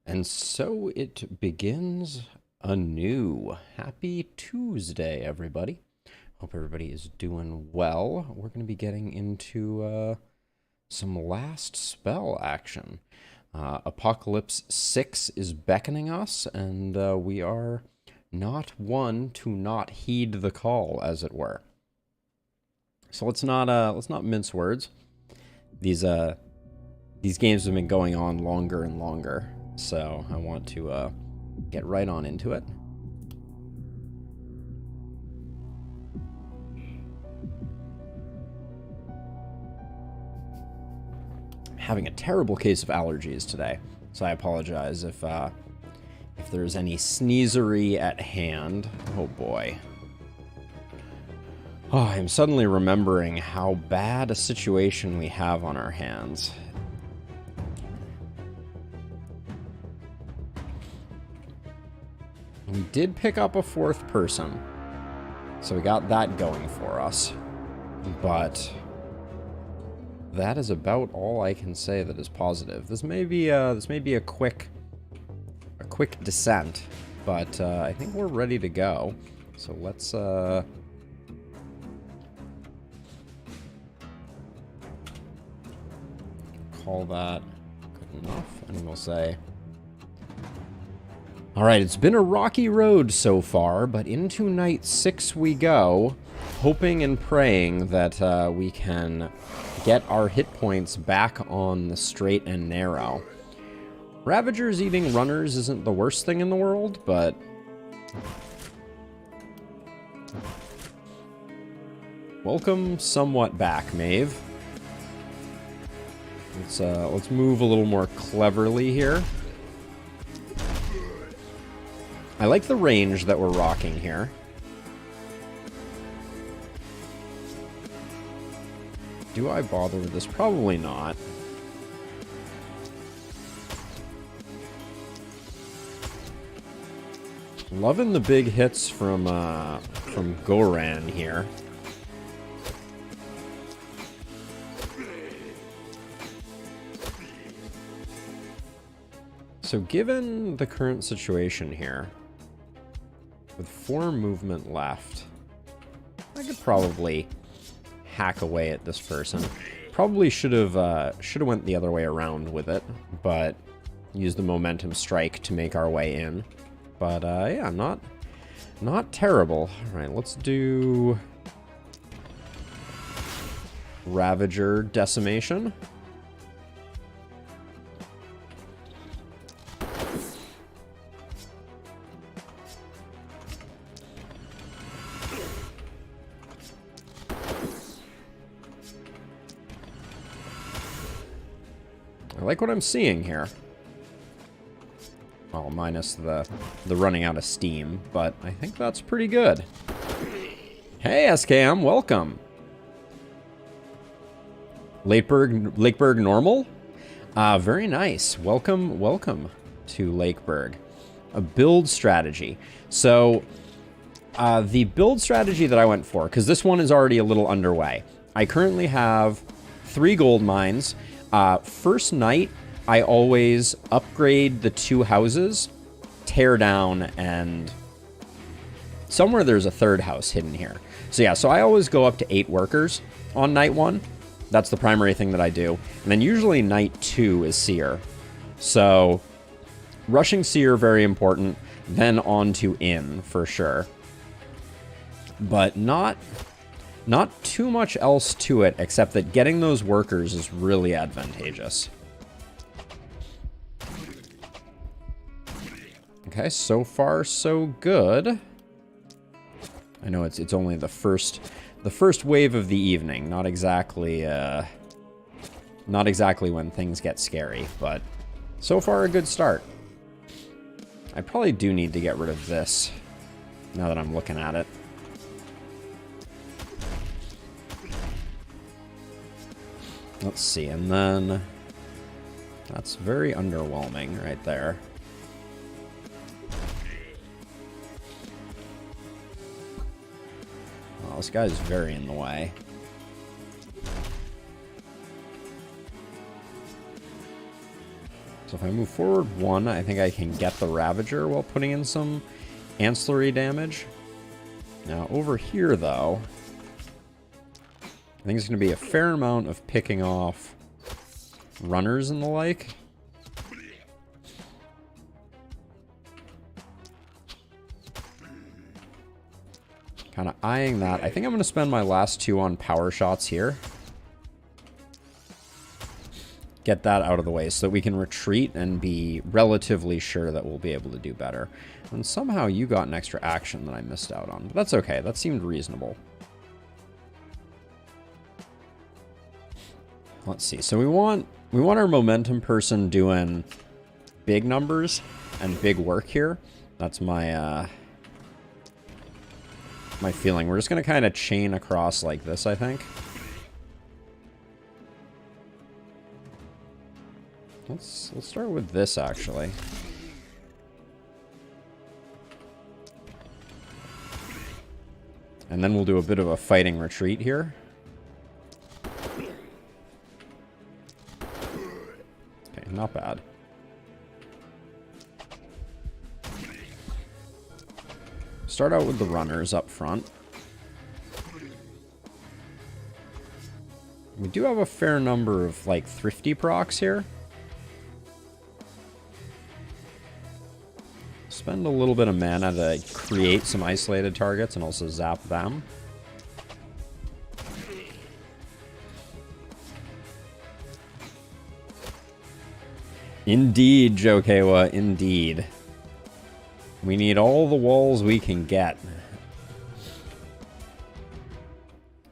And so it begins anew. Happy Tuesday, everybody. Hope everybody is doing well. We're going to be getting into some last spell action. Apocalypse 6 is beckoning us, and we are not one to not heed the call, as it were. So let's not mince words. These games have been going on longer and longer, so I want to get right on into it. Having a terrible case of allergies today, so I apologize if there's any sneezery at hand. Oh boy. Oh, I'm suddenly remembering how bad a situation we have on our hands. We did pick up a fourth person, so we got that going for us, but that is about all I can say that is positive. This may be a quick descent, but I think we're ready to go. So let's call that good enough, and we'll say, all right, it's been a rocky road so far, but into night 6 we go, hoping and praying that we can get our hit points back on the straight and narrow. Ravagers eating runners isn't the worst thing in the world, but welcome somewhat back, Maeve. Let's move a little more cleverly here. I like the range that we're rocking here. Do I bother with this? Probably not. Loving the big hits from Goran here. So given the current situation here, with 4 movement left, I could probably hack away at this person. Probably should have went the other way around with it, but used the momentum strike to make our way in. But yeah, not terrible. All right, let's do Ravager Decimation. I like what I'm seeing here. Well, minus the running out of steam, but I think that's pretty good. Hey, SKM, welcome. Lakeburg normal? Very nice. Welcome to Lakeburg. A build strategy. So, the build strategy that I went for, because this one is already a little underway. I currently have 3 gold mines. First night, I always upgrade the 2 houses, tear down, and somewhere there's a 3rd house hidden here. So yeah, so I always go up to 8 workers on night 1. That's the primary thing that I do. And then usually night 2 is seer. So rushing seer, very important. Then on to inn, for sure. But not too much else to it, except that getting those workers is really advantageous. Okay, so far so good. I know it's only the first wave of the evening, not exactly when things get scary, but so far a good start. I probably do need to get rid of this now that I'm looking at it. Let's see, and then that's very underwhelming right there. Oh, this guy's very in the way. So if I move forward 1, I think I can get the Ravager while putting in some ancillary damage. Now over here, though, I think it's going to be a fair amount of picking off runners and the like. Kind of eyeing that. I think I'm going to spend my last 2 on power shots here. Get that out of the way so that we can retreat and be relatively sure that we'll be able to do better. And somehow you got an extra action that I missed out on. But that's okay. That seemed reasonable. Let's see. So we want our momentum person doing big numbers and big work here. That's my my feeling. We're just going to kind of chain across like this, I think. Let's start with this, actually. And then we'll do a bit of a fighting retreat here. Okay, not bad. Start out with the runners up front. We do have a fair number of, like, thrifty procs here. Spend a little bit of mana to create some isolated targets and also zap them. Indeed, Jokewa, indeed. We need all the walls we can get.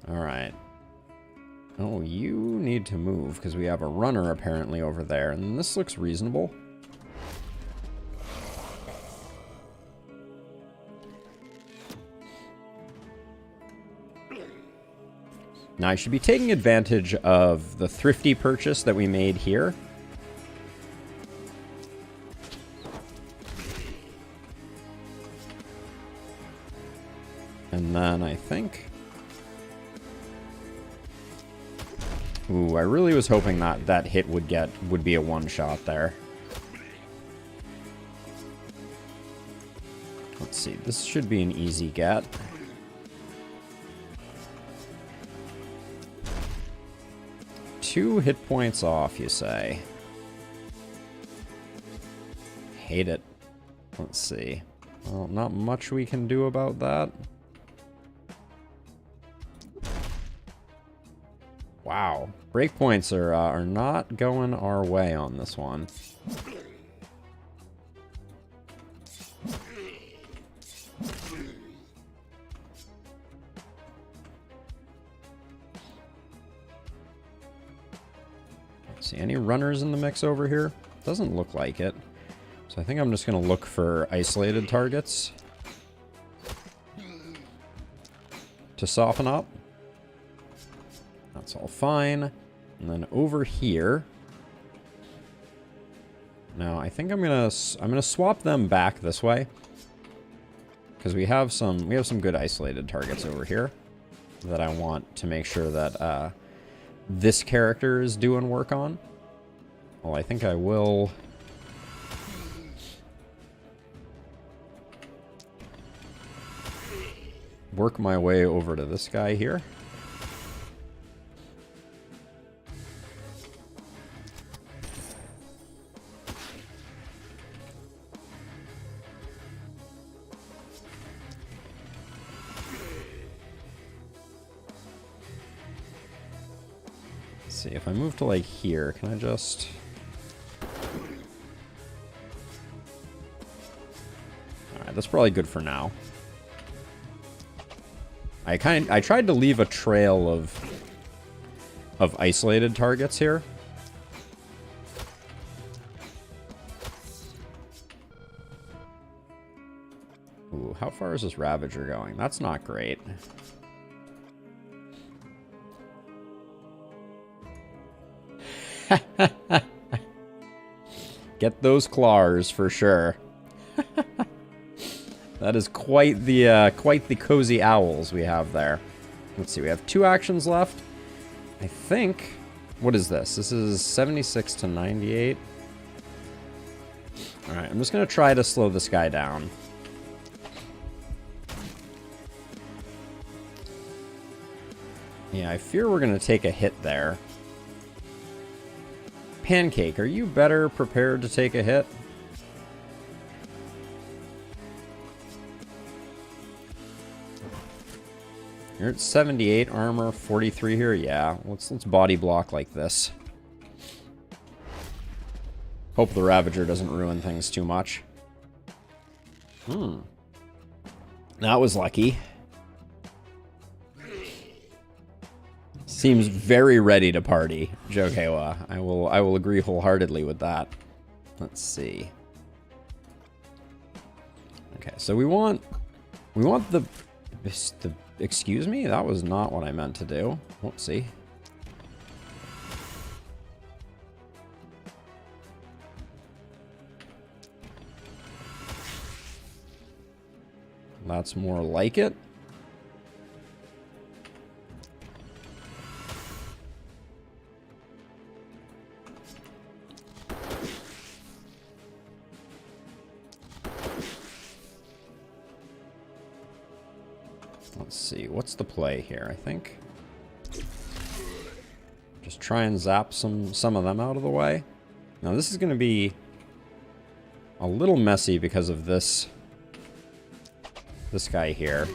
Alright. Oh, you need to move, because we have a runner apparently over there, and this looks reasonable. Now, I should be taking advantage of the thrifty purchase that we made here. And then I think... Ooh, I really was hoping that that hit would be a one-shot there. Let's see, this should be an easy get. Two hit points off, you say? Hate it. Let's see. Well, not much we can do about that. Wow. Breakpoints are not going our way on this one. See any runners in the mix over here? Doesn't look like it. So I think I'm just going to look for isolated targets to soften up. That's all fine. And then over here. Now I think I'm gonna swap them back this way, because we have some good isolated targets over here that I want to make sure that this character is doing work on. Well, I think I will... work my way over to this guy here. See, if I move to like here, can I just... Alright, that's probably good for now. I tried to leave a trail of isolated targets here. Ooh, how far is this Ravager going? That's not great. Get those claws for sure. That is quite the cozy owls we have there. Let's see, we have 2 actions left. I think... What is this? This is 76 to 98. Alright, I'm just going to try to slow this guy down. Yeah, I fear we're going to take a hit there. Pancake, are you better prepared to take a hit? You're at 78 armor, 43 here. Yeah, let's body block like this. Hope the Ravager doesn't ruin things too much. That was lucky. Seems very ready to party, Jokewa. I will agree wholeheartedly with that. Let's see. Okay, so we want the excuse me? That was not what I meant to do. Whoopsie. That's more like it. Let's see, what's the play here? I think just try and zap some of them out of the way. Now this is going to be a little messy because of this guy here.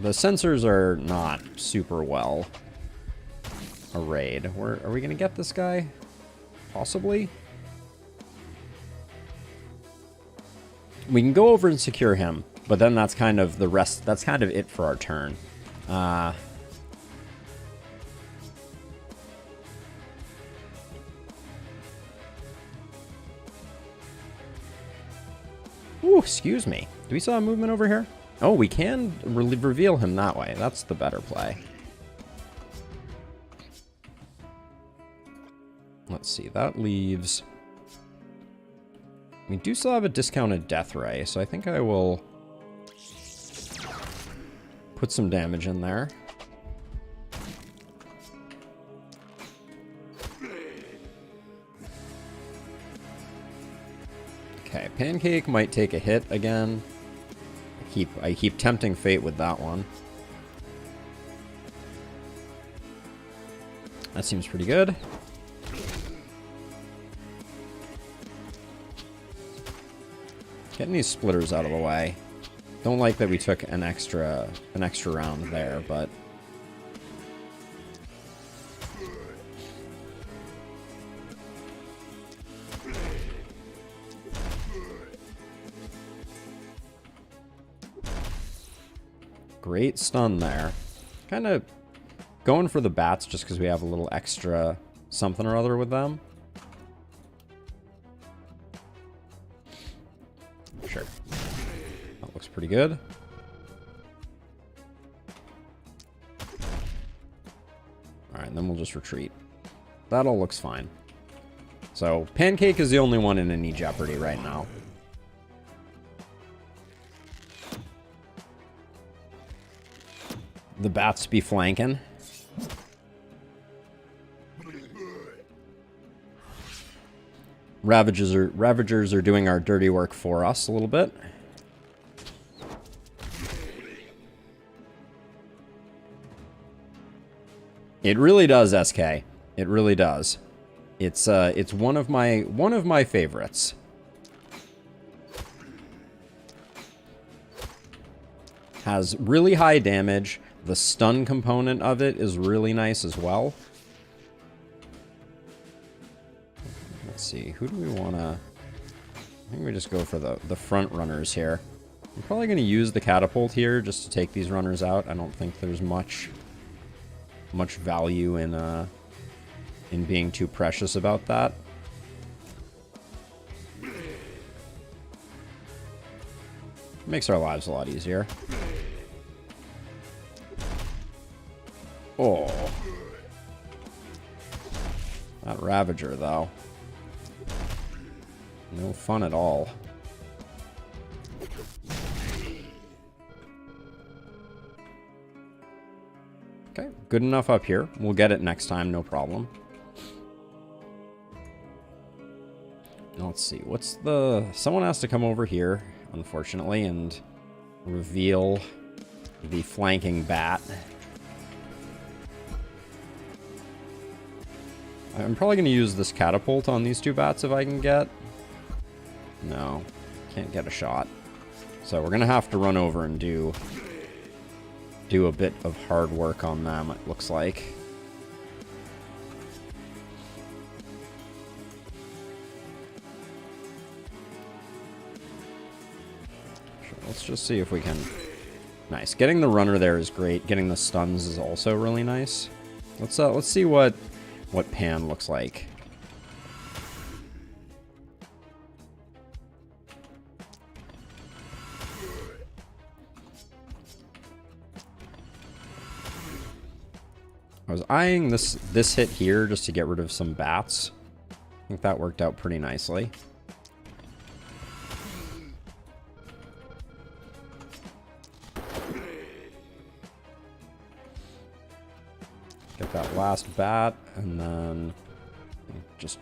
The sensors are not super well arrayed. Are we going to get this guy? Possibly. We can go over and secure him. But then that's kind of the rest. That's kind of it for our turn. Ooh, excuse me. Do we saw a movement over here? Oh, we can reveal him that way. That's the better play. Let's see. That leaves... We do still have a discounted death ray, so I think I will... put some damage in there. Okay, Pancake might take a hit again. I keep tempting fate with that one. That seems pretty good. Getting these splitters out of the way. Don't like that we took an extra round there, but great stun there. Kind of going for the bats just because we have a little extra something or other with them. Sure. That looks pretty good. Alright, then we'll just retreat. That all looks fine. So, Pancake is the only one in any jeopardy right now. The bats be flanking. Ravagers are doing our dirty work for us a little bit. It really does, SK. It really does. It's one of my favorites. Has really high damage. The stun component of it is really nice as well. Let's see, who do we want to... I think we just go for the front runners here. I'm probably going to use the catapult here just to take these runners out. I don't think there's much value in being too precious about that. Makes our lives a lot easier. Oh. That Ravager, though. No fun at all. Okay, good enough up here. We'll get it next time, no problem. Let's see. What's the... Someone has to come over here, unfortunately, and reveal the flanking bat. I'm probably going to use this catapult on these two bats if I can get... No, can't get a shot. So we're going to have to run over and do a bit of hard work on them, it looks like. Sure, let's just see if we can... Nice. Getting the runner there is great. Getting the stuns is also really nice. Let's see what Pan looks like. I was eyeing this hit here just to get rid of some bats. I think that worked out pretty nicely. Get that last bat, and then just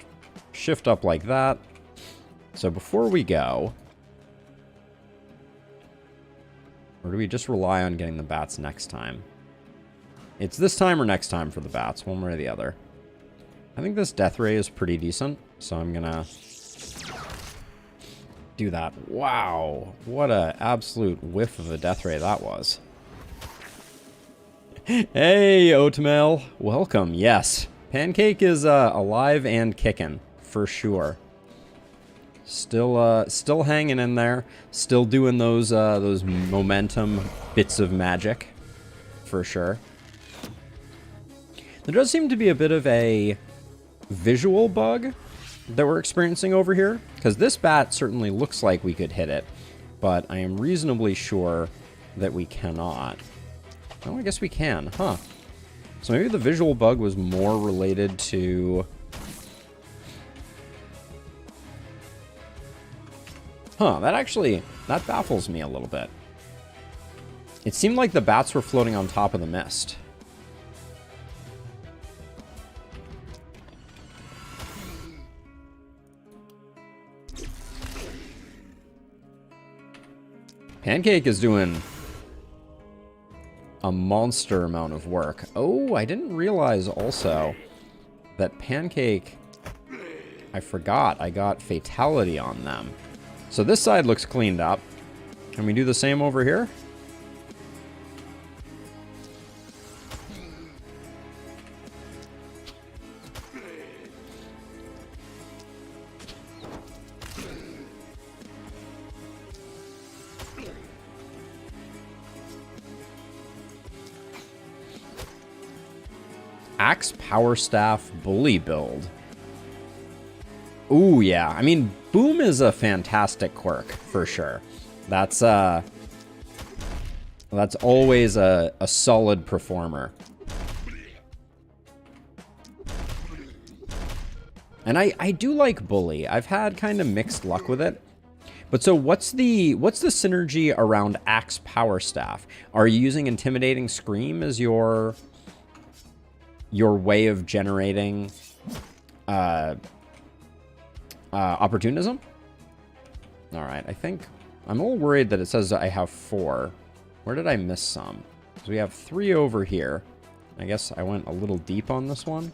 shift up like that. So before we go, or do we just rely on getting the bats next time? It's this time or next time for the bats, one way or the other. I think this death ray is pretty decent, so I'm gonna do that. Wow, what a absolute whiff of a death ray that was. Hey, Oatmeal. Welcome. Yes. Pancake is alive and kicking, for sure. Still hanging in there. Still doing those momentum bits of magic, for sure. There does seem to be a bit of a visual bug that we're experiencing over here, because this bat certainly looks like we could hit it, but I am reasonably sure that we cannot. Oh, I guess we can, huh? So maybe the visual bug was more related to... Huh, that baffles me a little bit. It seemed like the bats were floating on top of the mist. Pancake is doing a monster amount of work. Oh, I didn't realize also that Pancake... I forgot I got Fatality on them. So this side looks cleaned up. Can we do the same over here? Axe Power Staff Bully build. Ooh, yeah. I mean, Boom is a fantastic quirk, for sure. That's always a solid performer. And I do like Bully. I've had kind of mixed luck with it. But so what's the synergy around Axe Power Staff? Are you using Intimidating Scream as your way of generating opportunism? All right, I think I'm a little worried that it says I have 4. Where did I miss some? So we have 3 over here. I guess I went a little deep on this one.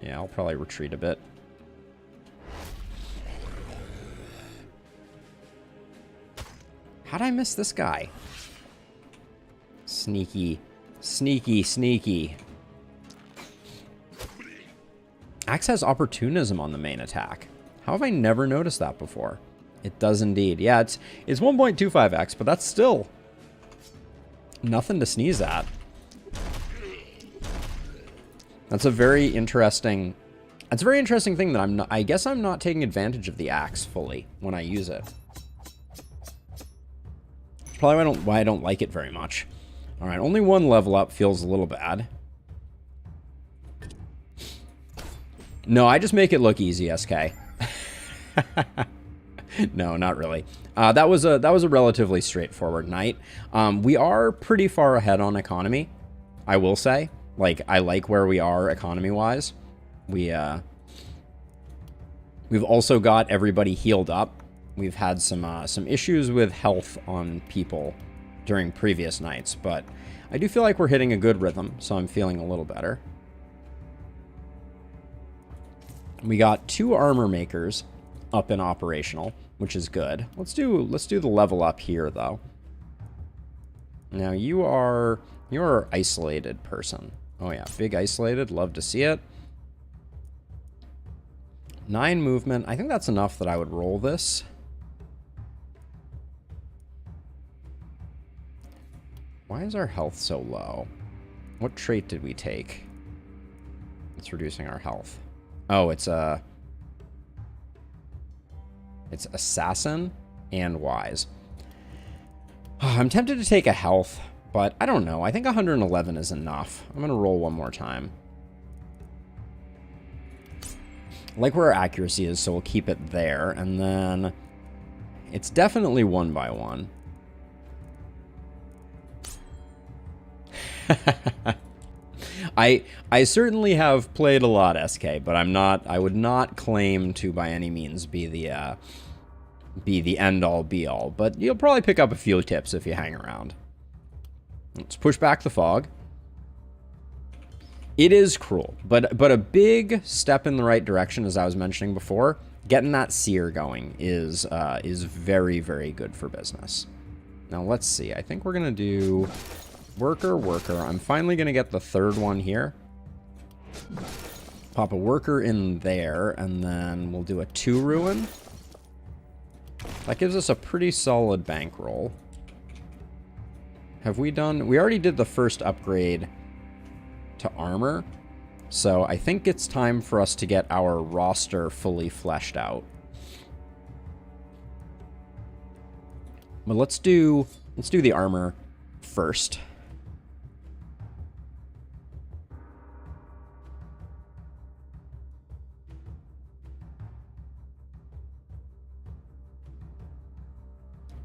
Yeah, I'll probably retreat a bit. How'd I miss this guy? Sneaky, sneaky, sneaky. Axe has opportunism on the main attack. How have I never noticed that before? It does indeed. Yeah, it's 1.25x, but that's still nothing to sneeze at. That's a very interesting... That's a very interesting thing that I guess I'm not taking advantage of the axe fully when I use it. It's probably why I don't like it very much. All right, only 1 level up feels a little bad. No, I just make it look easy, SK. No, not really. That was a relatively straightforward night. We are pretty far ahead on economy, I will say. Like, I like where we are economy-wise. We We've also got everybody healed up. We've had some issues with health on people during previous nights, but I do feel like we're hitting a good rhythm, so I'm feeling a little better. We got 2 armor makers up and operational, which is good. Let's do the level up here though. Now you're an isolated person. Oh yeah, big isolated, love to see it. 9 movement. I think that's enough that I would roll this. Why is our health so low? What trait did we take? It's reducing our health. Oh, it's assassin and wise. I'm tempted to take a health, but I don't know. I think 111 is enough. I'm going to roll one more time. I like where our accuracy is, so we'll keep it there. And then it's definitely 1 by 1. I certainly have played a lot, SK, but I would not claim to by any means be the end-all be-all, but you'll probably pick up a few tips if you hang around. Let's push back the fog. It is cruel, but a big step in the right direction, as I was mentioning before. Getting that seer going is very, very good for business. Now let's see. I think we're gonna do worker. I'm finally gonna get the 3rd one here. Pop a worker in there, and then we'll do a 2 ruin. That gives us a pretty solid bankroll. Have we done... We already did the first upgrade to armor. So I think it's time for us to get our roster fully fleshed out. But let's do the armor first.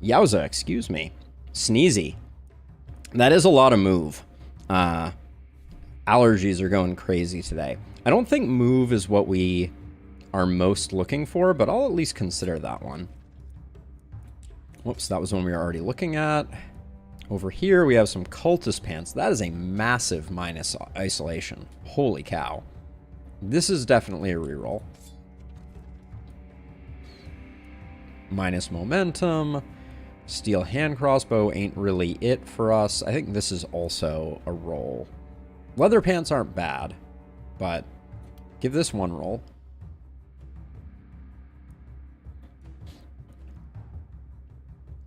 Yowza, excuse me. Sneezy. That is a lot of move. Allergies are going crazy today. I don't think move is what we are most looking for, but I'll at least consider that one. Whoops, that was one we were already looking at. Over here, we have some cultist pants. That is a massive minus isolation. Holy cow. This is definitely a reroll. Minus momentum. Steel hand crossbow ain't really it for us. I think this is also a roll. Leather pants aren't bad, but give this one roll.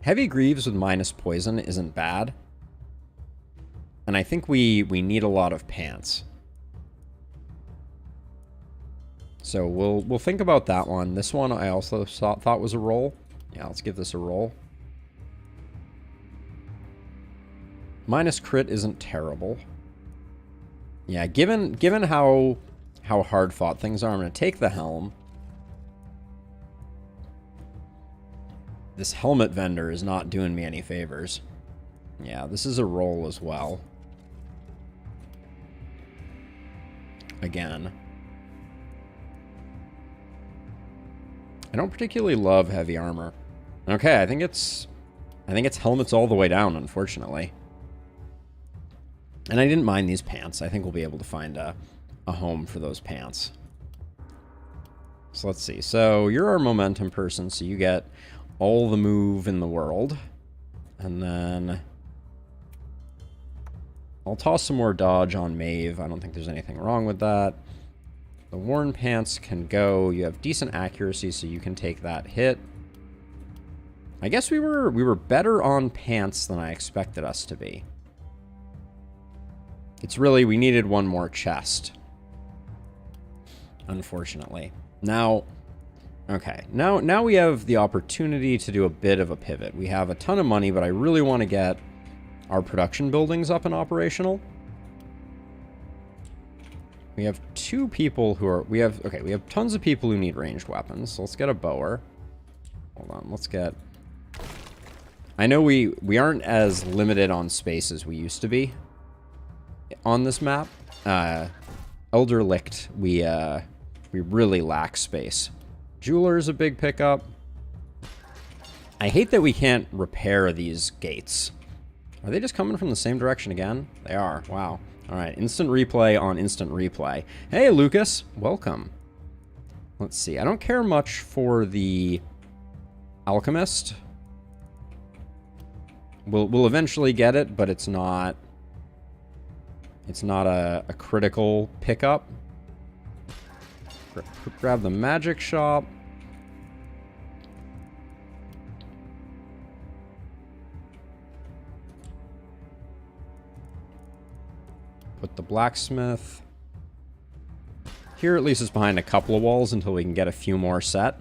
Heavy greaves with minus poison isn't bad. And I think we need a lot of pants. So we'll think about that one. This one I also thought was a roll. Yeah, let's give this a roll. Minus crit isn't terrible. Yeah, given how hard fought things are, I'm going to take the helm. This helmet vendor is not doing me any favors. Yeah, this is a roll as well. Again. I don't particularly love heavy armor. Okay, I think it's helmets all the way down, unfortunately. And I didn't mind these pants. I think we'll be able to find a home for those pants. So let's see. So you're our momentum person, so you get all the move in the world. And then I'll toss some more dodge on Maeve. I don't think there's anything wrong with that. The worn pants can go. You have decent accuracy, so you can take that hit. I guess we were better on pants than I expected us to be. It's really, we needed one more chest. Unfortunately. Now, okay. Now we have the opportunity to do a bit of a pivot. We have a ton of money, but I really want to get our production buildings up and operational. We have 2 people who are... we have tons of people who need ranged weapons. So let's get a bower. Hold on, let's get... I know we aren't as limited on space as we used to be on this map. Elder Licht, we really lack space. Jeweler's a big pickup. I hate that we can't repair these gates. Are they just coming from the same direction again? They are. Wow. All right. Instant replay on instant replay. Hey, Lucas. Welcome. Let's see. I don't care much for the alchemist. We'll eventually get it, but it's not a critical pickup. Grab the magic shop. Put the blacksmith. Here at least it's behind a couple of walls until we can get a few more set.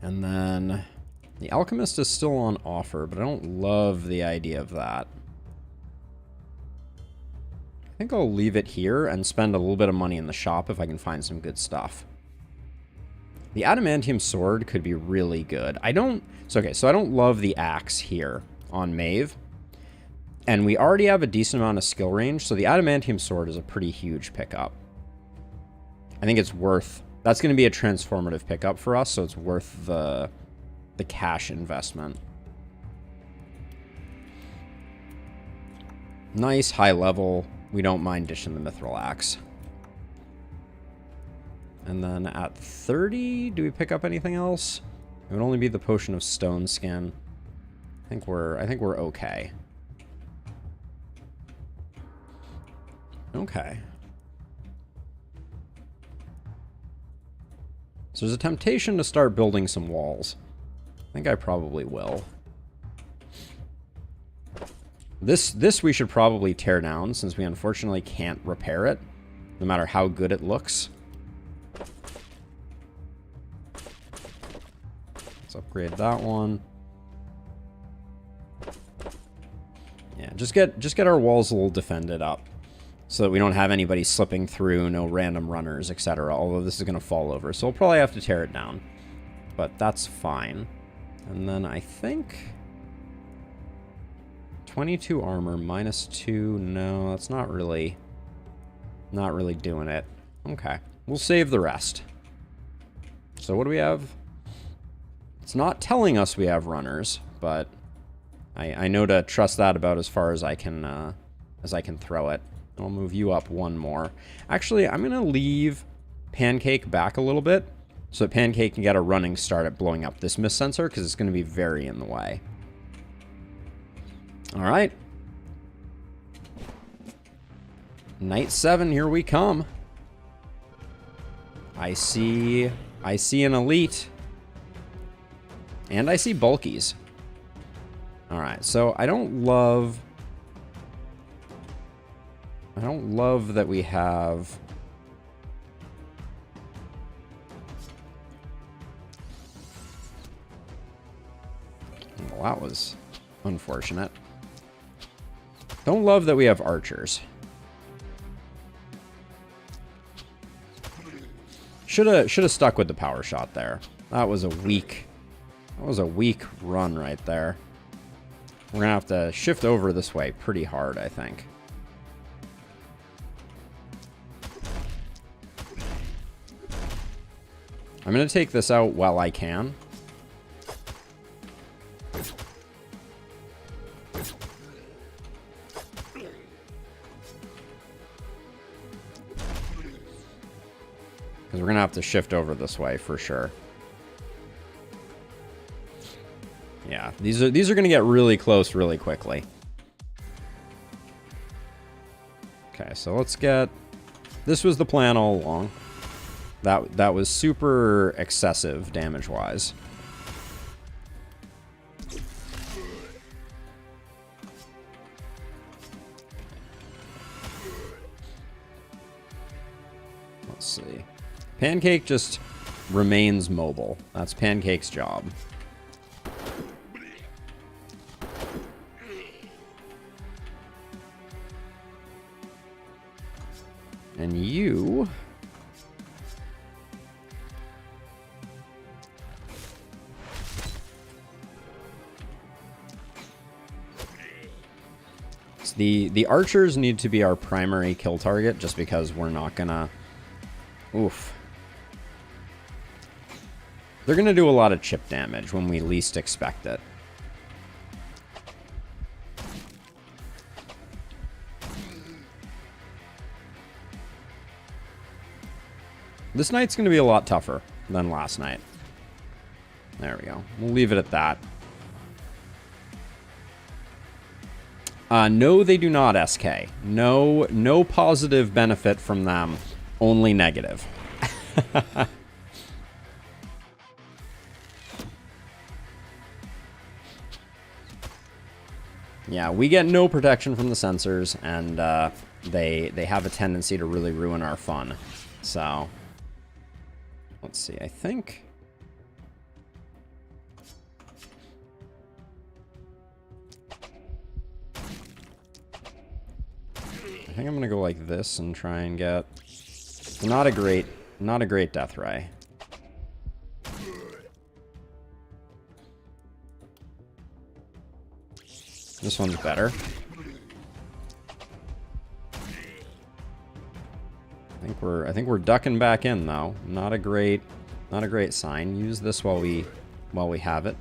And then the alchemist is still on offer, but I don't love the idea of that. I think I'll leave it here and spend a little bit of money in the shop if I can find some good stuff. The adamantium sword could be really good. I don't love the axe here on Maeve. And we already have a decent amount of skill range, so the adamantium sword is a pretty huge pickup. I think it's worth... That's going to be a transformative pickup for us, so it's worth the cash investment. Nice, high level. We don't mind dishing the mithril axe. And then at 30, do we pick up anything else? It would only be the potion of stone skin. I think we're okay. Okay. So there's a temptation to start building some walls. I think I probably will. This we should probably tear down, since we unfortunately can't repair it, no matter how good it looks. Let's upgrade that one. Yeah, just get our walls a little defended up, so that we don't have anybody slipping through, no random runners, etc. Although this is going to fall over, so we'll probably have to tear it down. But that's fine. And then I think... 22 armor, -2. No, that's not really doing it. Okay. We'll save the rest. So what do we have? It's not telling us we have runners, but I know to trust that about as far as I can throw it. I'll move you up one more. Actually, I'm going to leave Pancake back a little bit so that Pancake can get a running start at blowing up this mist sensor, because it's going to be very in the way. All right. Night 7, here we come. I see an elite. And I see bulkies. All right, so I don't love that we have... Well, that was unfortunate. Don't love that we have archers. Should have stuck with the power shot there. That was a weak run right there. We're gonna have to shift over this way pretty hard, I think. I'm gonna take this out while I can. Because we're going to have to shift over this way for sure. Yeah, these are going to get really close really quickly. Okay, so let's get... This was the plan all along. That was super excessive damage-wise. Let's see. Pancake just remains mobile. That's Pancake's job. And you... The archers need to be our primary kill target, just because we're not gonna... Oof. They're going to do a lot of chip damage when we least expect it. This night's going to be a lot tougher than last night. There we go. We'll leave it at that. No, they do not, SK. No positive benefit from them. Only negative. Yeah, we get no protection from the sensors, and they have a tendency to really ruin our fun. So, let's see. I think I'm gonna go like this and try and get not a great death ray. This one's better. I think we're ducking back in though. Not a great sign. Use this while we have it.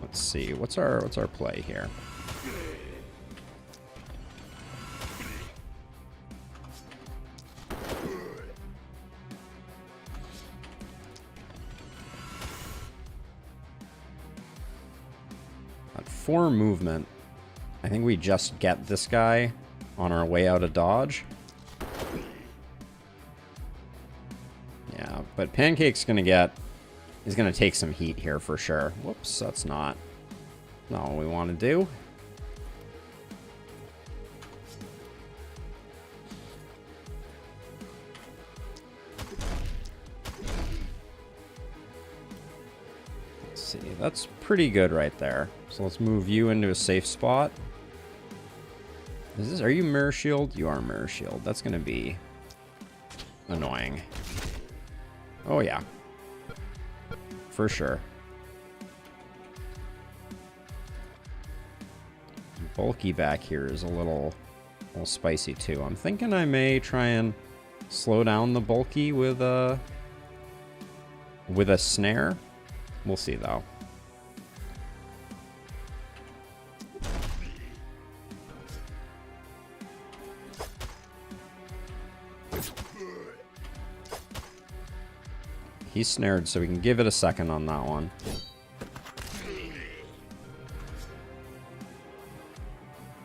Let's see. What's our play here? At 4 movement, I think we just get this guy on our way out of dodge. Yeah, but Pancake's gonna get... He's gonna take some heat here for sure. Whoops, that's not what we want to do. Let's see, that's pretty good right there. So let's move you into a safe spot. Are you mirror shield? You are mirror shield. That's gonna be annoying. Oh yeah. For sure. Bulky back here is a little spicy too. I'm thinking I may try and slow down the bulky with a snare. We'll see though. He's snared, so we can give it a second on that one.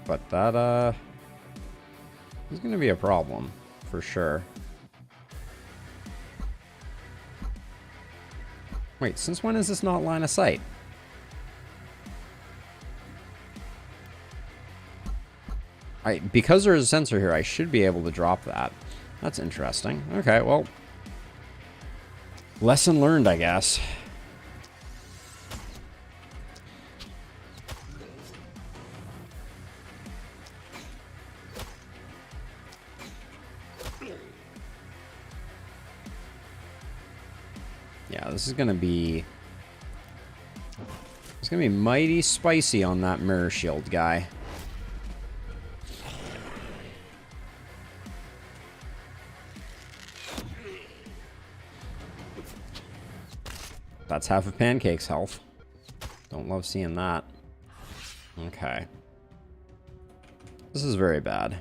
But that, is going to be a problem, for sure. Wait, since when is this not line of sight? Because there's a sensor here, I should be able to drop that. That's interesting. Okay, well... Lesson learned, I guess. Yeah, this is gonna be... It's gonna be mighty spicy on that mirror shield guy. That's half of Pancake's health. Don't love seeing that. Okay. This is very bad.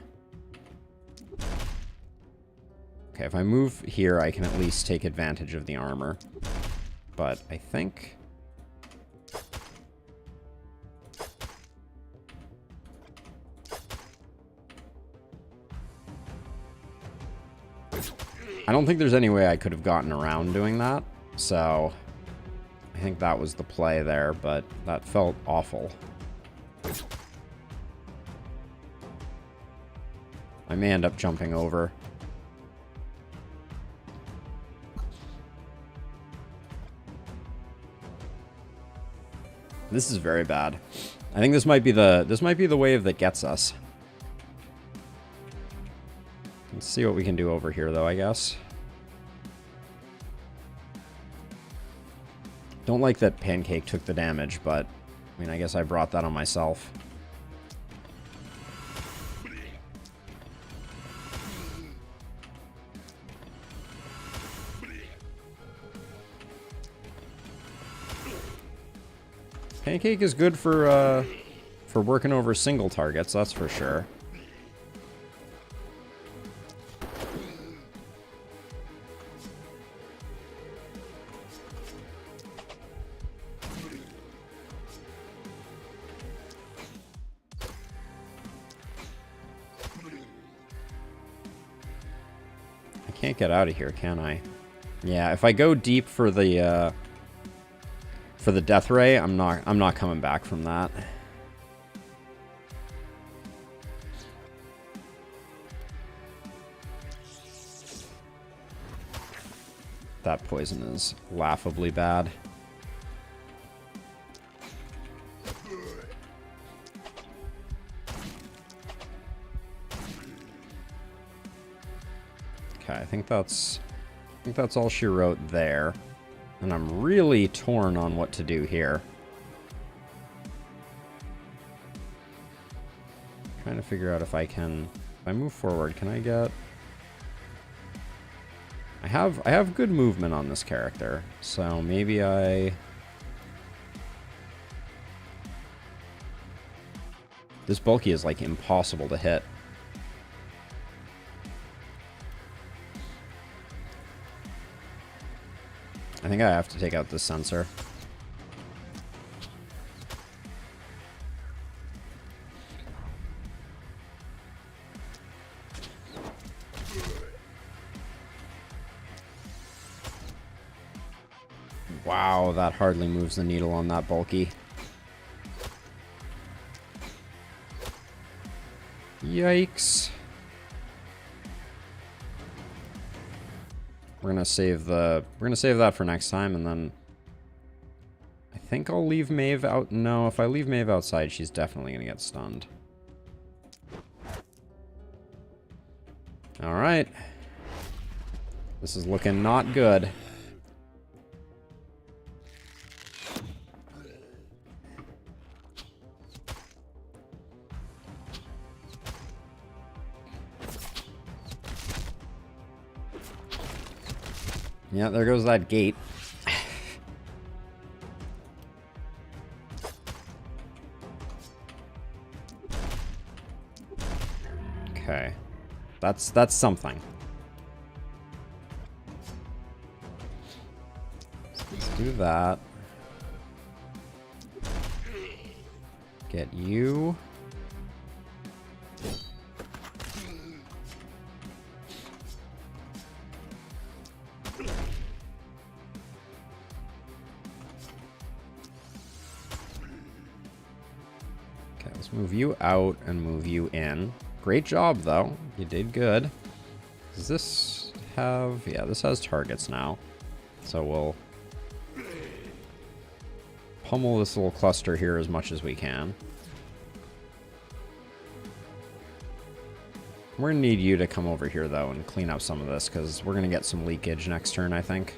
Okay, if I move here, I can at least take advantage of the armor. But I think... I don't think there's any way I could have gotten around doing that, so... I think that was the play there, but that felt awful. I may end up jumping over. This is very bad. I think this might be the wave that gets us. Let's see what we can do over here, though, I guess. Don't like that Pancake took the damage, but I mean, I guess I brought that on myself. Pancake is good for working over single targets, that's for sure. I can't get out of here, can I? Yeah, if I go deep for the death ray, I'm not coming back from that. That poison is laughably bad. Okay, I think that's all she wrote there. And I'm really torn on what to do here. Trying to figure out if I move forward, can I get... I have good movement on this character, so maybe this bulky is like impossible to hit. I think I have to take out this sensor. Wow, that hardly moves the needle on that bulky. Yikes. We're gonna save that for next time, and then I think I'll leave Maeve out. No, if I leave Maeve outside, she's definitely gonna get stunned. All right. This is looking not good. Yeah, there goes that gate. Okay. That's something. Let's do that. Get you. Move you out and move you in. Great job, though. You did good. Does this have... Yeah, this has targets now. So we'll pummel this little cluster here as much as we can. We're going to need you to come over here, though, and clean up some of this, because we're going to get some leakage next turn, I think.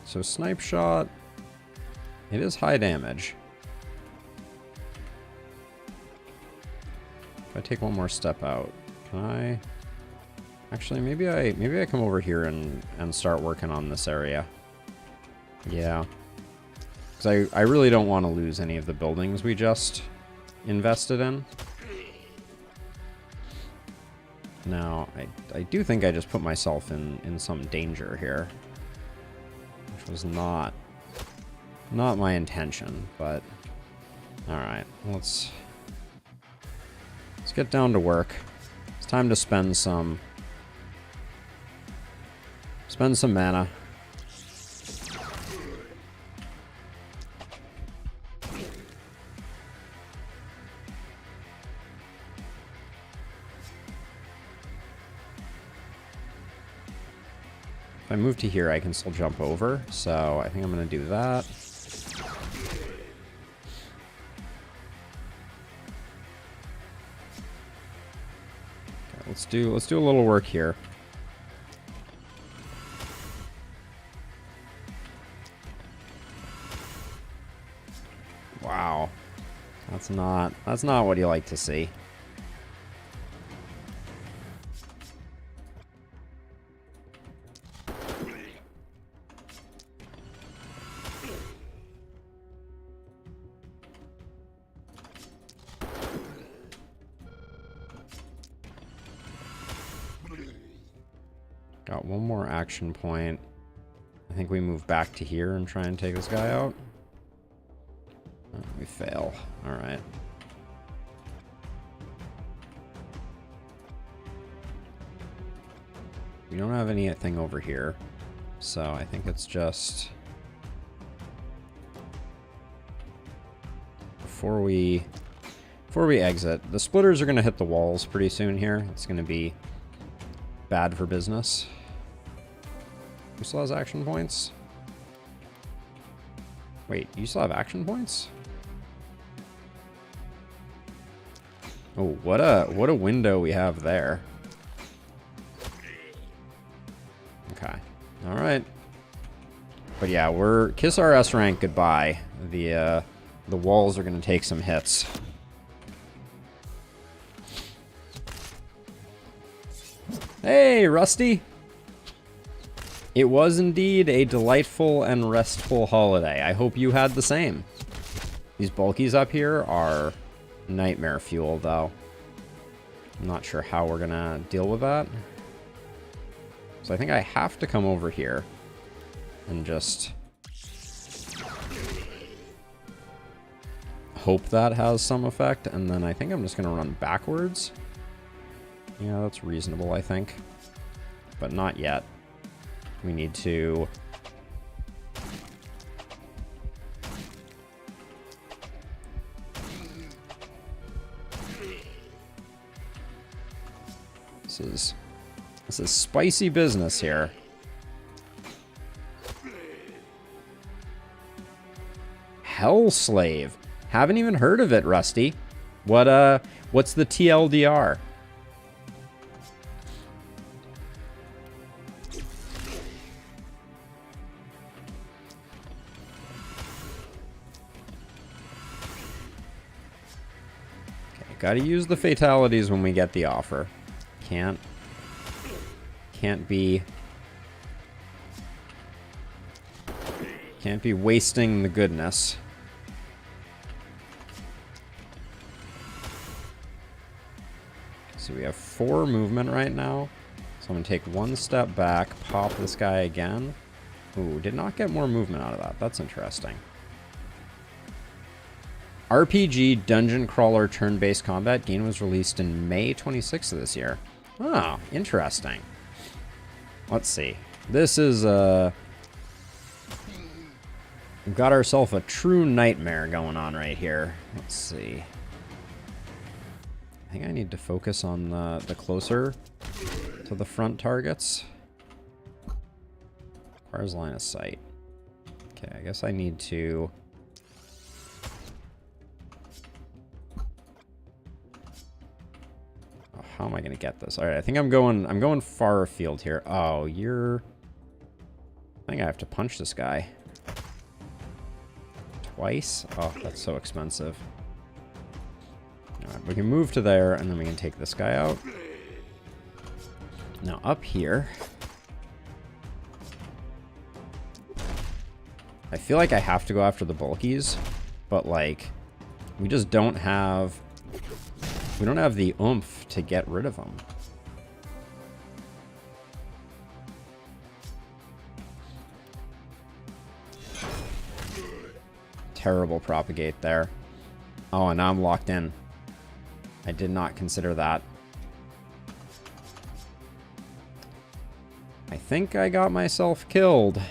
So snipe shot, it is high damage. If I take one more step out, can I? Actually, maybe I come over here and start working on this area. Yeah, because I really don't want to lose any of the buildings we just invested in. Now, I do think I just put myself in some danger here. Was not my intention, but all right, let's get down to work. It's time to spend some mana. If I move to here, I can still jump over, so I think I'm going to do that. Okay, let's do a little work here. Wow. That's not what you like to see. Got one more action point. I think we move back to here and try and take this guy out. Oh, we fail. All right. We don't have anything over here, so I think it's just before we exit. The splitters are going to hit the walls pretty soon here. It's going to be bad for business. Who still has action points? Wait, you still have action points? Oh, what a window we have there. Okay. All right. But yeah, we're kiss our S rank goodbye. The walls are going to take some hits. Hey, Rusty. It was indeed a delightful and restful holiday. I hope you had the same. These bulkies up here are nightmare fuel, though. I'm not sure how we're gonna deal with that. So I think I have to come over here and just hope that has some effect. And then I think I'm just gonna run backwards. Yeah, that's reasonable, I think. But not yet. We need to... This is spicy business here. Hell Slave. Haven't even heard of it, Rusty. What's the TLDR? Gotta use the fatalities when we get the offer. Can't be wasting the goodness. So we have 4 movement right now. So I'm gonna take 1 step back, pop this guy again. Ooh, did not get more movement out of that. That's interesting. RPG Dungeon Crawler Turn-Based Combat game was released in May 26th of this year. Oh, interesting. Let's see. This is we've got ourselves a true nightmare going on right here. Let's see. I think I need to focus on the closer to the front targets. Requires line of sight. Okay, I guess I need to... How am I gonna get this? All right, I think I'm going far afield here. Oh, you're... I think I have to punch this guy. Twice? Oh, that's so expensive. All right, we can move to there, and then we can take this guy out. Now, up here... I feel like I have to go after the bulkies, but, like, we just don't have... We don't have the oomph to get rid of them. Terrible propagate there. Oh, and now I'm locked in. I did not consider that. I think I got myself killed.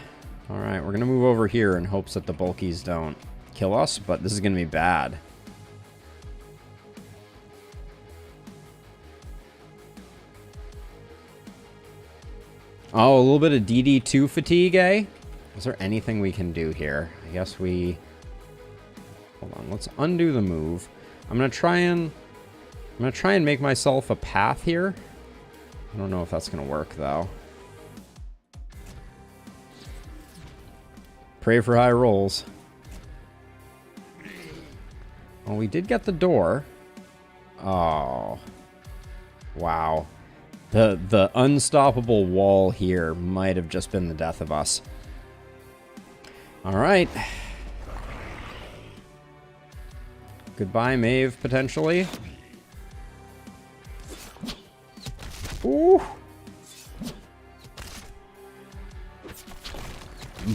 All right, we're going to move over here in hopes that the bulkies don't kill us, but this is going to be bad. Oh, a little bit of DD2 fatigue, eh? Is there anything we can do here? I guess we... Hold on, let's undo the move. I'm gonna try and make myself a path here. I don't know if that's gonna work, though. Pray for high rolls. Well, we did get the door. Oh. Wow. The unstoppable wall here might have just been the death of us. All right. Goodbye, Maeve, potentially. Ooh.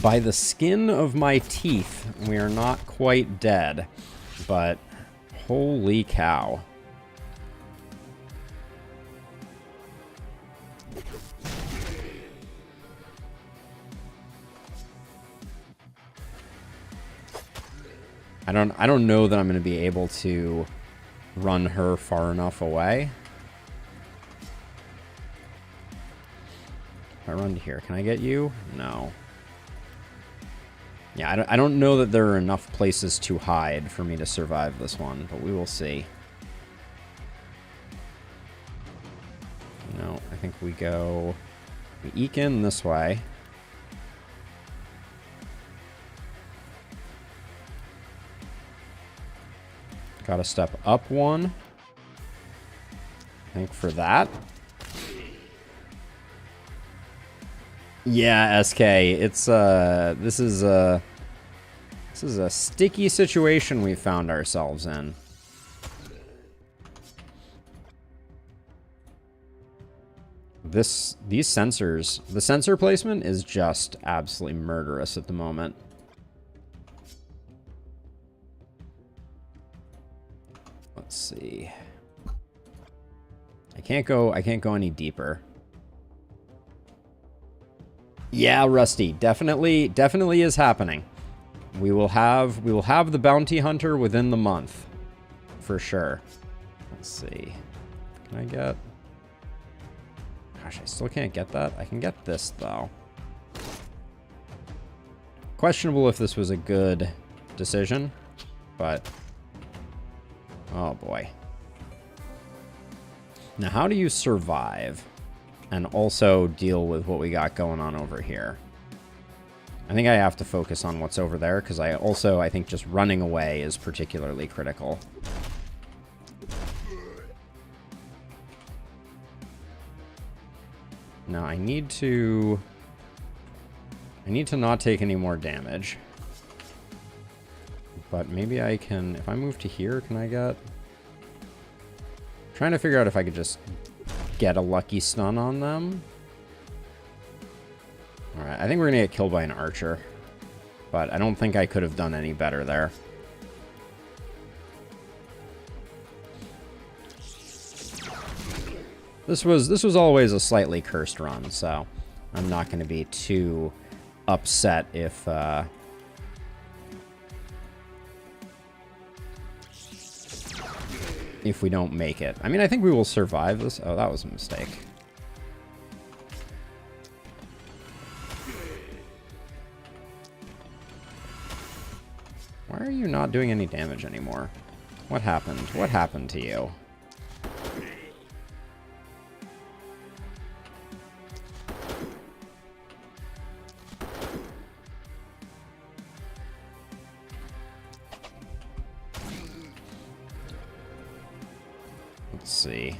By the skin of my teeth, we are not quite dead, but holy cow. I don't know that I'm going to be able to run her far enough away. If I run to here, can I get you? No. Yeah, I don't know that there are enough places to hide for me to survive this one, but we will see. No, I think we eke in this way. Gotta step up one. I think for that. Yeah, SK. It's this is a sticky situation we found ourselves in. These sensors, the sensor placement is just absolutely murderous at the moment. Let's see. I can't go any deeper. Yeah, Rusty, definitely is happening. We will have the bounty hunter within the month. For sure. Let's see. Can I get... Gosh, I still can't get that. I can get this, though. Questionable if this was a good decision, but... Oh, boy. Now, how do you survive and also deal with what we got going on over here? I think I have to focus on what's over there, because I think just running away is particularly critical. Now, I need to not take any more damage. But maybe I can... If I move to here, can I get... Trying to figure out if I could just get a lucky stun on them. Alright, I think we're going to get killed by an archer. But I don't think I could have done any better there. This was always a slightly cursed run, so I'm not going to be too upset if... if we don't make it. I mean, I think we will survive this. Oh, that was a mistake. Why are you not doing any damage anymore? What happened? What happened to you? Let's see.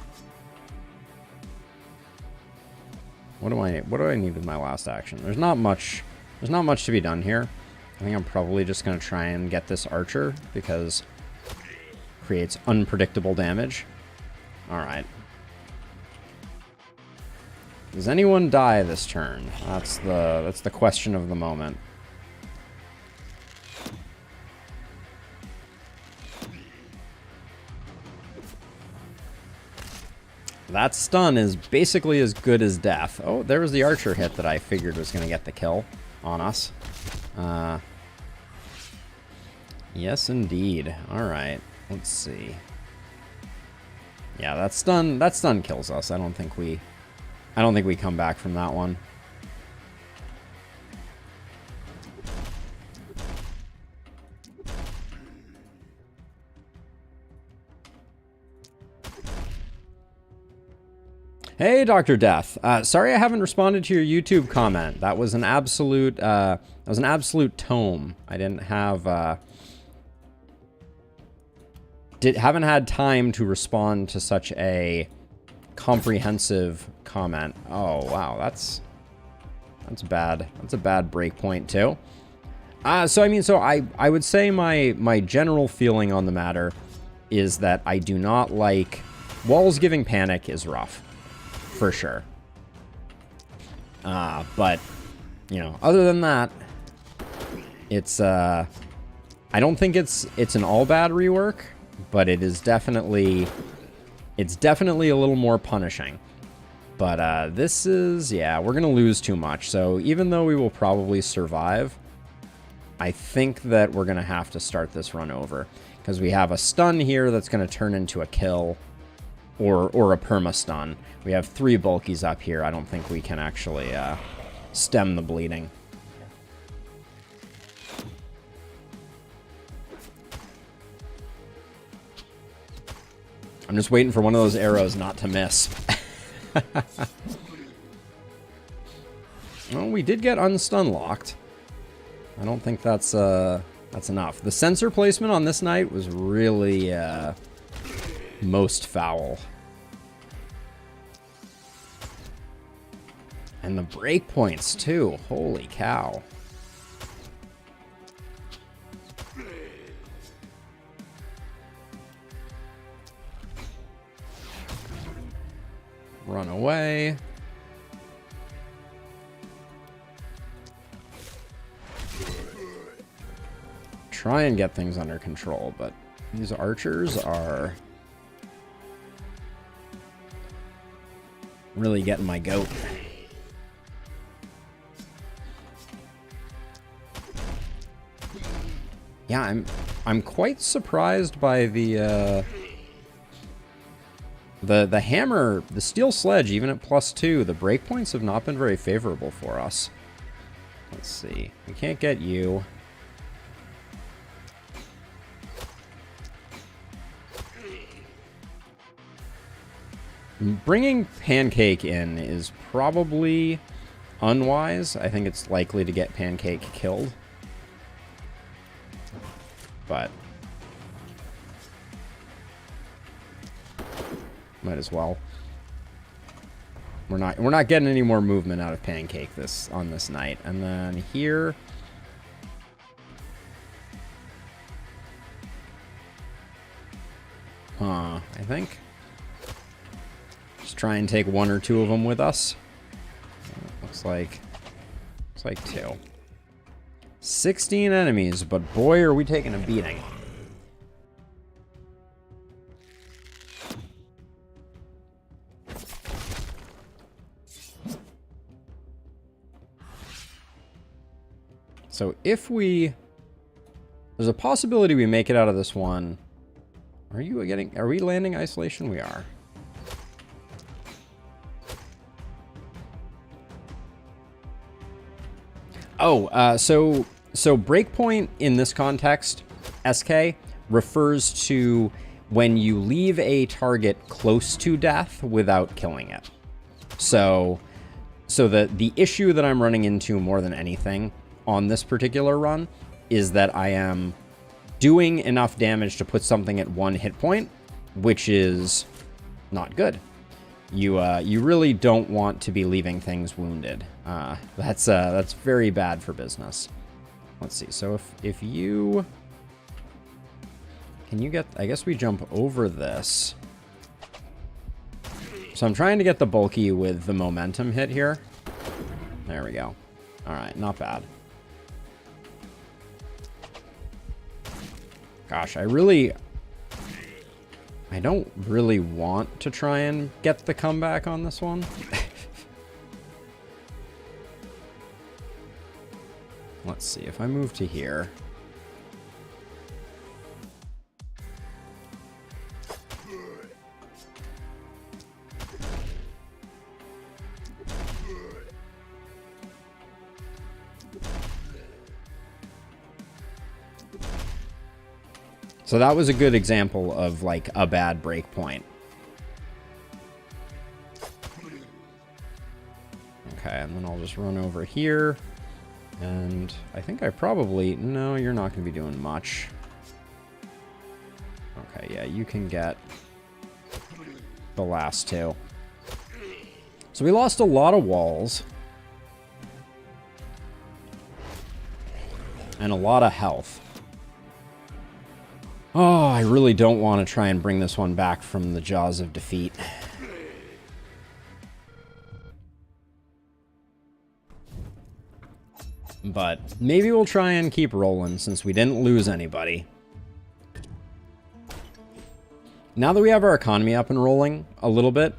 What do I need with my last action? There's not much to be done here. I think I'm probably just going to try and get this archer because it creates unpredictable damage. All right. Does anyone die this turn? That's the question of the moment. That stun is basically as good as death. Oh, there was the archer hit that I figured was going to get the kill on us. Yes, indeed. All right. Let's see. Yeah, that stun kills us. I don't think we come back from that one. Hey, Dr. Death. Sorry I haven't responded to your YouTube comment. That was an absolute tome. I didn't have haven't had time to respond to such a comprehensive comment. Oh, wow, that's bad. That's a bad break point, too. So, I mean, I would say my general feeling on the matter is that I do not like... Walls giving panic is rough, for sure. But, you know, other than that, it's, I don't think it's an all bad rework, but it is definitely, it's definitely a little more punishing. But, this is, yeah, we're going to lose too much. So even though we will probably survive, I think that we're going to have to start this run over. Because we have a stun here that's going to turn into a kill or a perma-stun. We have 3 bulkies up here. I don't think we can actually stem the bleeding. I'm just waiting for one of those arrows not to miss. Well, we did get unstun locked. I don't think that's enough. The sensor placement on this knight was really most foul. And the breakpoints too. Holy cow. Run away. Try and get things under control, but these archers are really getting my goat. Yeah, I'm quite surprised by the hammer, the steel sledge, even at +2, the breakpoints have not been very favorable for us. Let's see. We can't get you. Bringing Pancake in is probably unwise. I think it's likely to get Pancake killed. But might as well. We're not getting any more movement out of Pancake on this night. And then here, I think just try and take 1 or 2 of them with us. Looks like 2. 16 enemies, but boy, are we taking a beating. So if there's a possibility we make it out of this one. Are we landing isolation? We are. Oh, so breakpoint in this context, SK, refers to when you leave a target close to death without killing it. So the issue that I'm running into more than anything on this particular run is that I am doing enough damage to put something at 1 hit point, which is not good. You really don't want to be leaving things wounded. That's very bad for business. Let's see. So if you can you get, I guess we jump over this. So I'm trying to get the bulky with the momentum hit here. There we go. All right, not bad. Gosh, I don't really want to try and get the comeback on this one. Let's see, if I move to here. So that was a good example of like a bad breakpoint. Okay, and then I'll just run over here. And I think I probably... No, you're not going to be doing much. Okay, yeah, you can get the last two. So we lost a lot of walls. And a lot of health. Oh, I really don't want to try and bring this one back from the jaws of defeat. But maybe we'll try and keep rolling since we didn't lose anybody. Now that we have our economy up and rolling a little bit,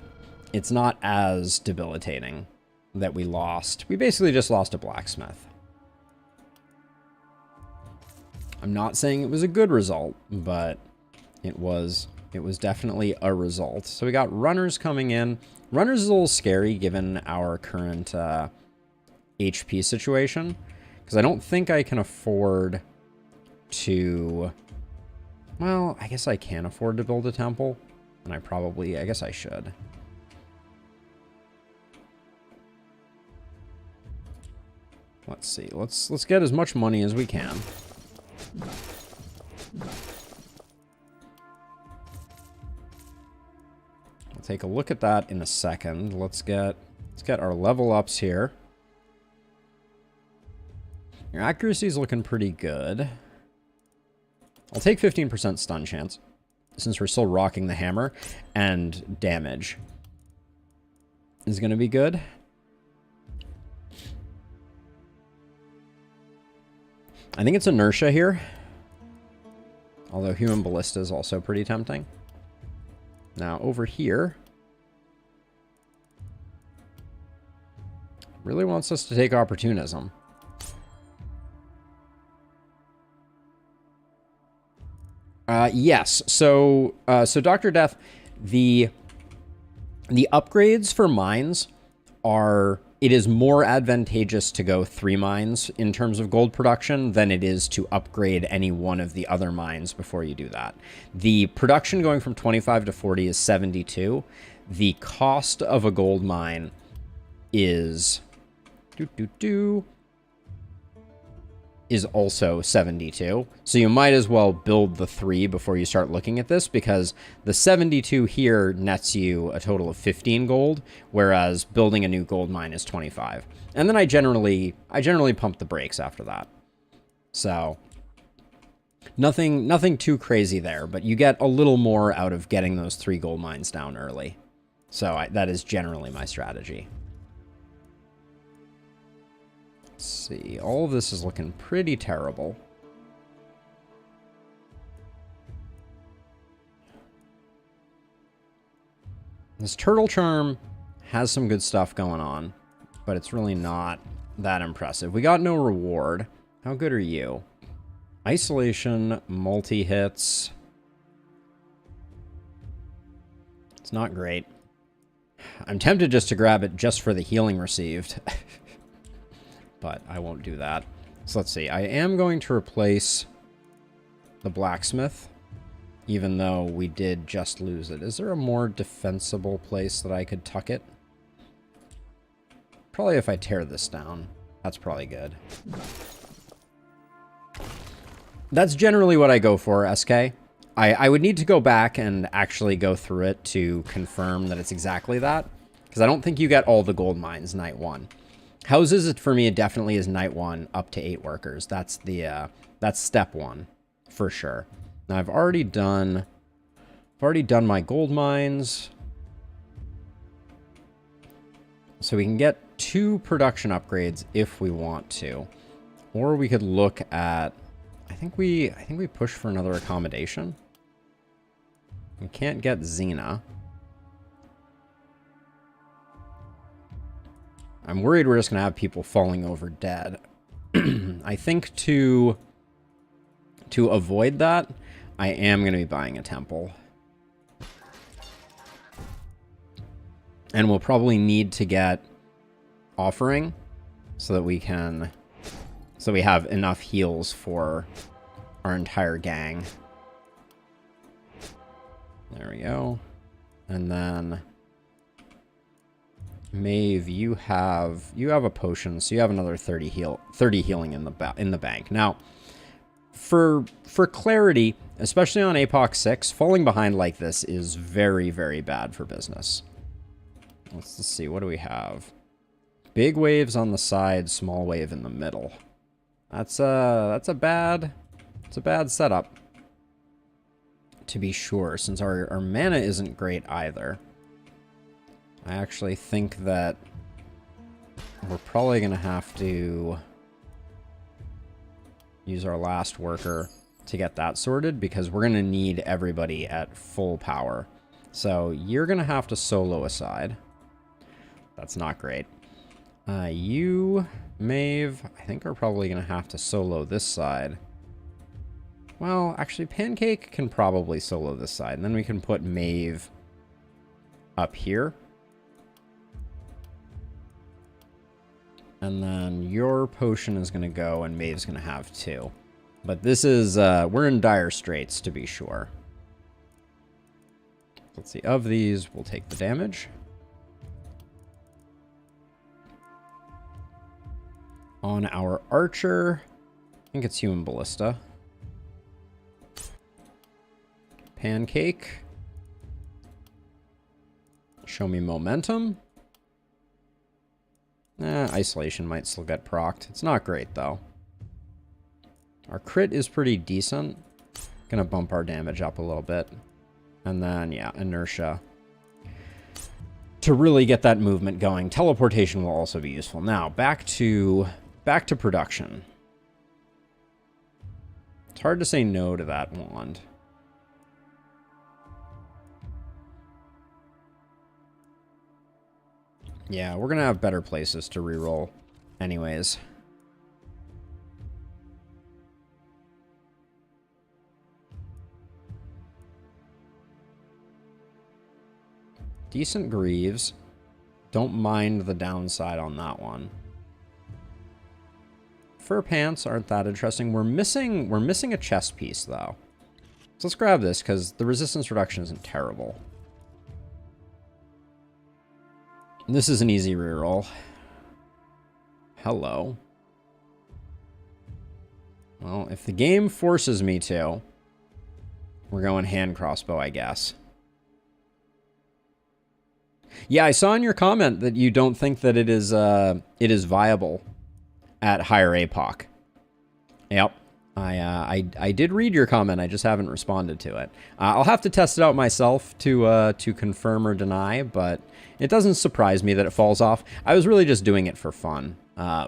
it's not as debilitating that we lost. We basically just lost a blacksmith. I'm not saying it was a good result, but it was definitely a result. So we got runners coming in. Runners is a little scary given our current HP situation, because I don't think I can afford to... Well, I guess I can afford to build a temple, and I guess I should. Let's see. Let's get as much money as we can. We'll take a look at that in a second. Let's get our level ups here. Your accuracy is looking pretty good. I'll take 15% stun chance since we're still rocking the hammer, and damage is going to be good. I think it's inertia here. Although human ballista is also pretty tempting. Now over here, really wants us to take opportunism. Yes. So Dr. Death, the upgrades for mines are... It is more advantageous to go 3 mines in terms of gold production than it is to upgrade any one of the other mines before you do that. The production going from 25 to 40 is 72. The cost of a gold mine is... is also 72. So you might as well build the 3 before you start looking at this, because the 72 here nets you a total of 15 gold, whereas building a new gold mine is 25. And then I generally pump the brakes after that. So nothing too crazy there, but you get a little more out of getting those 3 gold mines down early. So that is generally my strategy. See, all of this is looking pretty terrible. This turtle charm has some good stuff going on, but it's really not that impressive. We got no reward. How good are you? Isolation, multi-hits. It's not great. I'm tempted just to grab it just for the healing received. But I won't do that. So let's see. I am going to replace the blacksmith, even though we did just lose it. Is there a more defensible place that I could tuck it? Probably if I tear this down. That's probably good. That's generally what I go for, SK. I would need to go back and actually go through it to confirm that it's exactly that, because I don't think you get all the gold mines night 1. Houses, for me, it definitely is night 1 up to 8 workers. That's step 1 for sure. Now I've already done my gold mines, so we can get 2 production upgrades if we want to, or we could look at. I think we push for another accommodation. We can't get Xena. I'm worried we're just going to have people falling over dead. I think to avoid that, I am going to be buying a temple. And we'll probably need to get offering so that we have enough heals for our entire gang. There we go. And then Maeve, you have a potion, so you have another 30 healing in the bank. Now, for clarity, especially on APOC 6, falling behind like this is very, very bad for business. Let's see, what do we have? Big waves on the side, small wave in the middle. That's a bad setup, to be sure, since our mana isn't great either. I actually think that we're probably going to have to use our last worker to get that sorted, because we're going to need everybody at full power. So you're going to have to solo aside. That's not great. You, Maeve, I think are probably going to have to solo this side. Well, actually, Pancake can probably solo this side, and then we can put Maeve up here. And then your potion is going to go, and Maeve's going to have 2. But this is, we're in dire straits, to be sure. Let's see, of these, we'll take the damage. On our Archer, I think it's Human Ballista. Pancake. Show me momentum. Isolation might still get procced. It's not great, though. Our crit is pretty decent. Gonna bump our damage up a little bit. And then, yeah, inertia. To really get that movement going. Teleportation will also be useful. Now, back to production. It's hard to say no to that wand. Yeah, we're going to have better places to reroll anyways. Decent Greaves. Don't mind the downside on that one. Fur pants aren't that interesting. We're missing a chest piece, though. So let's grab this, because the resistance reduction isn't terrible. This is an easy reroll. Hello. Well, if the game forces me to, we're going hand crossbow, I guess. Yeah, I saw in your comment that you don't think that it is viable at higher APOC. Yep. I did read your comment. I just haven't responded to it. I'll have to test it out myself to confirm or deny, but it doesn't surprise me that it falls off. I was really just doing it for fun,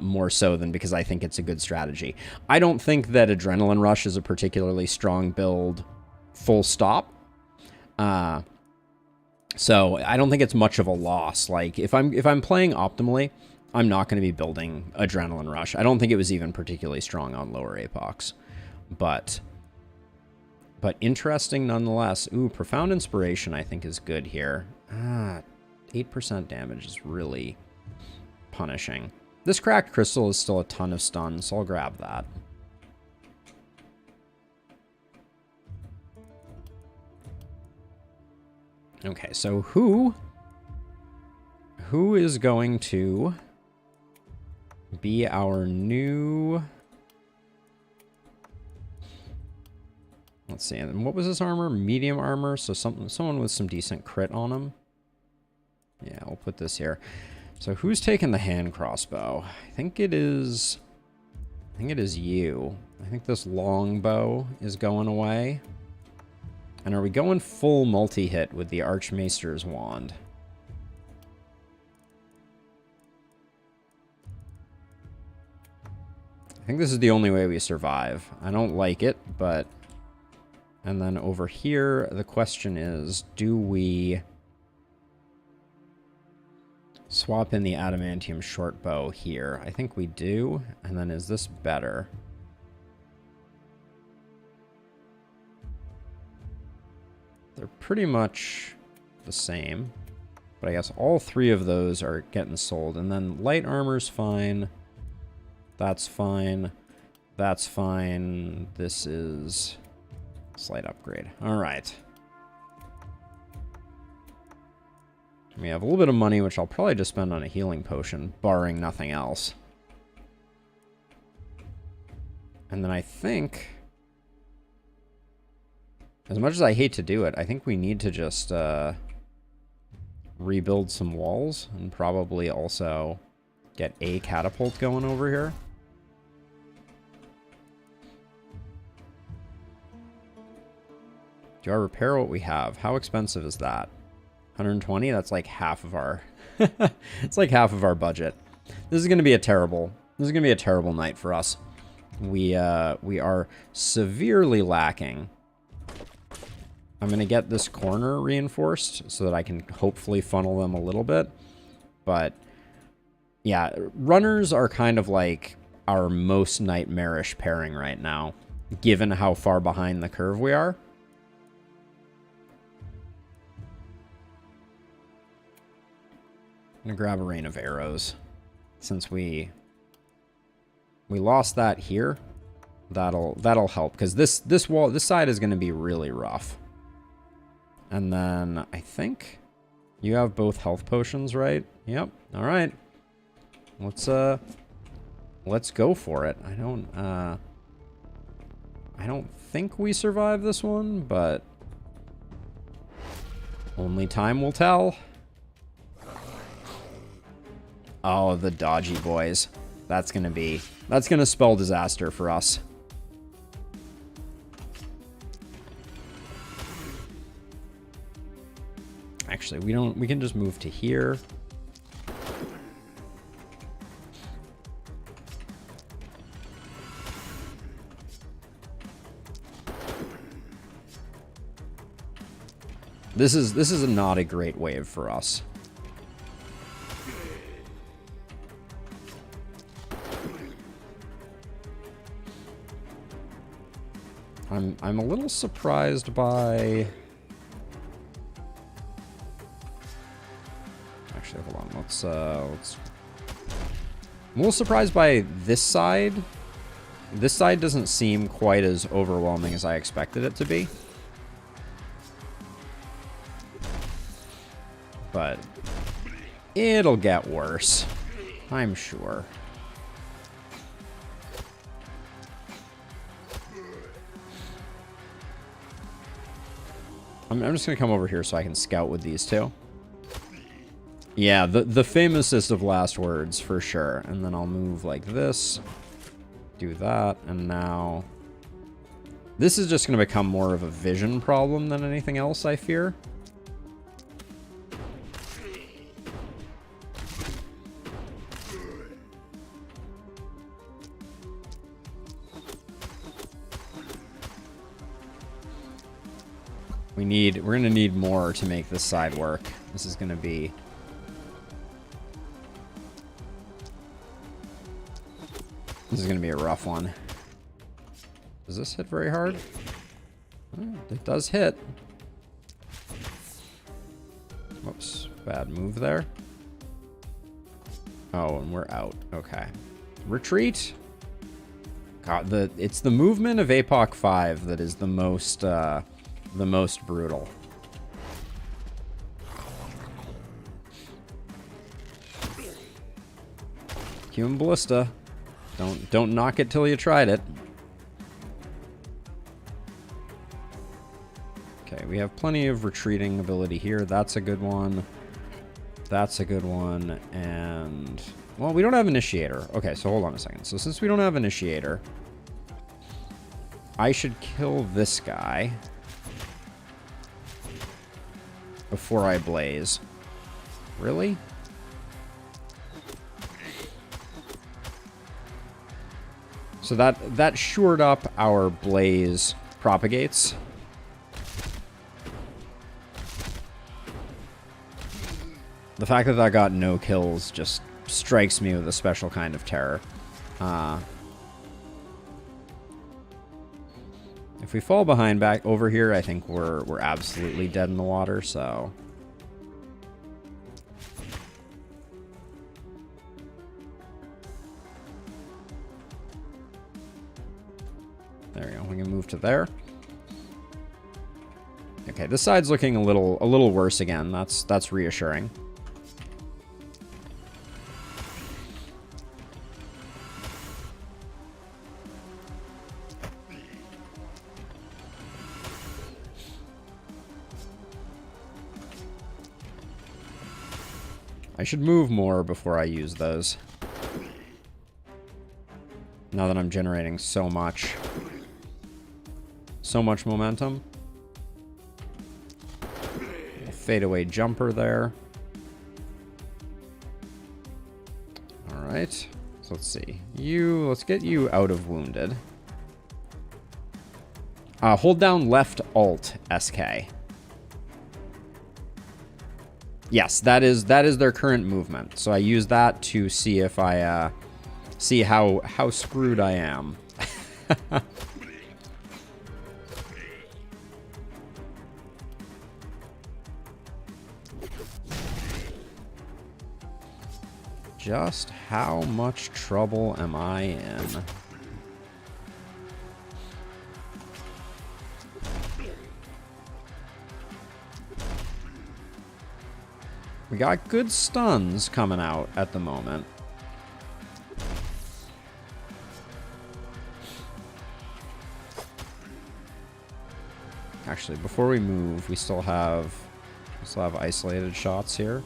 more so than because I think it's a good strategy. I don't think that Adrenaline Rush is a particularly strong build, full stop. So I don't think it's much of a loss. Like if I'm playing optimally, I'm not going to be building Adrenaline Rush. I don't think it was even particularly strong on lower APOCs. But interesting nonetheless. Ooh, Profound Inspiration I think is good here. 8% damage is really punishing. This Cracked Crystal is still a ton of stun, so I'll grab that. Okay, so who is going to be our new... Let's see, and what was his armor? Medium armor, so someone with some decent crit on him. Yeah, we'll put this here. So who's taking the hand crossbow? I think it is you. I think this longbow is going away. And are we going full multi-hit with the Archmaester's wand? I think this is the only way we survive. I don't like it, but... And then over here, the question is, do we swap in the adamantium short bow here? I think we do. And then is this better? They're pretty much the same. But I guess all three of those are getting sold. And then light armor's fine. That's fine. That's fine. This is... slight upgrade. All right. We have a little bit of money, which I'll probably just spend on a healing potion, barring nothing else. And then I think As much as I hate to do it, I think we need to just rebuild some walls and probably also get a catapult going over here. Do I repair what we have? How expensive is that? 120? That's like half of our... it's like half of our budget. This is going to be a terrible... This is going to be a terrible night for us. We are severely lacking. I'm going to get this corner reinforced so that I can hopefully funnel them a little bit. But, yeah, runners are kind of like our most nightmarish pairing right now, given how far behind the curve we are. I'm going to grab a rain of arrows. Since we lost that here, that'll help, because this side is going to be really rough. And then I think you have both health potions, right? Yep. All right. Let's go for it. I don't think we survive this one, but only time will tell. Oh, the dodgy boys. That's gonna spell disaster for us. Actually, we can just move to here. This is not a great wave for us. I'm a little surprised by... Actually, hold on. Let's I'm a little surprised by this side. This side doesn't seem quite as overwhelming as I expected it to be. But it'll get worse, I'm sure. I'm just going to come over here so I can scout with these two. Yeah, the famousest of last words, for sure. And then I'll move like this. Do that. And now... This is just going to become more of a vision problem than anything else, I fear. We're gonna need more to make this side work. This is gonna be... This is gonna be a rough one. Does this hit very hard? Oh, it does hit. Whoops, bad move there. Oh, and we're out. Okay. Retreat. God, it's the movement of APOC 5 that is the most brutal. Human Ballista. Don't knock it till you tried it. Okay, we have plenty of retreating ability here. That's a good one. That's a good one. And... Well, we don't have Initiator. Okay, so hold on a second. So since we don't have Initiator, I should kill this guy before I blaze. Really? So that shored up our blaze propagates. The fact that got no kills just strikes me with a special kind of terror. If we fall behind back over here, I think we're absolutely dead in the water, so... There we go. We can move to there. Okay, this side's looking a little worse again. That's reassuring. I should move more before I use those. Now that I'm generating so much momentum. Fadeaway jumper there. Alright. So let's see. Let's get you out of wounded. Hold down left alt SK. Yes, that is their current movement. So I use that to see if I see how screwed I am. Just how much trouble am I in? We got good stuns coming out at the moment. Actually, before we move, we still have isolated shots here.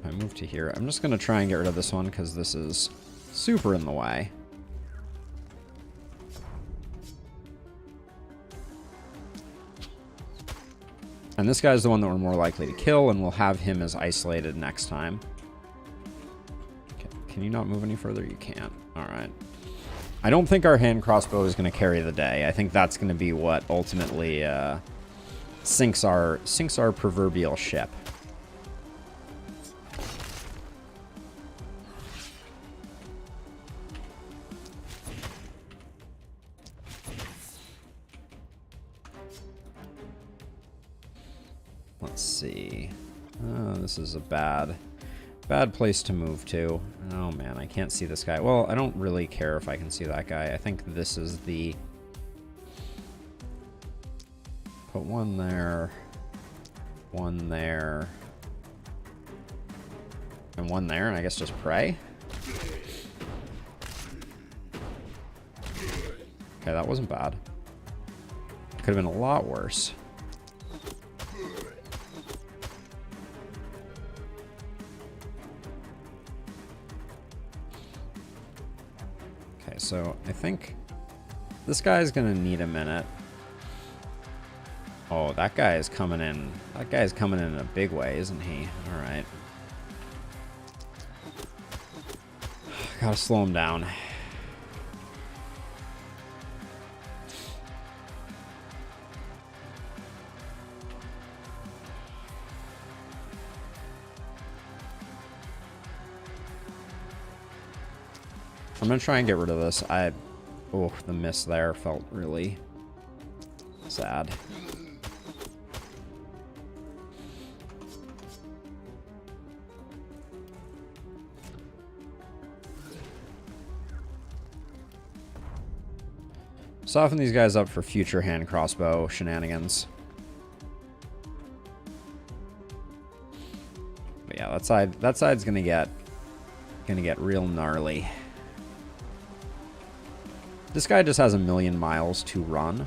I move to here. I'm just going to try and get rid of this one because this is super in the way. And this guy's the one that we're more likely to kill, and we'll have him as isolated next time. Okay. Can you not move any further? You can't. Alright. I don't think our hand crossbow is going to carry the day. I think that's going to be what ultimately sinks our proverbial ship. Let's see. Oh, this is a bad place to move to. Oh man, I can't see this guy. Well, I don't really care if I can see that guy. I think this is the... Put one there, and one there, and I guess just pray. Okay, that wasn't bad. Could have been a lot worse. So I think this guy's gonna need a minute. Oh, that guy is coming in. That guy's coming in a big way, isn't he? All right. Gotta slow him down. I'm gonna try and get rid of this. Oh, the miss there felt really sad. Soften these guys up for future hand crossbow shenanigans. But yeah, that side's gonna get real gnarly. This guy just has 1,000,000 miles to run.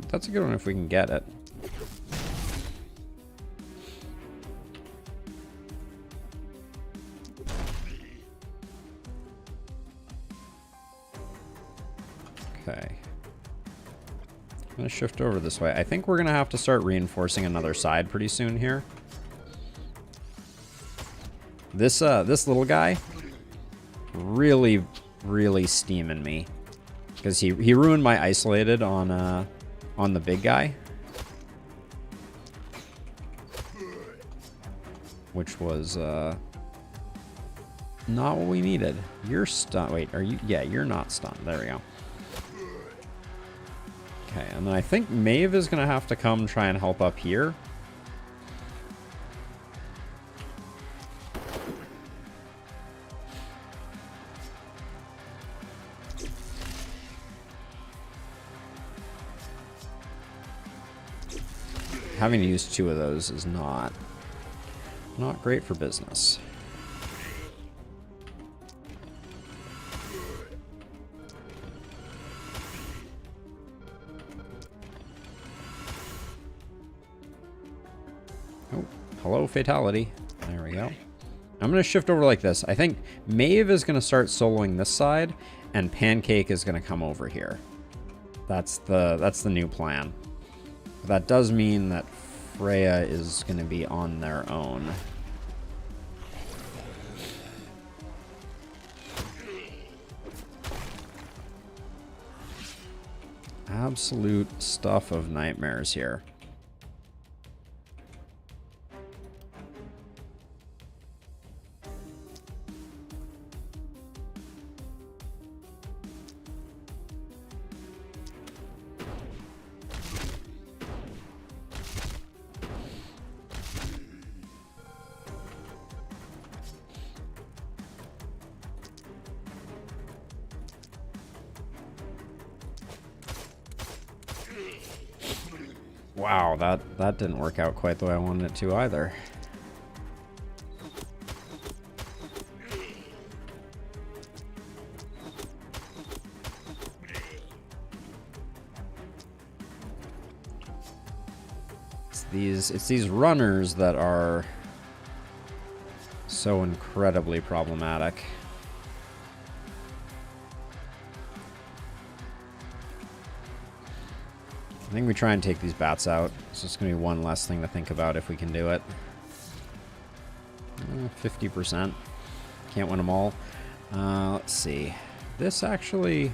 That's a good one if we can get it. Okay. I'm going to shift over this way. I think we're going to have to start reinforcing another side pretty soon here. This little guy really steaming me because he ruined my isolated on the big guy, which was not what we needed. You're stunned. Wait, are you? Yeah, you're not stunned. There we go. Okay, and then I think Maeve is going to have to come try and help up here. having to use 2 of those is not great for business. Oh, hello, fatality. There we go. I'm going to shift over like this. I think Maeve is going to start soloing this side, and Pancake is going to come over here. That's the new plan. But that does mean that Freya is going to be on their own. Absolute stuff of nightmares here. Wow, that didn't work out quite the way I wanted it to either. It's these runners that are so incredibly problematic. I think we try and take these bats out. It's just going to be one less thing to think about if we can do it. 50%. Can't win them all. Let's see. This actually...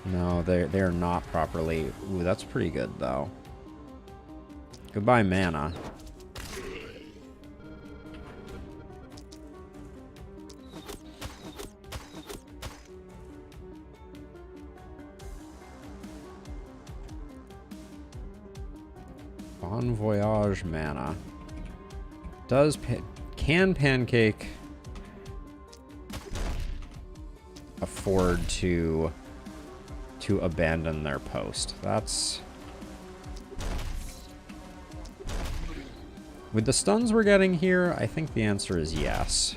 No, they're not properly... Ooh, that's pretty good, though. Goodbye, mana. Bon Voyage mana. Can Pancake afford to abandon their post? That's... With the stuns we're getting here, I think the answer is yes.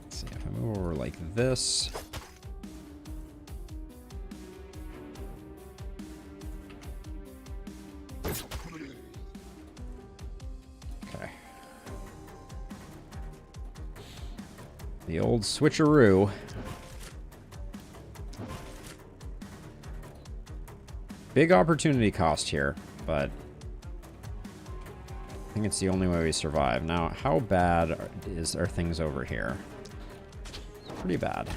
Let's see, if I move over like this. Okay. The old switcheroo. Big opportunity cost here, but I think it's the only way we survive. Now, how bad are things over here? Pretty bad.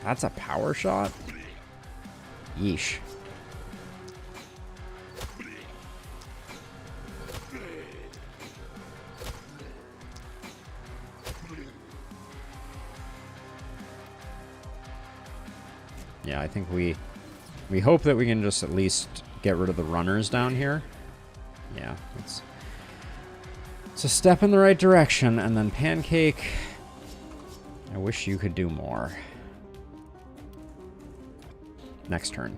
That's a power shot? Yeesh. Yeah, I think we hope that we can just at least get rid of the runners down here. Yeah, it's a step in the right direction. And then Pancake, I wish you could do more. Next turn.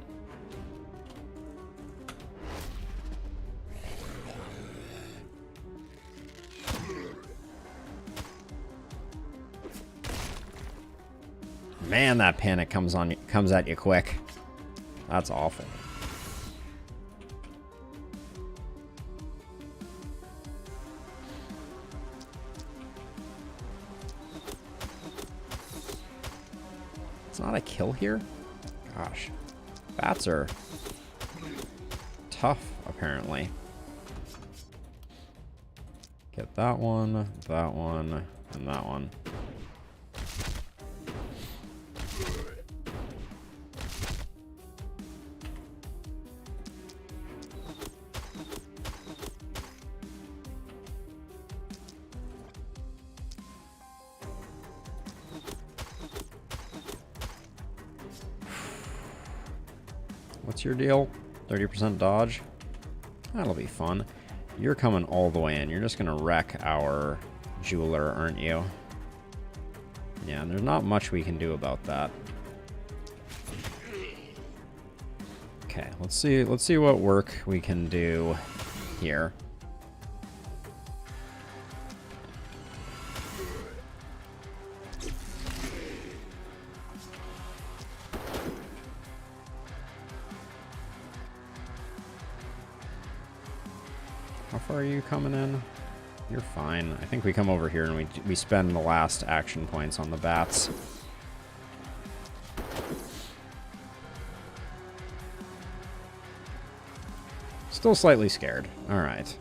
Man, that panic comes at you quick. That's awful. It's not a kill here? Gosh. Bats are tough, apparently. Get that one, and that one. What's your deal? 30% dodge? That'll be fun. You're coming all the way in. You're just gonna wreck our jeweler, aren't you? Yeah, and there's not much we can do about that. Okay, let's see what work we can do here. How far are you coming in? You're fine. I think we come over here and we spend the last action points on the bats. Still slightly scared. All right.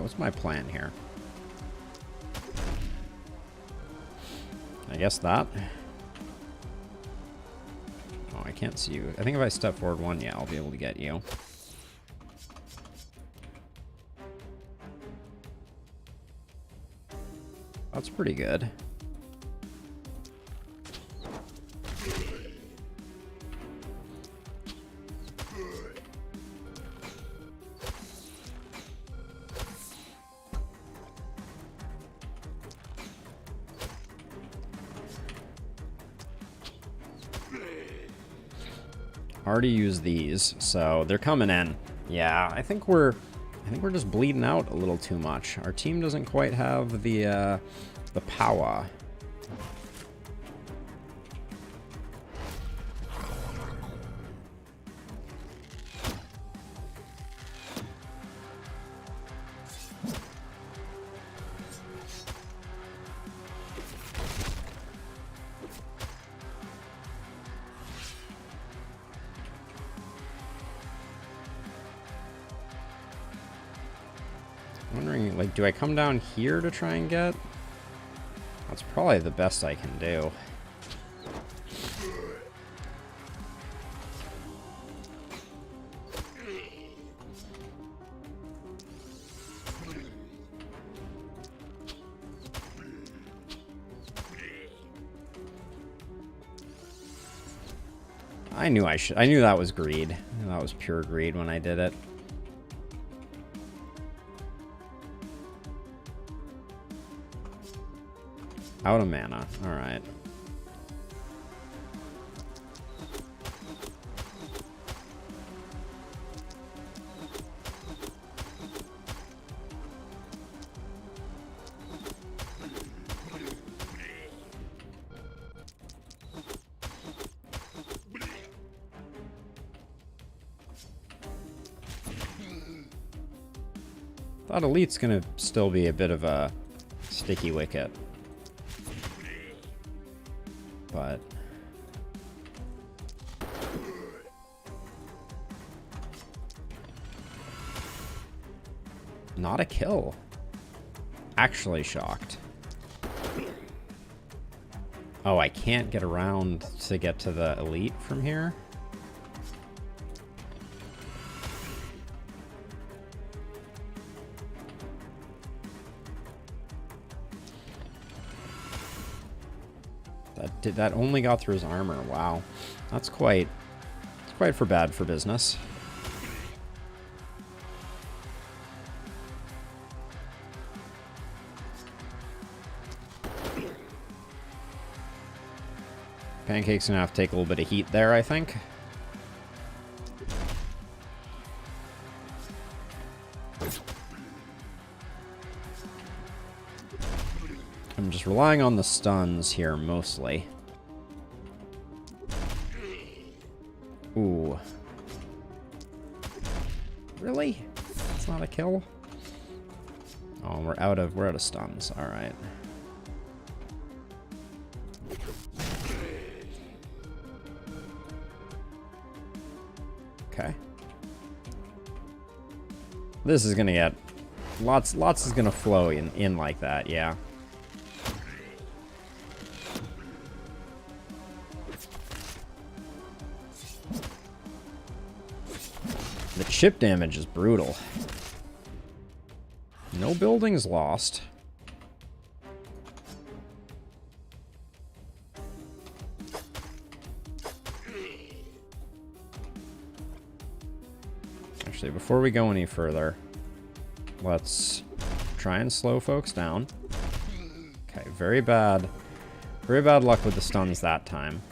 What's my plan here? I guess that. Oh, I can't see you. I think if I step forward one, yeah, I'll be able to get you. That's pretty good. Already used these, so they're coming in. Yeah, I think we're just bleeding out a little too much. Our team doesn't quite have the power. Wondering, like, do I come down here to try and get? That's probably the best I can do. I knew that was greed. That was pure greed when I did it. Out of mana. All right. Thought Elite's gonna still be a bit of a sticky wicket. But not a kill. Actually shocked. Oh, I can't get around to get to the Elite from here? That only got through his armor. Wow. It's quite for bad for business. Pancake's gonna have to take a little bit of heat there, I think. I'm just relying on the stuns here mostly. Ooh. Really? It's not a kill? Oh, we're out of stuns. All right. Okay. This is gonna get Lots is gonna flow in like that, yeah. The chip damage is brutal. No buildings lost. Actually, before we go any further, let's try and slow folks down. Okay, very bad luck with the stuns that time.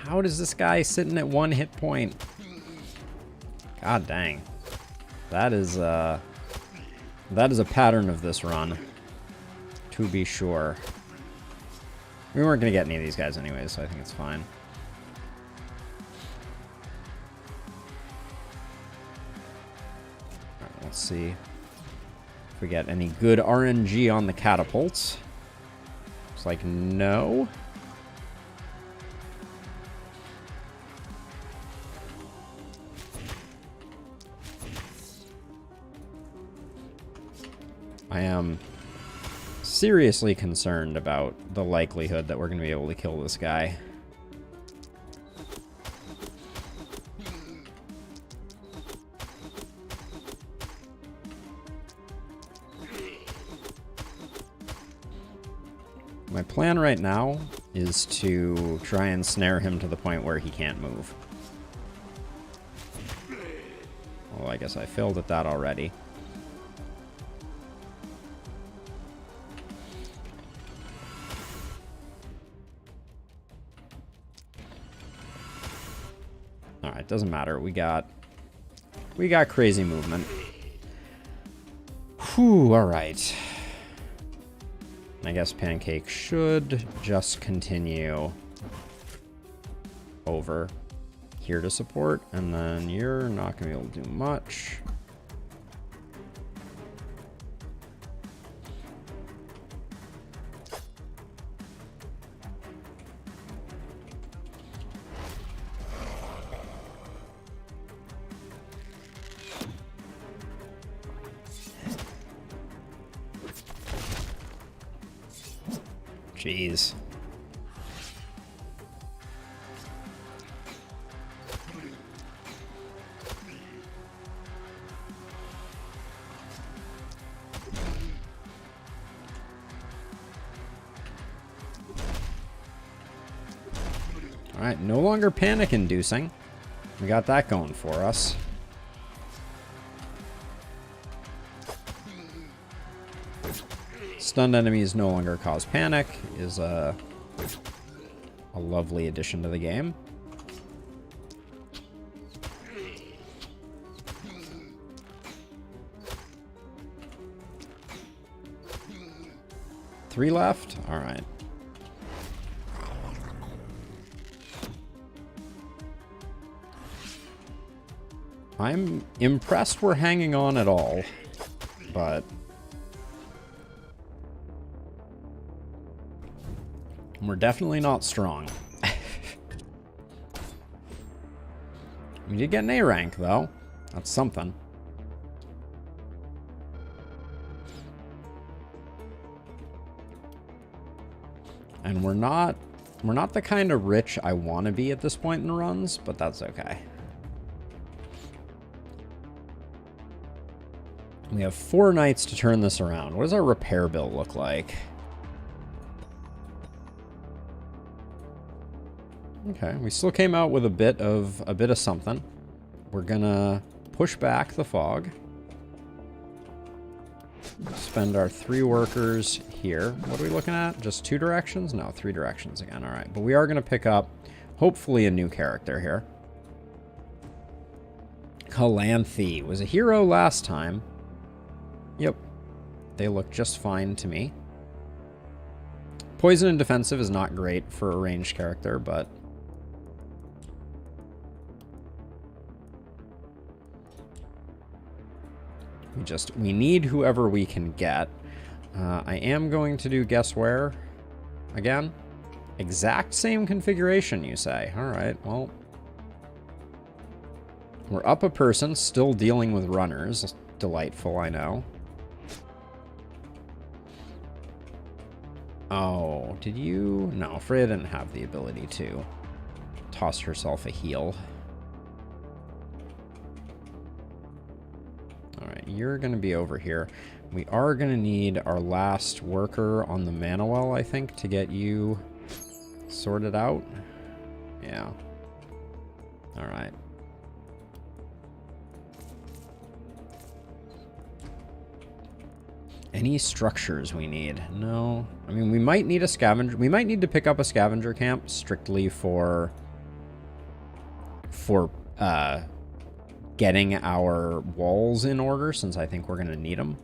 How does this guy sitting at 1 hit point? God dang. That is a pattern of this run, to be sure. We weren't going to get any of these guys anyways, so I think it's fine. All right, let's see if we get any good RNG on the catapults. Looks like no. I am seriously concerned about the likelihood that we're going to be able to kill this guy. My plan right now is to try and snare him to the point where he can't move. Well, I guess I failed at that already. Alright, doesn't matter. We got crazy movement. Whew, alright. I guess Pancake should just continue over here to support, and then you're not going to be able to do much. Jeez. All right, no longer panic inducing. We got that going for us. Stunned enemies no longer cause panic is a lovely addition to the game. Three left? All right. I'm impressed we're hanging on at all, but we're definitely not strong. We did get an A rank, though. That's something. And we're not the kind of rich I want to be at this point in runs, but that's okay. We have 4 nights to turn this around. What does our repair bill look like? Okay, we still came out with a bit of something. We're gonna push back the fog. Spend our 3 workers here. What are we looking at? Just 2 directions? No, 3 directions again. All right, but we are gonna pick up, hopefully, a new character here. Calanthe was a hero last time. Yep, they look just fine to me. Poison and defensive is not great for a ranged character, but We need whoever we can get. I am going to do guess where again. Exact same configuration, you say. All right, well. We're up a person, still dealing with runners. Delightful, I know. Oh, did you? No, Freya didn't have the ability to toss herself a heal. Alright, you're going to be over here. We are going to need our last worker on the mana well, I think, to get you sorted out. Yeah. Alright. Any structures we need? No. I mean, we might need a scavenger. We might need to pick up a scavenger camp strictly for getting our walls in order, since I think we're going to need them.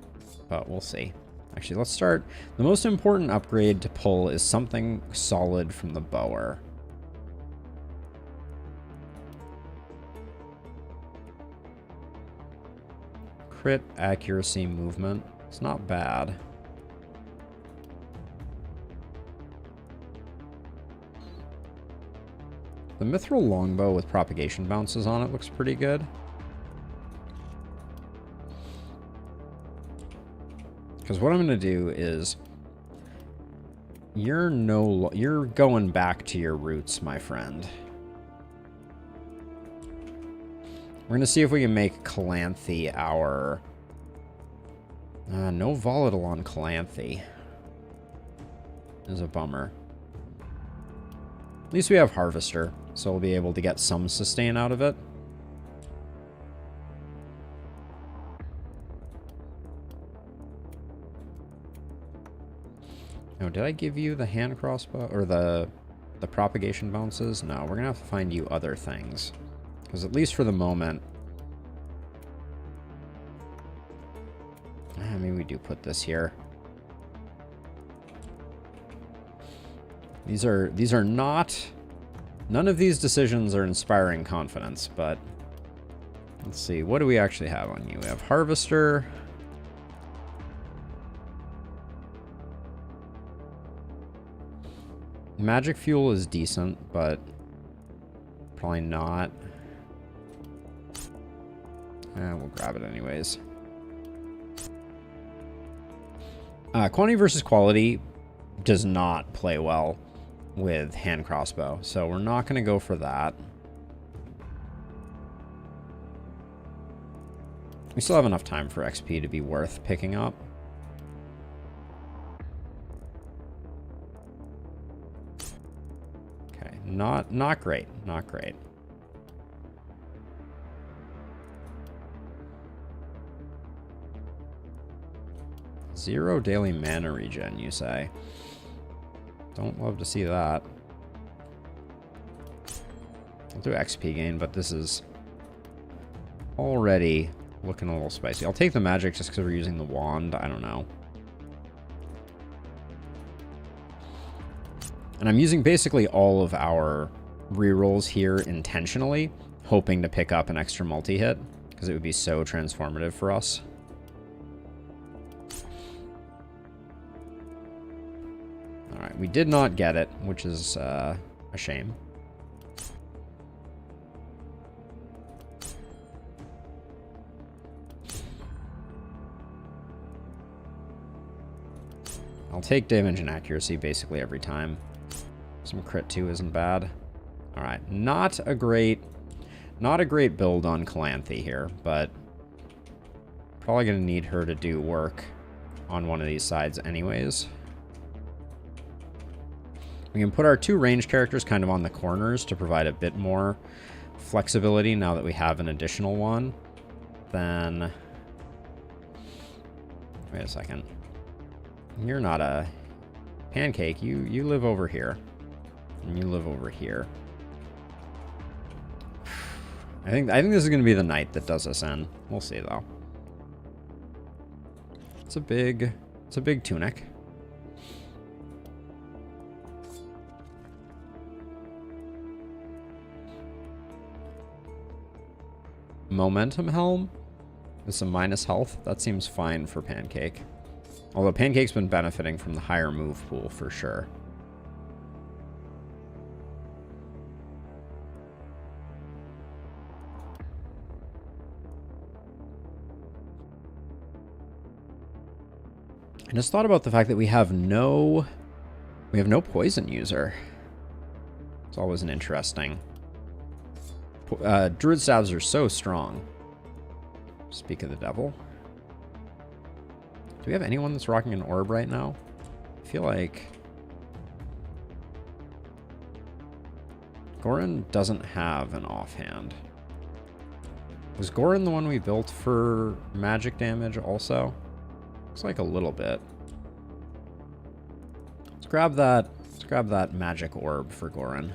But we'll see. Actually, let's start. The most important upgrade to pull is something solid from the bower. Crit, accuracy, movement. It's not bad. The mithril longbow with propagation bounces on it looks pretty good. Because what I'm going to do is you're going back to your roots, my friend. We're going to see if we can make Calanthe our... no volatile on Calanthe. Is a bummer. At least we have Harvester, so we'll be able to get some sustain out of it. Oh, did I give you the hand crossbow or the propagation bounces? No, we're gonna have to find you other things, because at least for the moment, I mean, we do put this here. These are not. None of these decisions are inspiring confidence, but let's see. What do we actually have on you? We have Harvester. Magic Fuel is decent, but probably not. We'll grab it anyways. Quantity versus quality does not play well with hand crossbow, so we're not going to go for that. We still have enough time for XP to be worth picking up. Okay, not great, not great. Zero daily mana regen, you say? Don't love to see that. I'll do XP gain, but this is already looking a little spicy. I'll take the magic just because we're using the wand. I don't know. And I'm using basically all of our rerolls here intentionally, hoping to pick up an extra multi-hit, because it would be so transformative for us. Alright, we did not get it, which is a shame. I'll take damage and accuracy basically every time. Some crit too isn't bad. Alright, not a great build on Calanthe here, but probably gonna need her to do work on one of these sides anyways. We can put our two range characters kind of on the corners to provide a bit more flexibility now that we have an additional one. Then... wait a second. You're not a pancake. You live over here. And you live over here. I think this is going to be the knight that does us in. We'll see, though. It's a big tunic. Momentum helm? with some minus health. That seems fine for Pancake. Although Pancake's been benefiting from the higher move pool for sure. I just thought about the fact that we have no poison user. It's always an interesting. Druid staves are so strong. Speak of the devil. Do we have anyone that's rocking an orb right now? I feel like Goran doesn't have an offhand. Was Goran the one we built for magic damage also? Looks like a little bit. Let's grab that magic orb for Goran.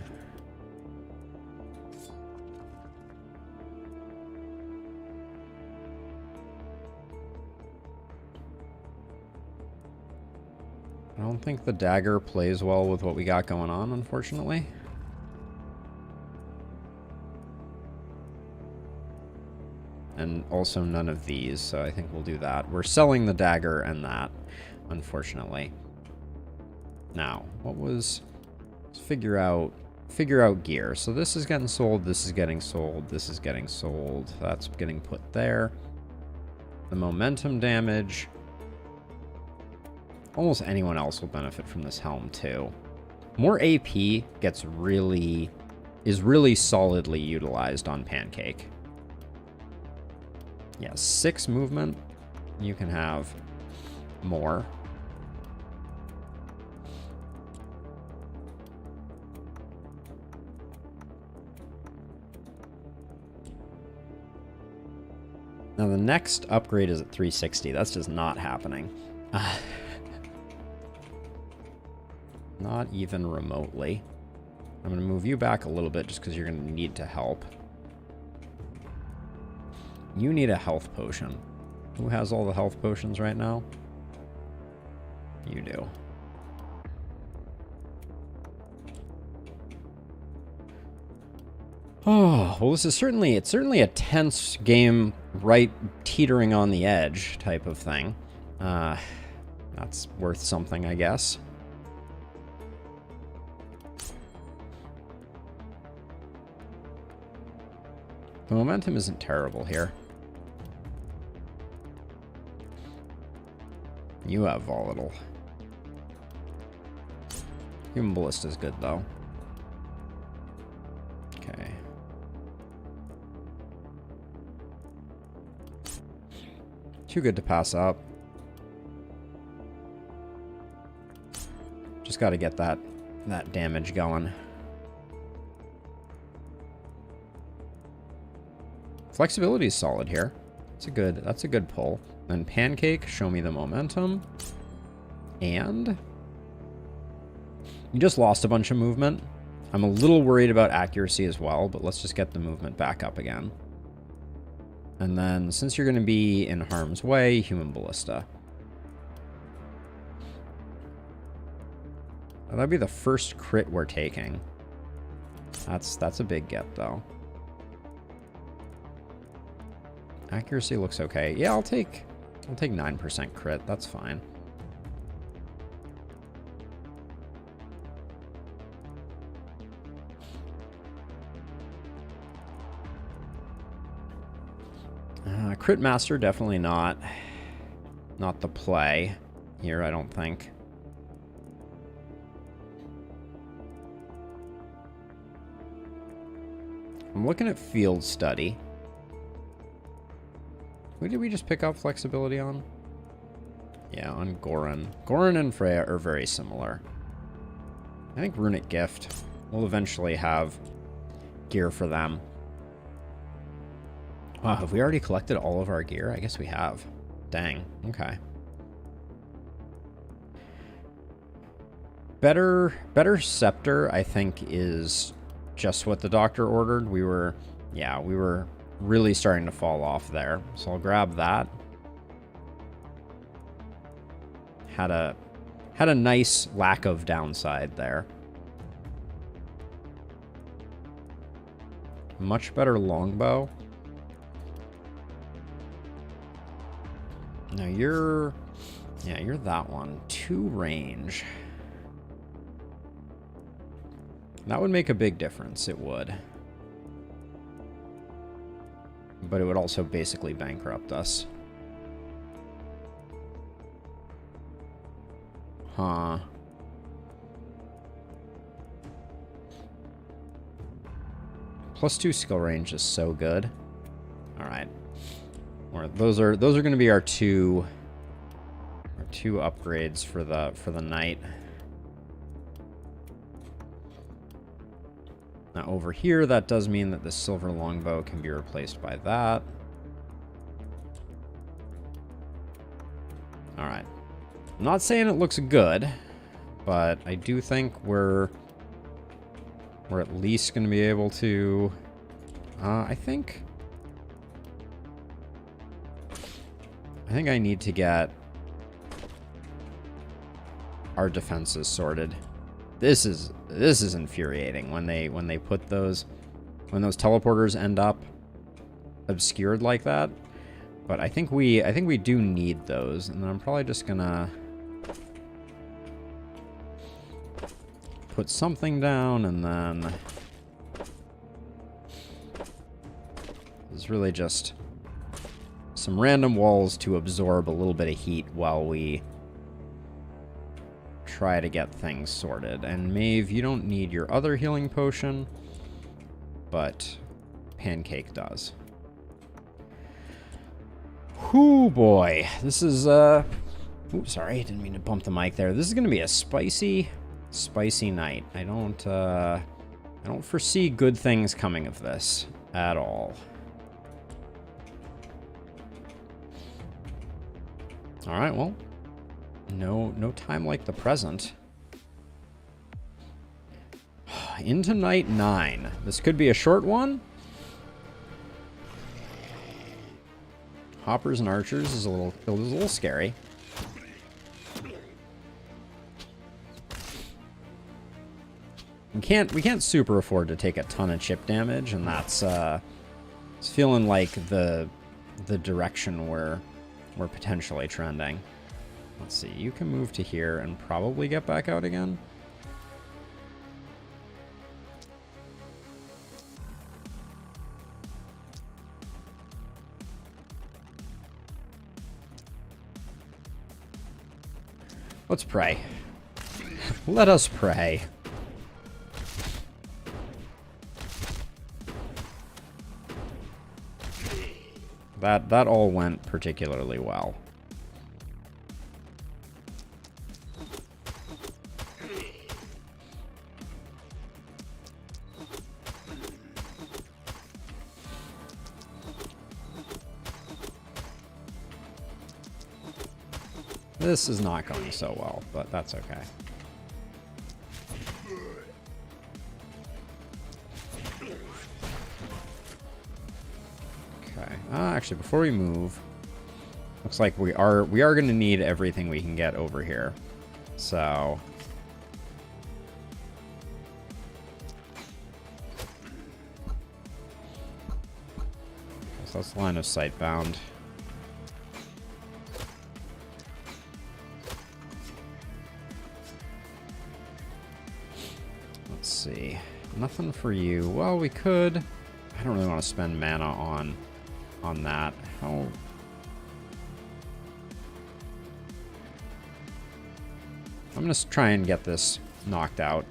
I don't think the dagger plays well with what we got going on, unfortunately. And also none of these, so I think we'll do that. We're selling the dagger and that, unfortunately. Now, let's figure out gear. So this is getting sold, this is getting sold, this is getting sold. That's getting put there. The momentum damage. Almost anyone else will benefit from this helm too. More AP is really solidly utilized on Pancake. Yeah, 6 movement. You can have more. Now the next upgrade is at 360. That's just not happening. Not even remotely. I'm going to move you back a little bit just because you're going to need to help. You need a health potion. Who has all the health potions right now? You do. Oh, well, it's certainly a tense game, right teetering on the edge type of thing. That's worth something, I guess. The momentum isn't terrible here. You have volatile. Human ballista is good though. Okay. Too good to pass up. Just got to get that damage going. Flexibility is solid here. That's a good pull. Then Pancake, show me the momentum. And you just lost a bunch of movement. I'm a little worried about accuracy as well, but let's just get the movement back up again. And then since you're going to be in harm's way, human ballista. That'd be the first crit we're taking. That's a big get though. Accuracy looks okay. Yeah, I'll take 9% crit. That's fine. Crit master definitely not the play here, I don't think. I'm looking at field study. Who did we just pick up flexibility on? Yeah, on Goran. Goran and Freya are very similar. I think Runic Gift will eventually have gear for them. Wow, have we already collected all of our gear? I guess we have. Dang, okay. Better Scepter, I think, is just what the doctor ordered. We were really starting to fall off there. So I'll grab that. Had a nice lack of downside there. Much better longbow. No, you're... Yeah, you're that one. 2 range. That would make a big difference. It would. But it would also basically bankrupt us. Huh. +2 skill range is so good. All right. Those are going to be our two upgrades for the knight. Now over here, that does mean that the silver longbow can be replaced by that. All right. I'm not saying it looks good, but I do think we're at least going to be able to... I think I need to get our defenses sorted. This is infuriating when they put those teleporters end up obscured like that. But I think we do need those, and then I'm probably just gonna put something down, and then it's really just some random walls to absorb a little bit of heat while we try to get things sorted. And Maeve, you don't need your other healing potion, but Pancake does. Whoo boy, this is oops, sorry, didn't mean to bump the mic there. This is gonna be a spicy night. I don't foresee good things coming of this at all. All right, well, no time like the present. Into night 9. This could be a short one. Hoppers and archers is a little scary. We can't super afford to take a ton of chip damage, and that's it's feeling like the direction we're potentially trending. Let's see, you can move to here and probably get back out again. Let's pray. Let us pray. That all went particularly well. This is not going so well, but that's okay. Okay. Actually, before we move, looks like we are going to need everything we can get over here. So that's line of sight bound. Let's see. Nothing for you. Well, we could. I don't really want to spend mana on that. How? I'm going to try and get this knocked out.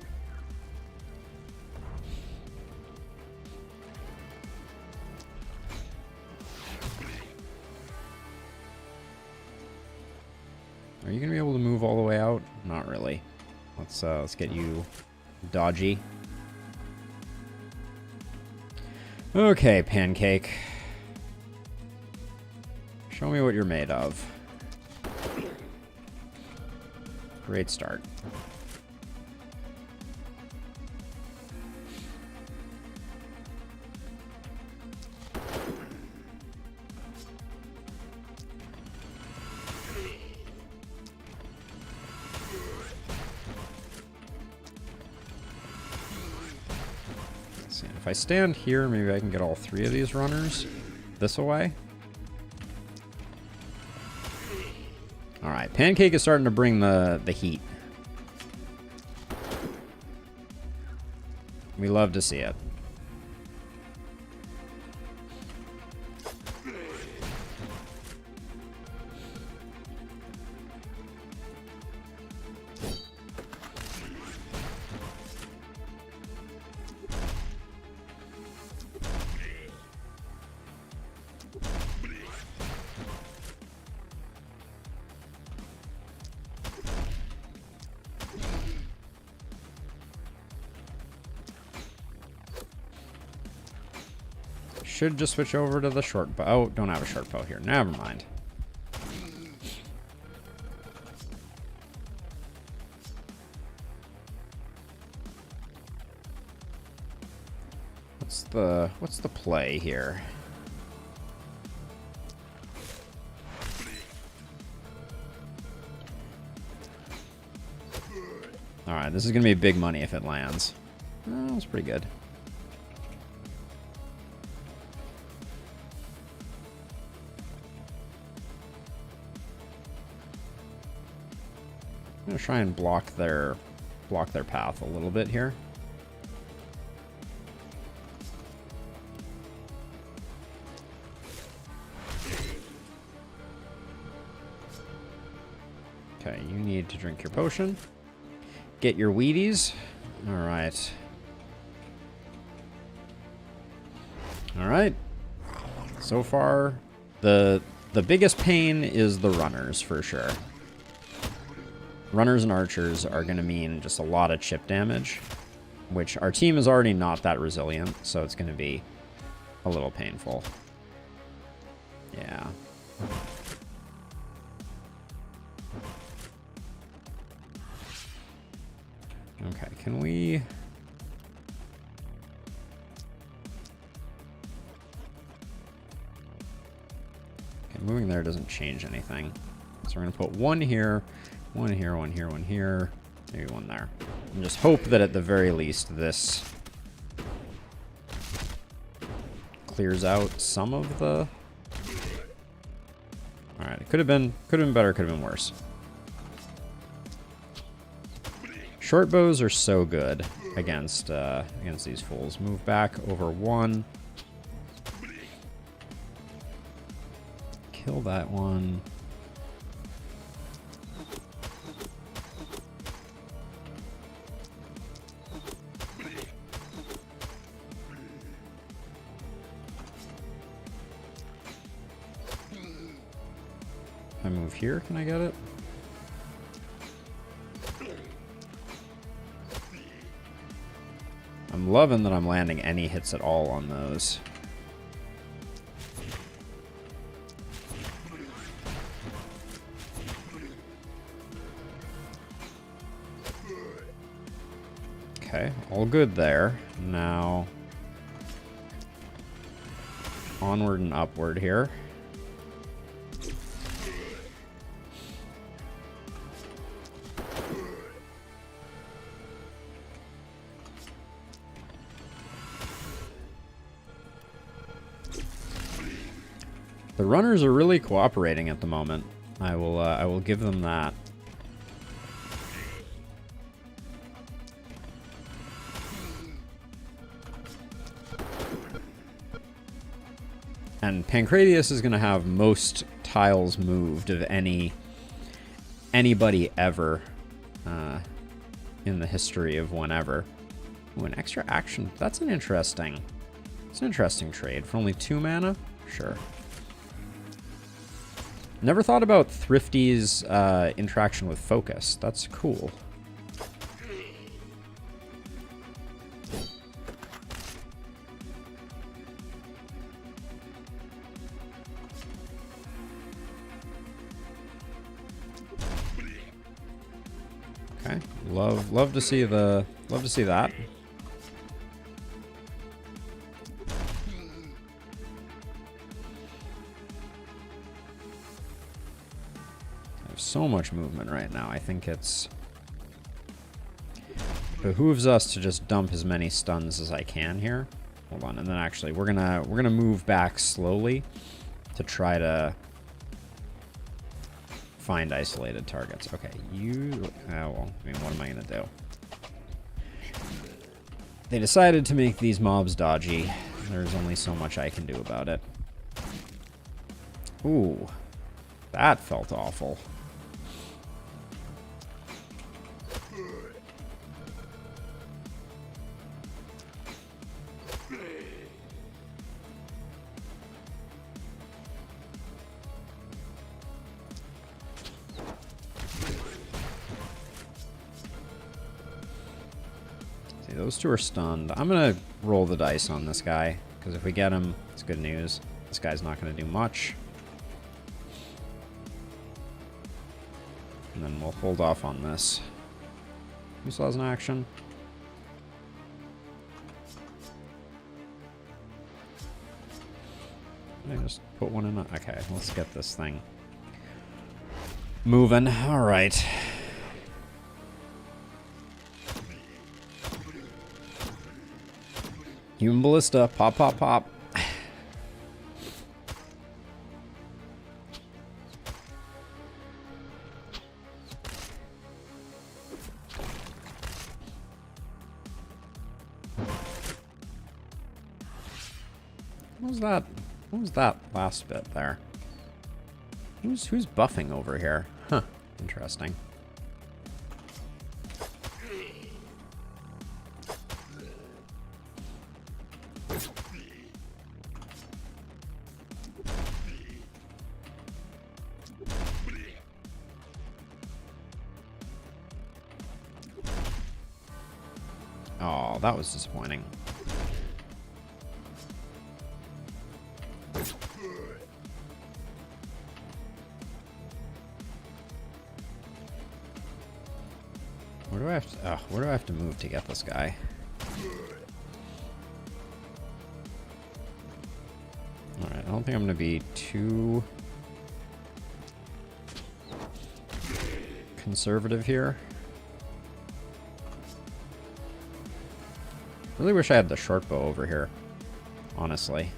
Are you going to be able to move all the way out? Not really. Let's get you dodgy. Okay, Pancake. Show me what you're made of. Great start. Let's see. If I stand here, maybe I can get all 3 of these runners this way. All right, Pancake is starting to bring the heat. We love to see it. Should just switch over to the short bow. Oh, don't have a short bow here. Never mind. What's the play here? All right, this is gonna be big money if it lands. Oh, that's pretty good. I'm gonna try and block their path a little bit here. Okay, you need to drink your potion. Get your Wheaties. All right. All right. So far, the biggest pain is the runners for sure. Runners and archers are going to mean just a lot of chip damage, which our team is already not that resilient, so it's going to be a little painful. Yeah. Okay, can we... Okay, moving there doesn't change anything. So we're going to put one here, one here, one here, one here, maybe one there. And just hope that at the very least this clears out some of the... Alright, it could have been better, could have been worse. Short bows are so good against these fools. Move back over one. Kill that one. If I move here, can I get it? I'm loving that I'm landing any hits at all on those. Okay, all good there. Now, onward and upward here. The runners are really cooperating at the moment. I will give them that. And Pancratius is going to have most tiles moved of anybody ever in the history of whenever. Ooh, an extra action. That's an interesting trade for only 2 mana. Sure. Never thought about Thrifty's interaction with focus. That's cool. Okay, love to see that. So much movement right now. I think it's behooves us to just dump as many stuns as I can here. Hold on, and then actually we're gonna move back slowly to try to Find isolated targets. Okay, you... Oh, well, I mean, what am I going to do? They decided to make these mobs dodgy. There's only so much I can do about it. Ooh. That felt awful. Those two are stunned. I'm going to roll the dice on this guy, because if we get him, it's good news. This guy's not going to do much. And then we'll hold off on this. Who still has an action? Can I just put one in? Okay, let's get this thing moving. All right. Human ballista, pop, pop, pop. What was that? What was that last bit there? Who's buffing over here? Huh, interesting. Oh, that was disappointing. Where do I have to, where do I have to move to get this guy? Alright, I don't think I'm going to be too conservative here. Really wish I had the short bow over here, honestly.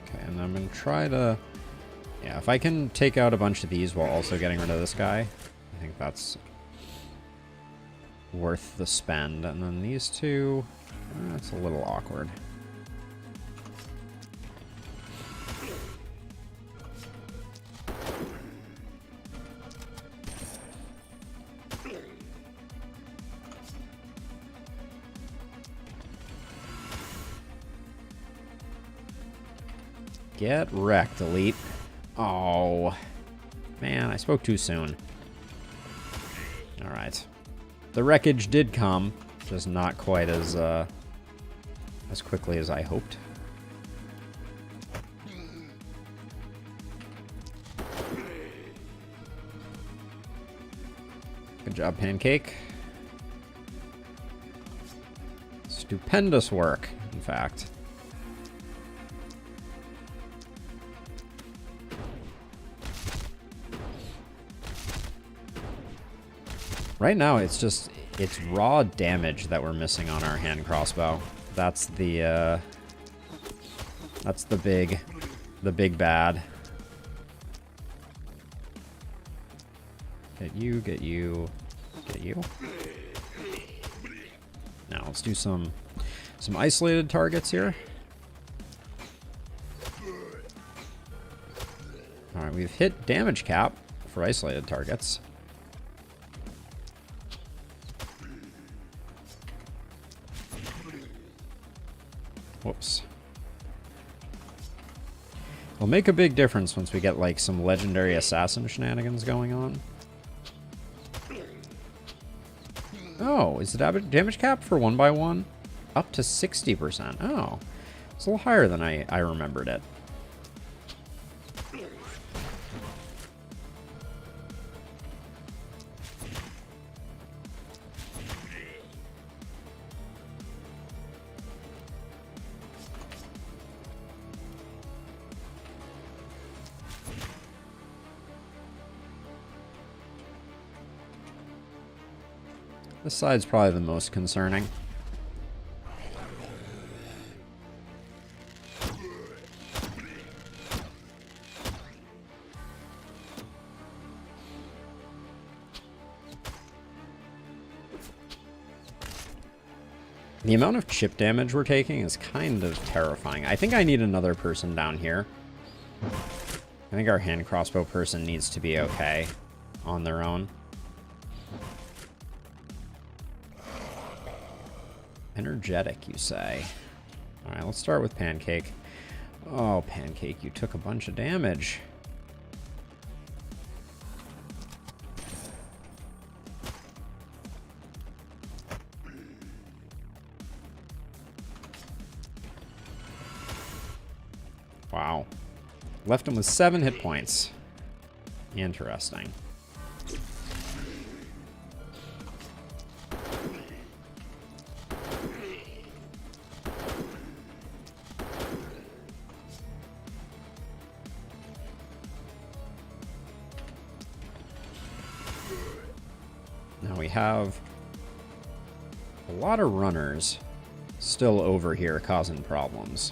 Okay, and I'm going to try to... Yeah, if I can take out a bunch of these while also getting rid of this guy, I think that's worth the spend. And then these two, that's a little awkward. Get wrecked, Elite. Oh, man, I spoke too soon. All right. The wreckage did come, just not quite as quickly as I hoped. Good job, Pancake. Stupendous work, in fact. Right now, it's raw damage that we're missing on our hand crossbow. That's the big bad. Get you, get you, get you. Now let's do some isolated targets here. All right, we've hit damage cap for isolated targets. Whoops. It'll make a big difference once we get like some legendary assassin shenanigans going on. Oh, is the damage cap for 1x1 up to 60%? Oh, it's a little higher than I remembered it. This side's probably the most concerning. The amount of chip damage we're taking is kind of terrifying. I think I need another person down here. I think our hand crossbow person needs to be okay on their own. Energetic, you say? Alright, let's start with Pancake. Oh, Pancake, you took a bunch of damage. Wow. Left him with 7 hit points. Interesting. Now we have a lot of runners still over here causing problems.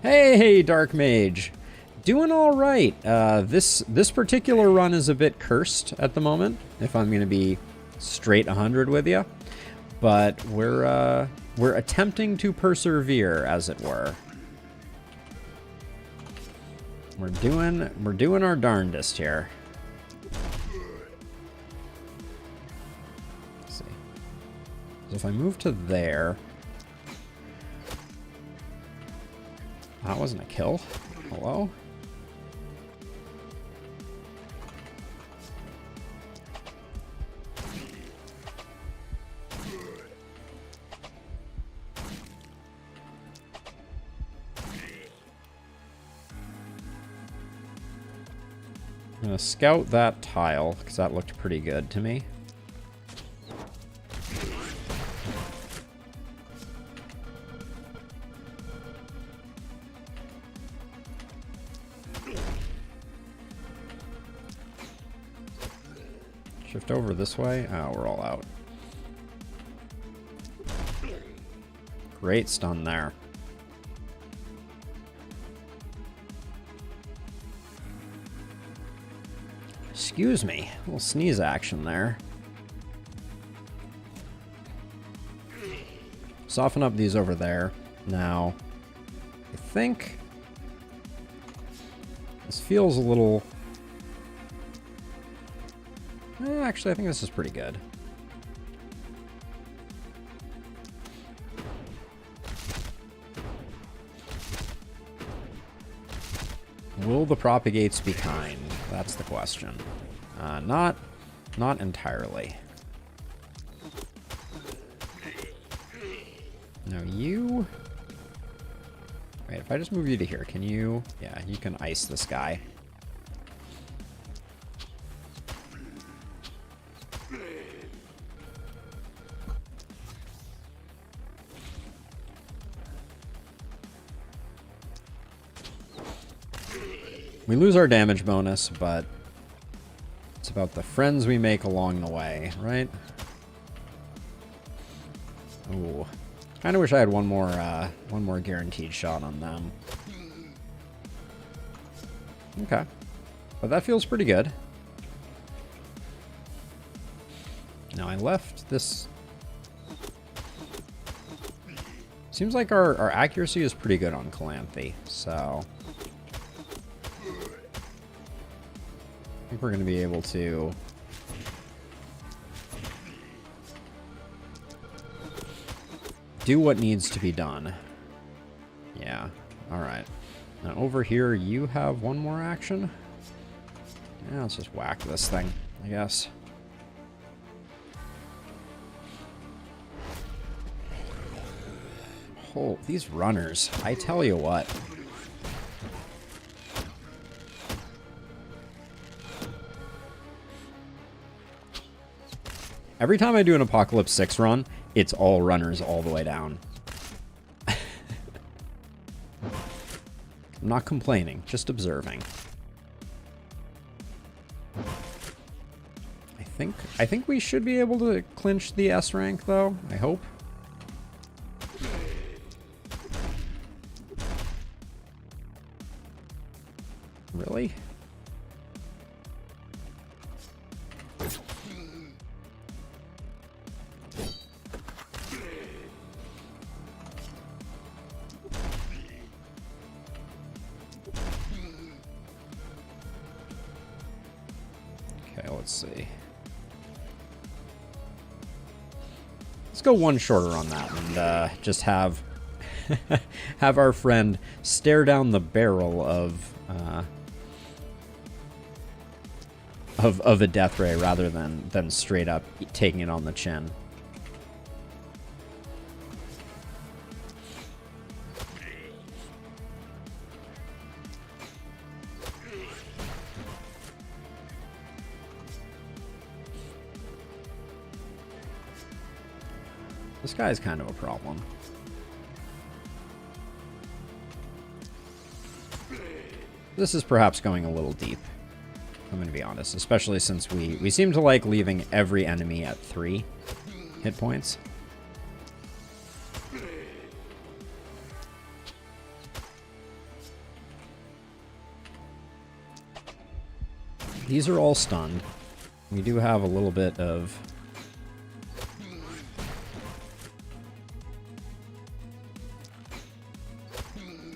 Hey, Dark Mage. Doing all right. This particular run is a bit cursed at the moment, if I'm going to be straight 100 with you. But we're attempting to persevere, as it were. We're doing our darndest here. Let's see. So if I move to there, that wasn't a kill. Hello? I'm gonna scout that tile, because that looked pretty good to me. Shift over this way. Oh, we're all out. Great stun there. Excuse me. A little sneeze action there. Soften up these over there. Now, I think this feels a little... actually, I think this is pretty good. Will the propagates be kind? That's the question. Not entirely. No, you... Wait, if I just move you to here, can you... Yeah, you can ice this guy. We lose our damage bonus, but it's about the friends we make along the way, right? Ooh. Kind of wish I had one more guaranteed shot on them. Okay. But that feels pretty good. Now I left this... Seems like our accuracy is pretty good on Calanthe, so... I think we're going to be able to do what needs to be done. Yeah, alright. Now over here, you have one more action. Yeah, let's just whack this thing, I guess. Oh, these runners, I tell you what. Every time I do an Apocalypse 6 run, it's all runners all the way down. I'm not complaining, just observing. I I think we should be able to clinch the S rank, though. I hope. Really? Okay, let's see. Let's go one shorter on that and just have have our friend stare down the barrel of a death ray rather than straight up taking it on the chin. This guy's kind of a problem. This is perhaps going a little deep. I'm going to be honest, especially since we seem to like leaving every enemy at 3 hit points. These are all stunned. We do have a little bit of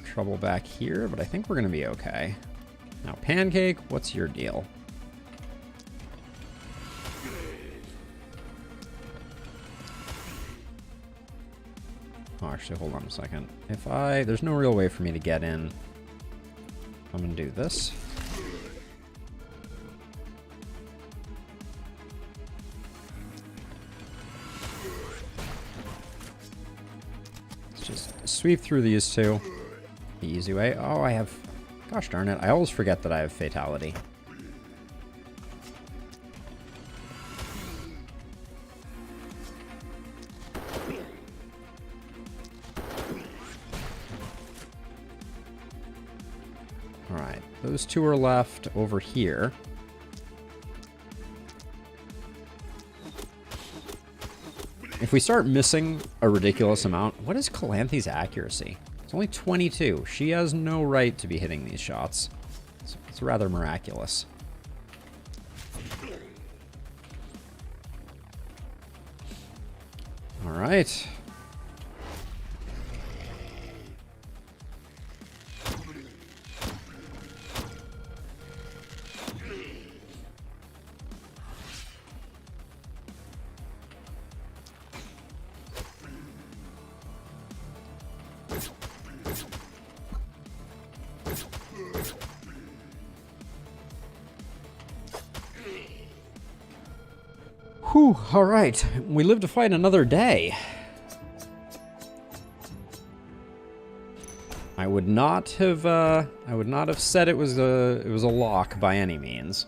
trouble back here, but I think we're going to be okay. Now, Pancake, what's your deal? Oh, actually, hold on a second. There's no real way for me to get in. I'm going to do this. Let's just sweep through these two. The easy way. Oh, I have... Gosh darn it. I always forget that I have Fatality. Alright. Those two are left over here. If we start missing a ridiculous amount... What is Calanthe's accuracy? It's only 22. She has no right to be hitting these shots. It's rather miraculous. All right. Whew, all right. We live to fight another day. I would not have said it was a lock by any means.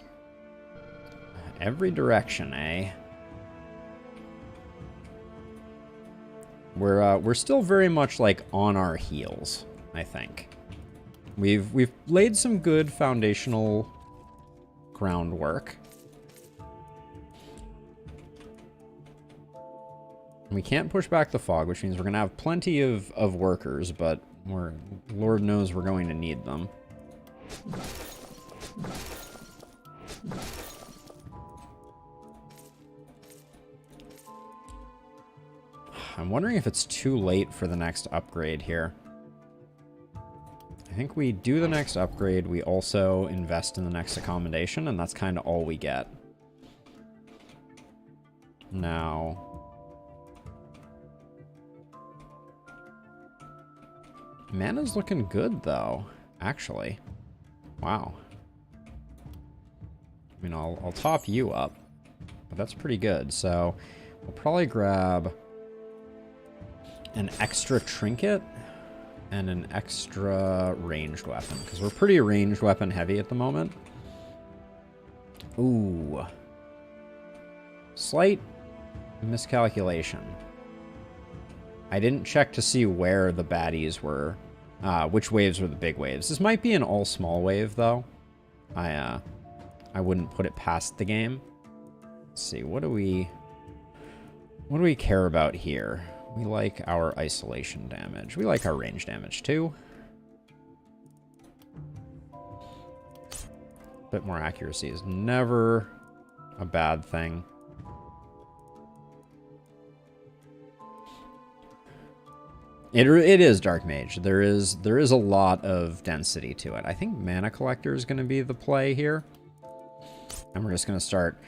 Every direction, eh? We're still very much like on our heels, I think. We've laid some good foundational groundwork. We can't push back the fog, which means we're going to have plenty of workers, but Lord knows we're going to need them. I'm wondering if it's too late for the next upgrade here. I think we do the next upgrade, we also invest in the next accommodation, and that's kind of all we get. Now... Mana's looking good, though, actually. Wow. I mean, I'll top you up, but that's pretty good. So we'll probably grab an extra trinket and an extra ranged weapon, because we're pretty ranged weapon heavy at the moment. Ooh. Slight miscalculation. I didn't check to see where the baddies were, which waves were the big waves. This might be an all-small wave, though. I wouldn't put it past the game. Let's see, what do we care about here? We like our isolation damage. We like our range damage too. Bit more accuracy is never a bad thing. It is Dark Mage. There is a lot of density to it. I think Mana Collector is going to be the play here. And we're just going to start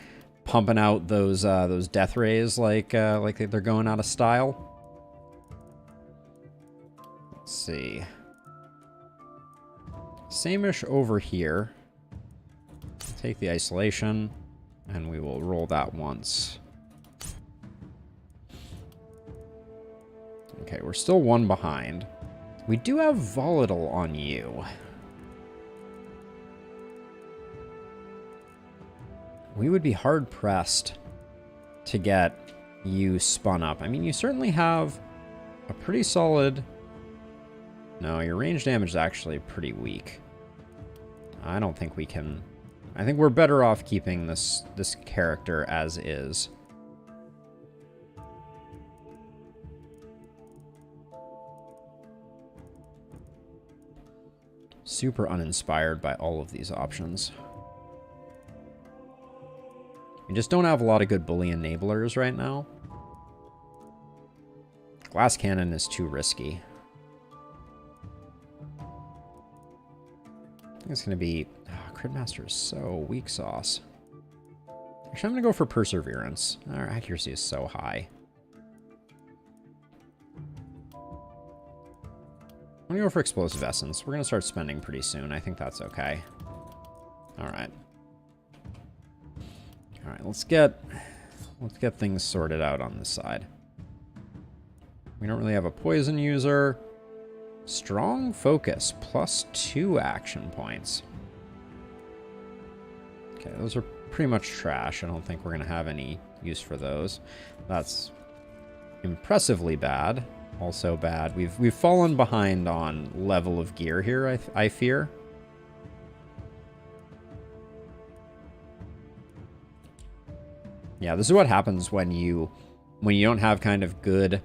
pumping out those death rays like they're going out of style. Let's see. Same-ish over here. Take the isolation, and we will roll that once. Okay, we're still one behind. We do have Volatile on you. We would be hard-pressed to get you spun up. I mean, you certainly have a pretty solid... No, your range damage is actually pretty weak. I don't think we can... I think we're better off keeping this character as is. Super uninspired by all of these options. We just don't have a lot of good bully enablers right now. Glass Cannon is too risky. I think it's going to be... Crit Master is so weak sauce. Actually, I'm going to go for Perseverance. Our accuracy is so high. I'm going to go for Explosive Essence. We're going to start spending pretty soon. I think that's okay. Alright. Alright, let's get things sorted out on this side. We don't really have a poison user. Strong Focus, +2 action points. Okay, those are pretty much trash. I don't think we're going to have any use for those. That's impressively bad. Also bad. We've fallen behind on level of gear here, I fear. Yeah, this is what happens when you don't have kind of good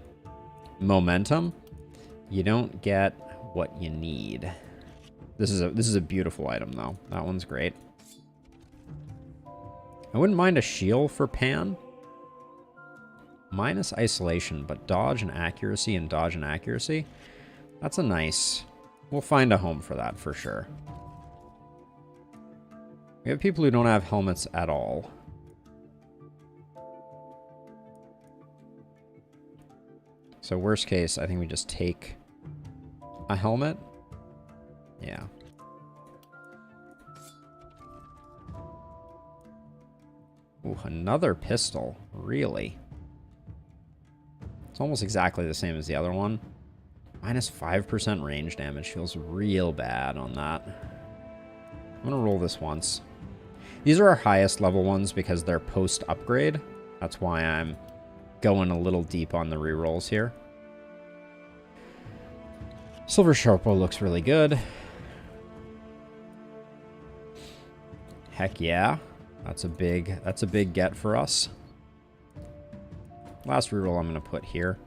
momentum. You don't get what you need. This is a beautiful item though. That one's great. I wouldn't mind a shield for Pan. Minus isolation, but dodge and accuracy and dodge and accuracy. That's a nice... We'll find a home for that for sure. We have people who don't have helmets at all. So worst case, I think we just take a helmet. Yeah. Ooh, another pistol. Really? It's almost exactly the same as the other one. Minus 5% range damage feels real bad on that. I'm going to roll this once. These are our highest level ones because they're post-upgrade. That's why I'm going a little deep on the rerolls here. Silver Sharpo looks really good. Heck yeah. That's a big get for us. Last reroll I'm going to put here.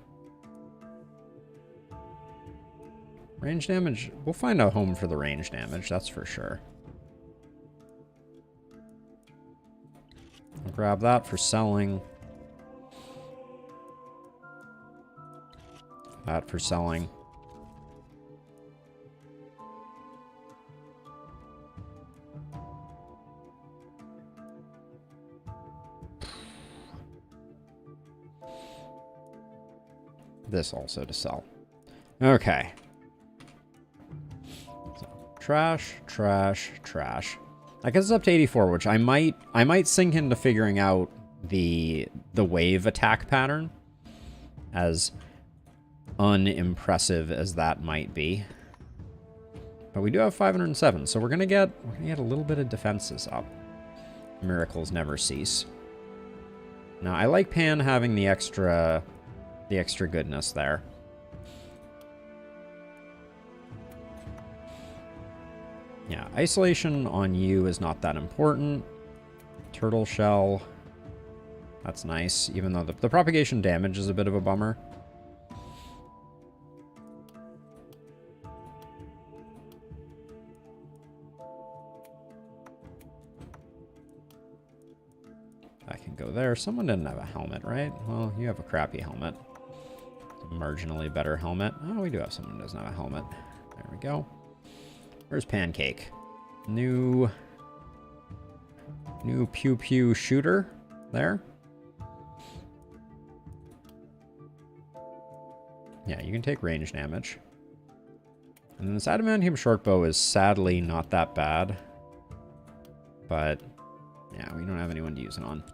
Range damage. We'll find a home for the range damage, that's for sure. I'll grab that for selling. That for selling. This also to sell. Okay. So, trash, trash, trash. I guess it's up to 84, which I might sink into figuring out the wave attack pattern, as unimpressive as that might be. But we do have 507, so we're gonna get a little bit of defenses up. Miracles never cease. Now I like Pan having the extra goodness there. Yeah, isolation on you is not that important. Turtle shell. That's nice, even though the propagation damage is a bit of a bummer. I can go there. Someone didn't have a helmet, right? Well, you have a crappy helmet. It's a marginally better helmet. Oh, we do have someone who doesn't have a helmet. There we go. Where's Pancake? New pew pew shooter there. Yeah, you can take range damage. And then this adamantium shortbow is sadly not that bad. But yeah, we don't have anyone to use it on.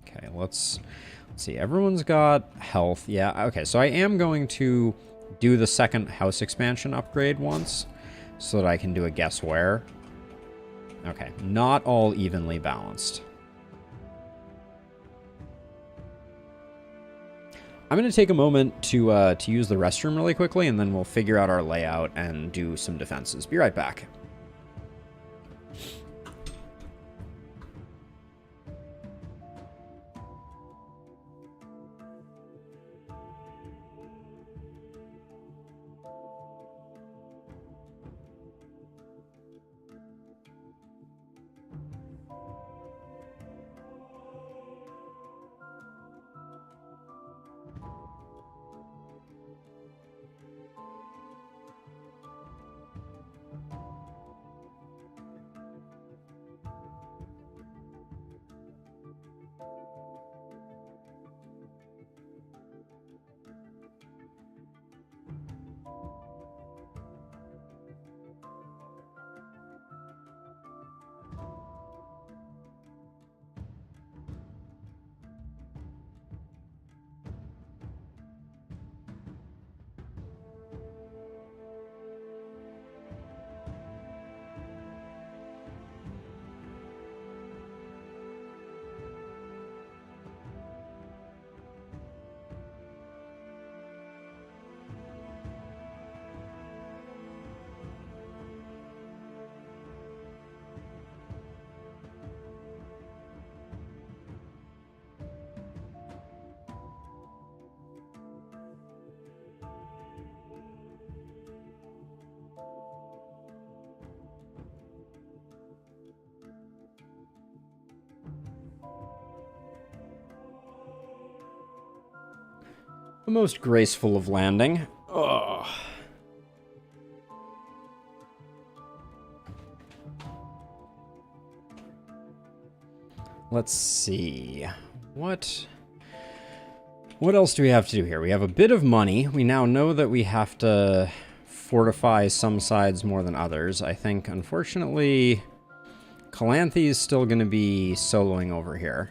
Okay, let's see. Everyone's got health. Yeah, okay, so I am going to do the second house expansion upgrade once so that I can do a guess where. Okay, not all evenly balanced. I'm going to take a moment to use the restroom really quickly, and then we'll figure out our layout and do some defenses. Be right back. The most graceful of landing. Ugh. Let's see. What else do we have to do here? We have a bit of money. We now know that we have to fortify some sides more than others. I think, unfortunately, Calanthe is still going to be soloing over here.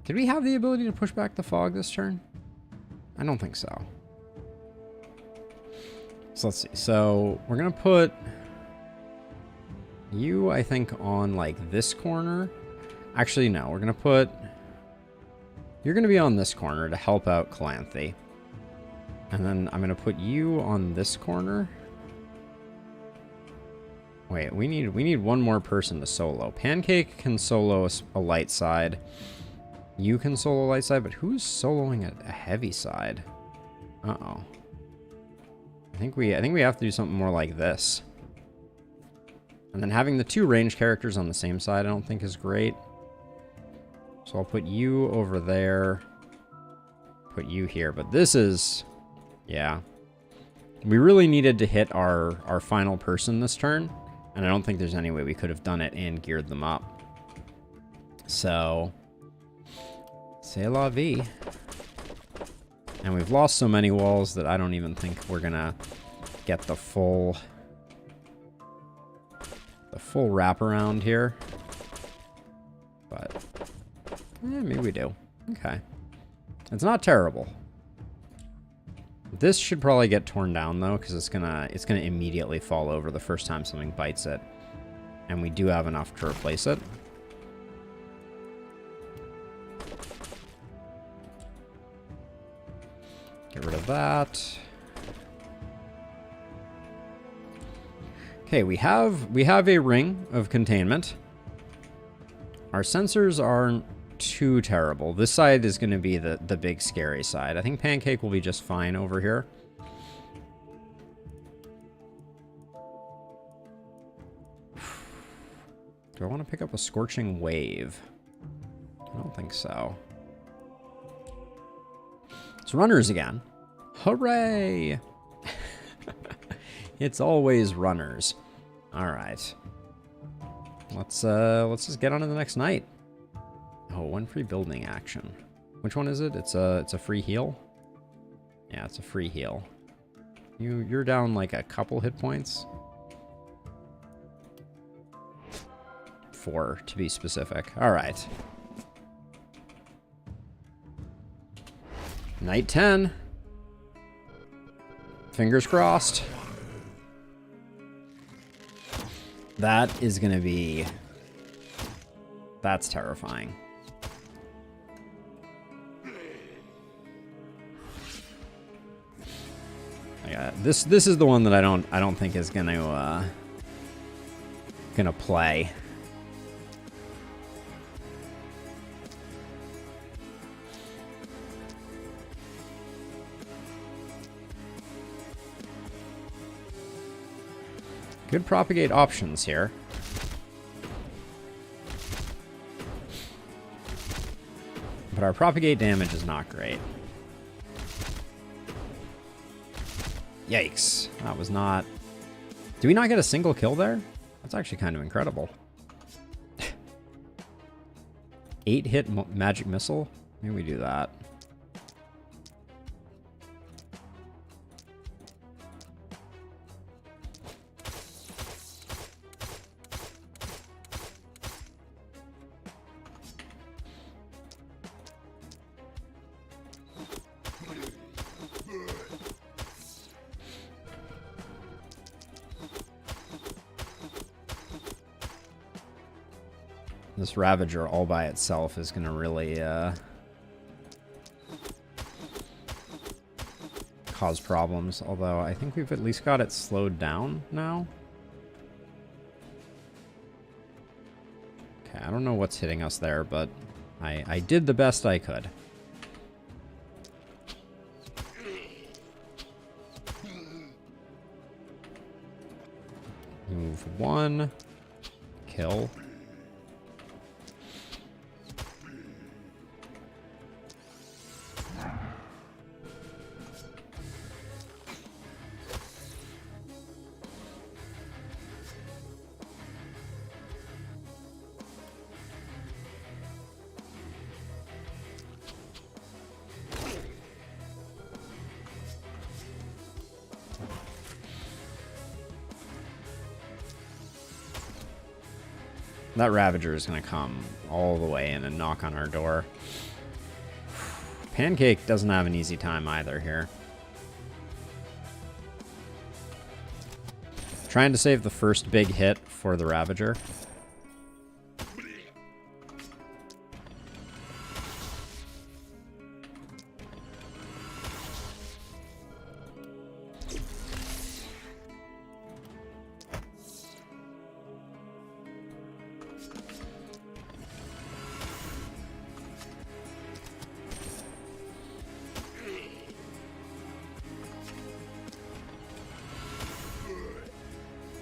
Did we have the ability to push back the fog this turn? I don't think so. So let's see. So we're going to put you, I think, on like this corner. Actually, no. We're going to put... You're going to be on this corner to help out Calanthe. And then I'm going to put you on this corner. Wait, we need one more person to solo. Pancake can solo a light side. You can solo light side, but who's soloing a heavy side? Uh-oh. I think we have to do something more like this. And then having the two range characters on the same side I don't think is great. So I'll put you over there. Put you here. But this is... Yeah. We really needed to hit our final person this turn. And I don't think there's any way we could have done it and geared them up. So... C'est la vie. And we've lost so many walls that I don't even think we're gonna get the full wraparound here. But maybe we do. Okay. It's not terrible. This should probably get torn down though, because it's gonna immediately fall over the first time something bites it. And we do have enough to replace it. Get rid of that. Okay, we have a ring of containment. Our sensors aren't too terrible. This side is going to be the big scary side. I think Pancake will be just fine over here. Do I want to pick up a Scorching Wave? I don't think so. It's runners again. Hooray! It's always runners. All right. Let's just get on to the next night. Oh, one free building action. Which one is it? It's a free heal. Yeah, it's a free heal. You're down like a couple hit points. 4 to be specific. All right. Night 10. Fingers crossed. That is going to be... That's terrifying. Yeah, this is the one that I don't think is gonna play. Good propagate options here. But our propagate damage is not great. Yikes. That was not... Did we not get a single kill there? That's actually kind of incredible. 8-hit magic missile? Maybe we do that. This Ravager all by itself is going to really cause problems, although I think we've at least got it slowed down now. Okay, I don't know what's hitting us there, but I did the best I could. Move 1. Kill. That Ravager is going to come all the way in and knock on our door. Pancake doesn't have an easy time either here. Trying to save the first big hit for the Ravager.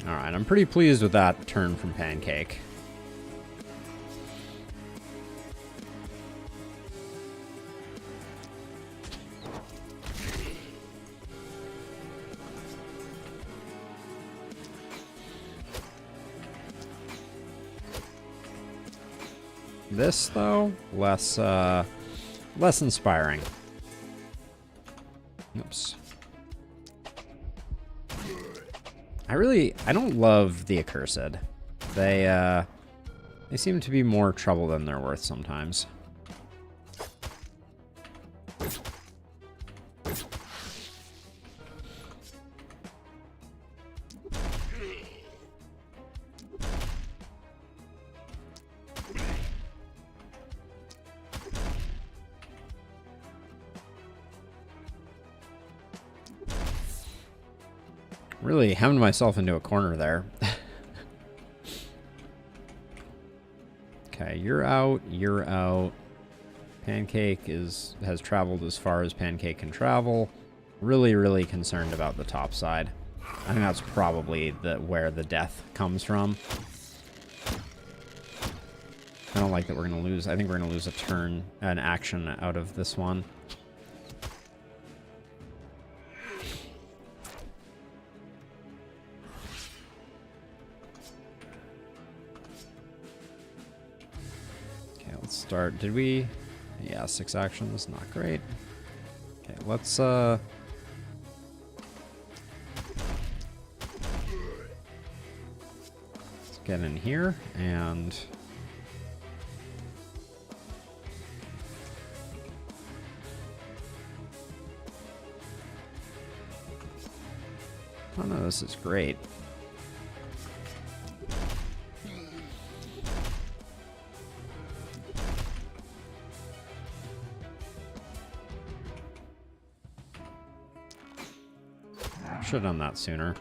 Alright, I'm pretty pleased with that turn from Pancake. This, though, less inspiring. Oops. I don't love the Accursed. They seem to be more trouble than they're worth sometimes. Really hemmed myself into a corner there. Okay, you're out, you're out. Pancake has traveled as far as Pancake can travel. Really, really concerned about the top side. I think that's probably where the death comes from. I don't like that we're going to lose. I think we're going to lose a turn, an action out of this one. Okay, let's start. Did we... Yeah, 6 actions. Not great. Okay, let's get in here and... Oh no, this is great. Should have done that sooner.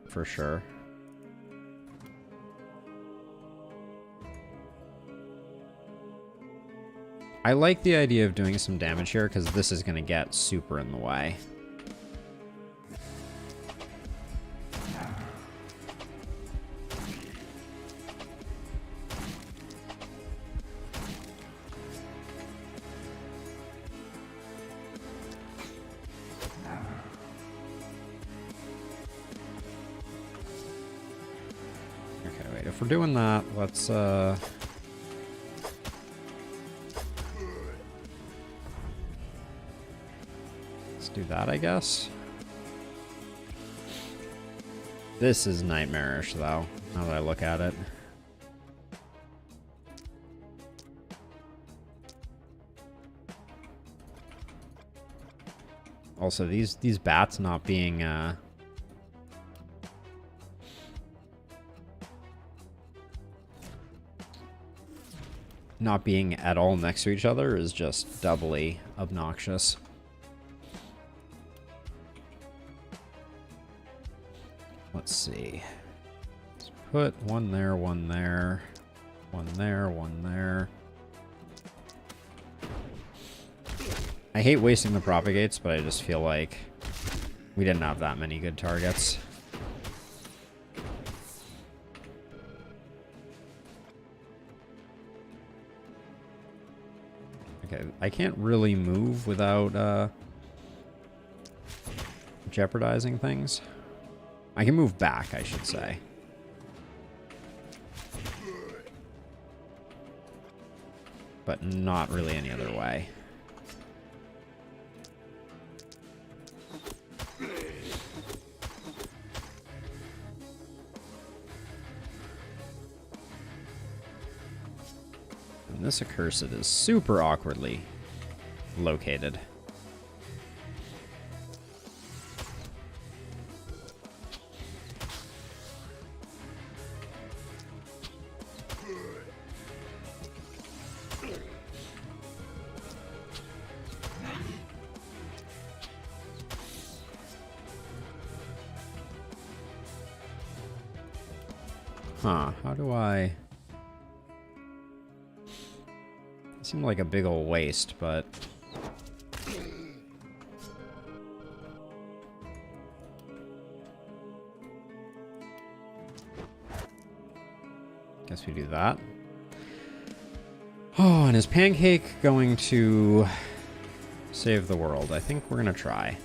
For sure. I like the idea of doing some damage here because this is going to get super in the way. Okay, wait, if we're doing that, let's do that, I guess. This is nightmarish, though, now that I look at it. Also, these bats not being not being at all next to each other is just doubly obnoxious. Let's see. Let's put one there, one there, one there, one there. I hate wasting the propagates, but I just feel like we didn't have that many good targets. Okay, I can't really move without jeopardizing things. I can move back, I should say. But not really any other way. And this accursed is super awkwardly located. Huh, how do I... It seemed like a big ol' waste, but... Guess we do that. Oh, and is Pancake going to save the world? I think we're gonna try.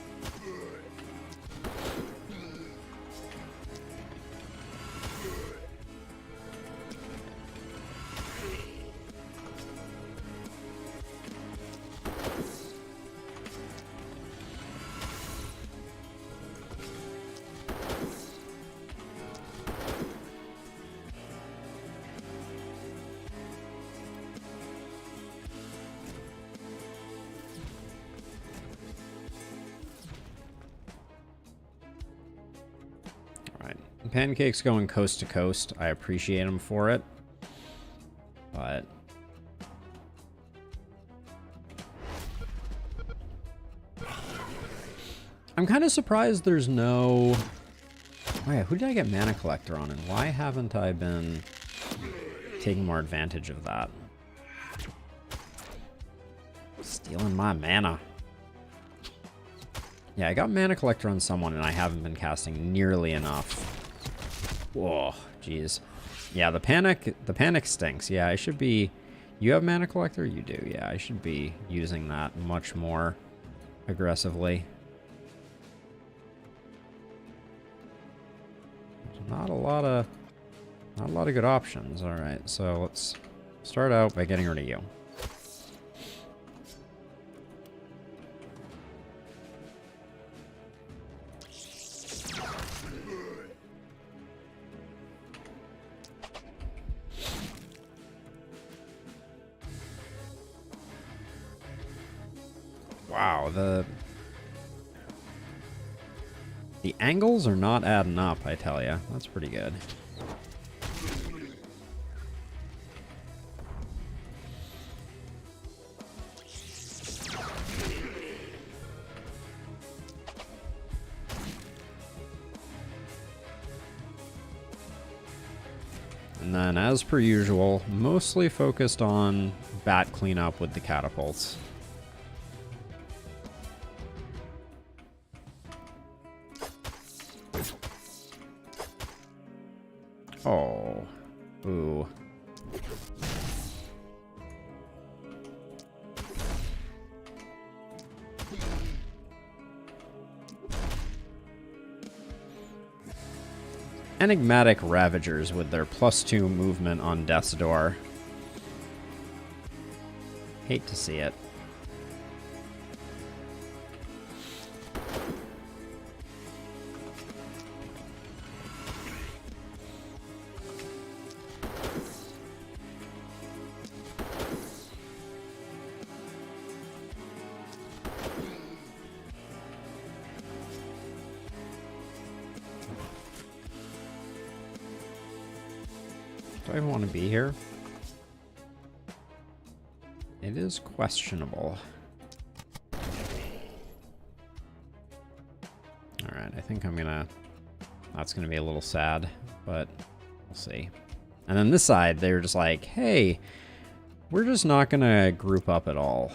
Pancake's going coast to coast. I appreciate him for it. But... I'm I'm kind of surprised there's no... Oh yeah, who did I get Mana Collector on, and why haven't I been taking more advantage of that? Stealing my mana. Yeah, I got Mana Collector on someone, and I haven't been casting nearly enough. Whoa, jeez. Yeah, the panic stinks. Yeah, I should be... You have Mana Collector? You do, yeah. I should be using that much more aggressively. Not a lot of good options. All right, so let's start out by getting rid of you. Wow, the angles are not adding up, I tell ya. That's pretty good. And then, as per usual, mostly focused on bat cleanup with the catapults. Oh. Ooh. Enigmatic Ravagers with their +2 movement on Death's Door. Hate to see it. Do I even want to be here? It is questionable. Alright, I think I'm gonna... That's gonna be a little sad, but we'll see. And then this side, they were just like, hey, we're just not gonna group up at all.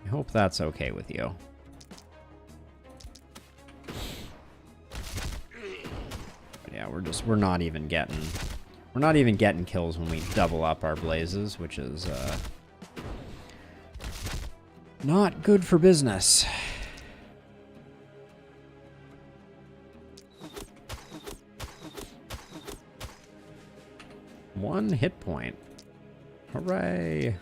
I hope that's okay with you. But yeah, we're not even getting kills when we double up our blazes, which is not good for business. One hit point. Hooray!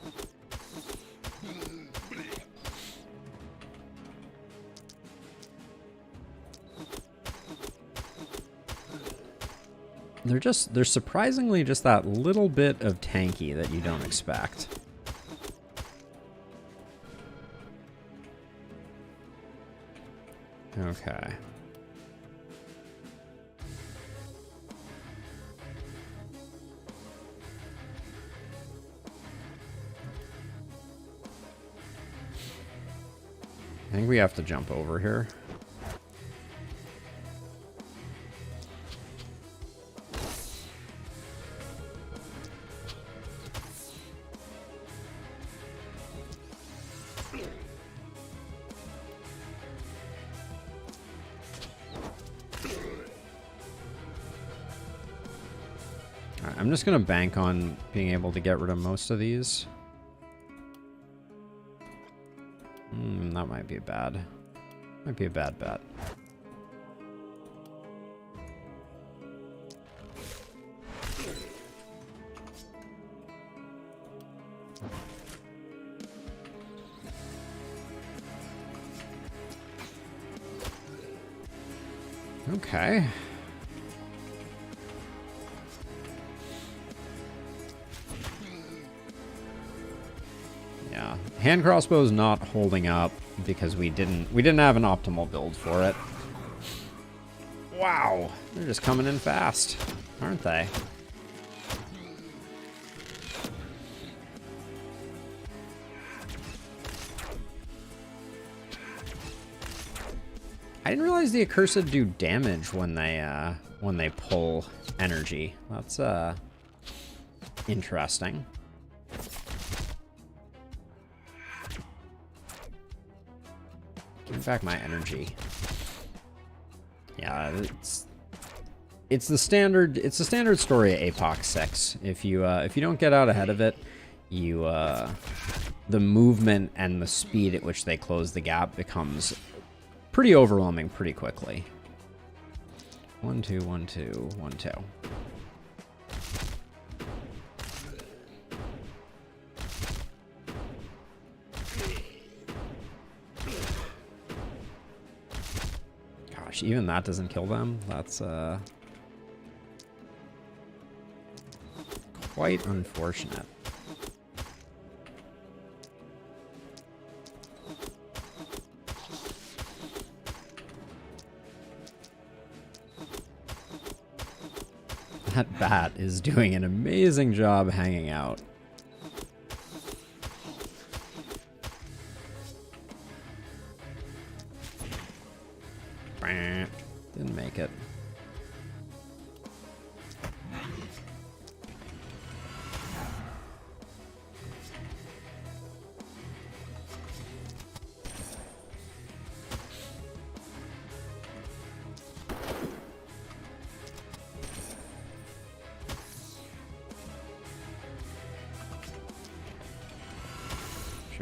They're surprisingly just that little bit of tanky that you don't expect. Okay. I think we have to jump over here. I'm just going to bank on being able to get rid of most of these. That might be bad. Might be a bad bet. Okay. Yeah, hand crossbow is not holding up because we didn't have an optimal build for it. Wow, they're just coming in fast, aren't they? I didn't realize the accursed do damage when they pull energy. That's interesting. Give me back my energy. Yeah, it's the standard story of Apox 6. If you don't get out ahead of it, you the movement and the speed at which they close the gap becomes pretty overwhelming pretty quickly. 1 2 1 2 1 2. Gosh, even that doesn't kill them. That's quite unfortunate. That bat is doing an amazing job hanging out. Didn't make it.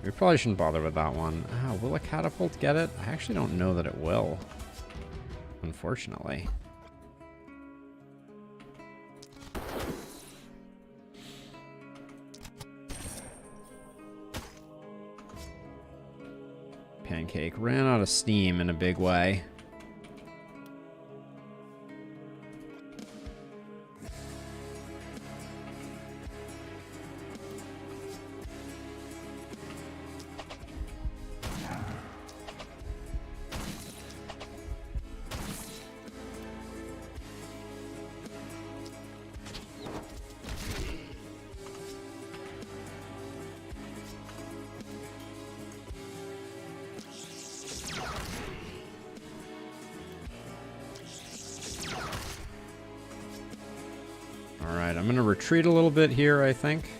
We probably shouldn't bother with that one. Will a catapult get it? I actually don't know that it will, unfortunately. Pancake ran out of steam in a big way. Alright, I'm going to retreat a little bit here, I think.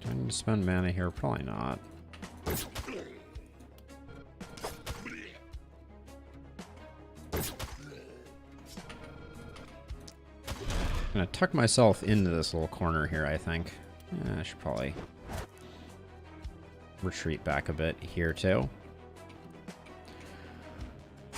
Do I need to spend mana here? Probably not. I'm gonna tuck myself into this little corner here, I think. I should probably retreat back a bit here, too. I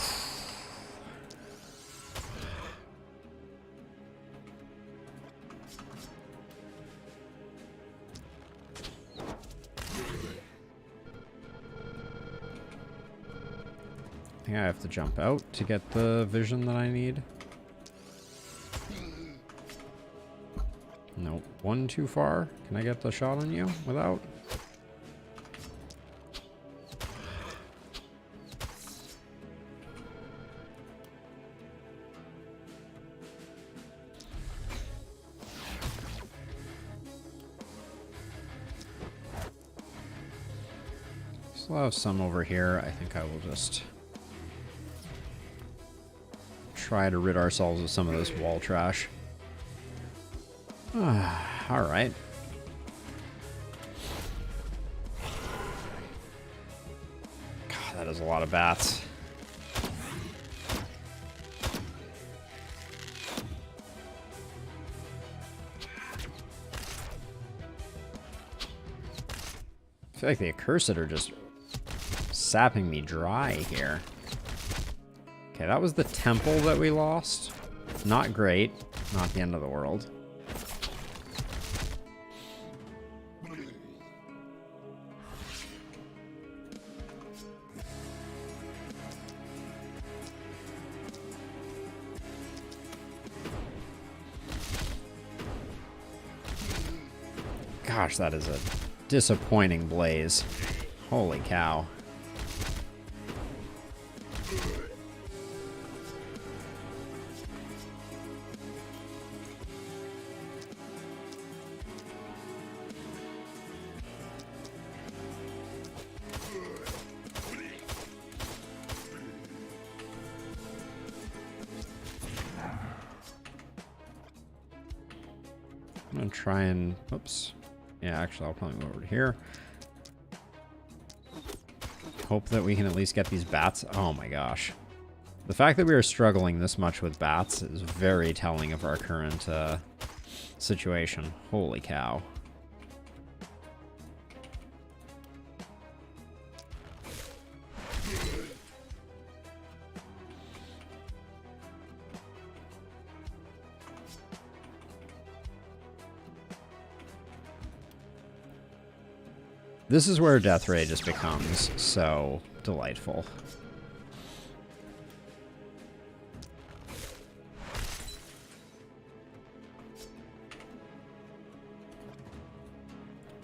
think I have to jump out to get the vision that I need. Nope. One too far. Can I get the shot on you without? Still have some over here. I think I will just try to rid ourselves of some of this wall trash. All right. God, that is a lot of bats. I feel like the accursed are just sapping me dry here. Okay, that was the temple that we lost. Not great. Not the end of the world. Gosh, that is a disappointing blaze. Holy cow. I'm gonna try and, oops. Yeah, actually, I'll probably move over to here. Hope that we can at least get these bats. Oh my gosh. The fact that we are struggling this much with bats is very telling of our current situation. Holy cow. This is where death ray just becomes so delightful.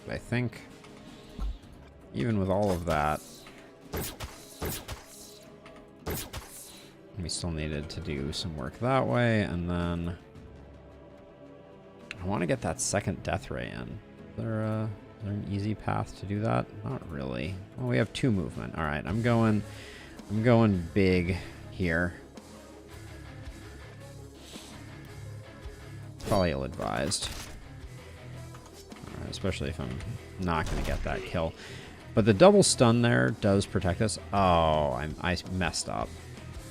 But I think even with all of that, we still needed to do some work that way, and then I want to get that second death ray in. Is there an easy path to do that? Not really. Well, we have 2 movement. All right, I'm going big here. Probably ill-advised. Especially if I'm not going to get that kill. But the double stun there does protect us. Oh, I messed up.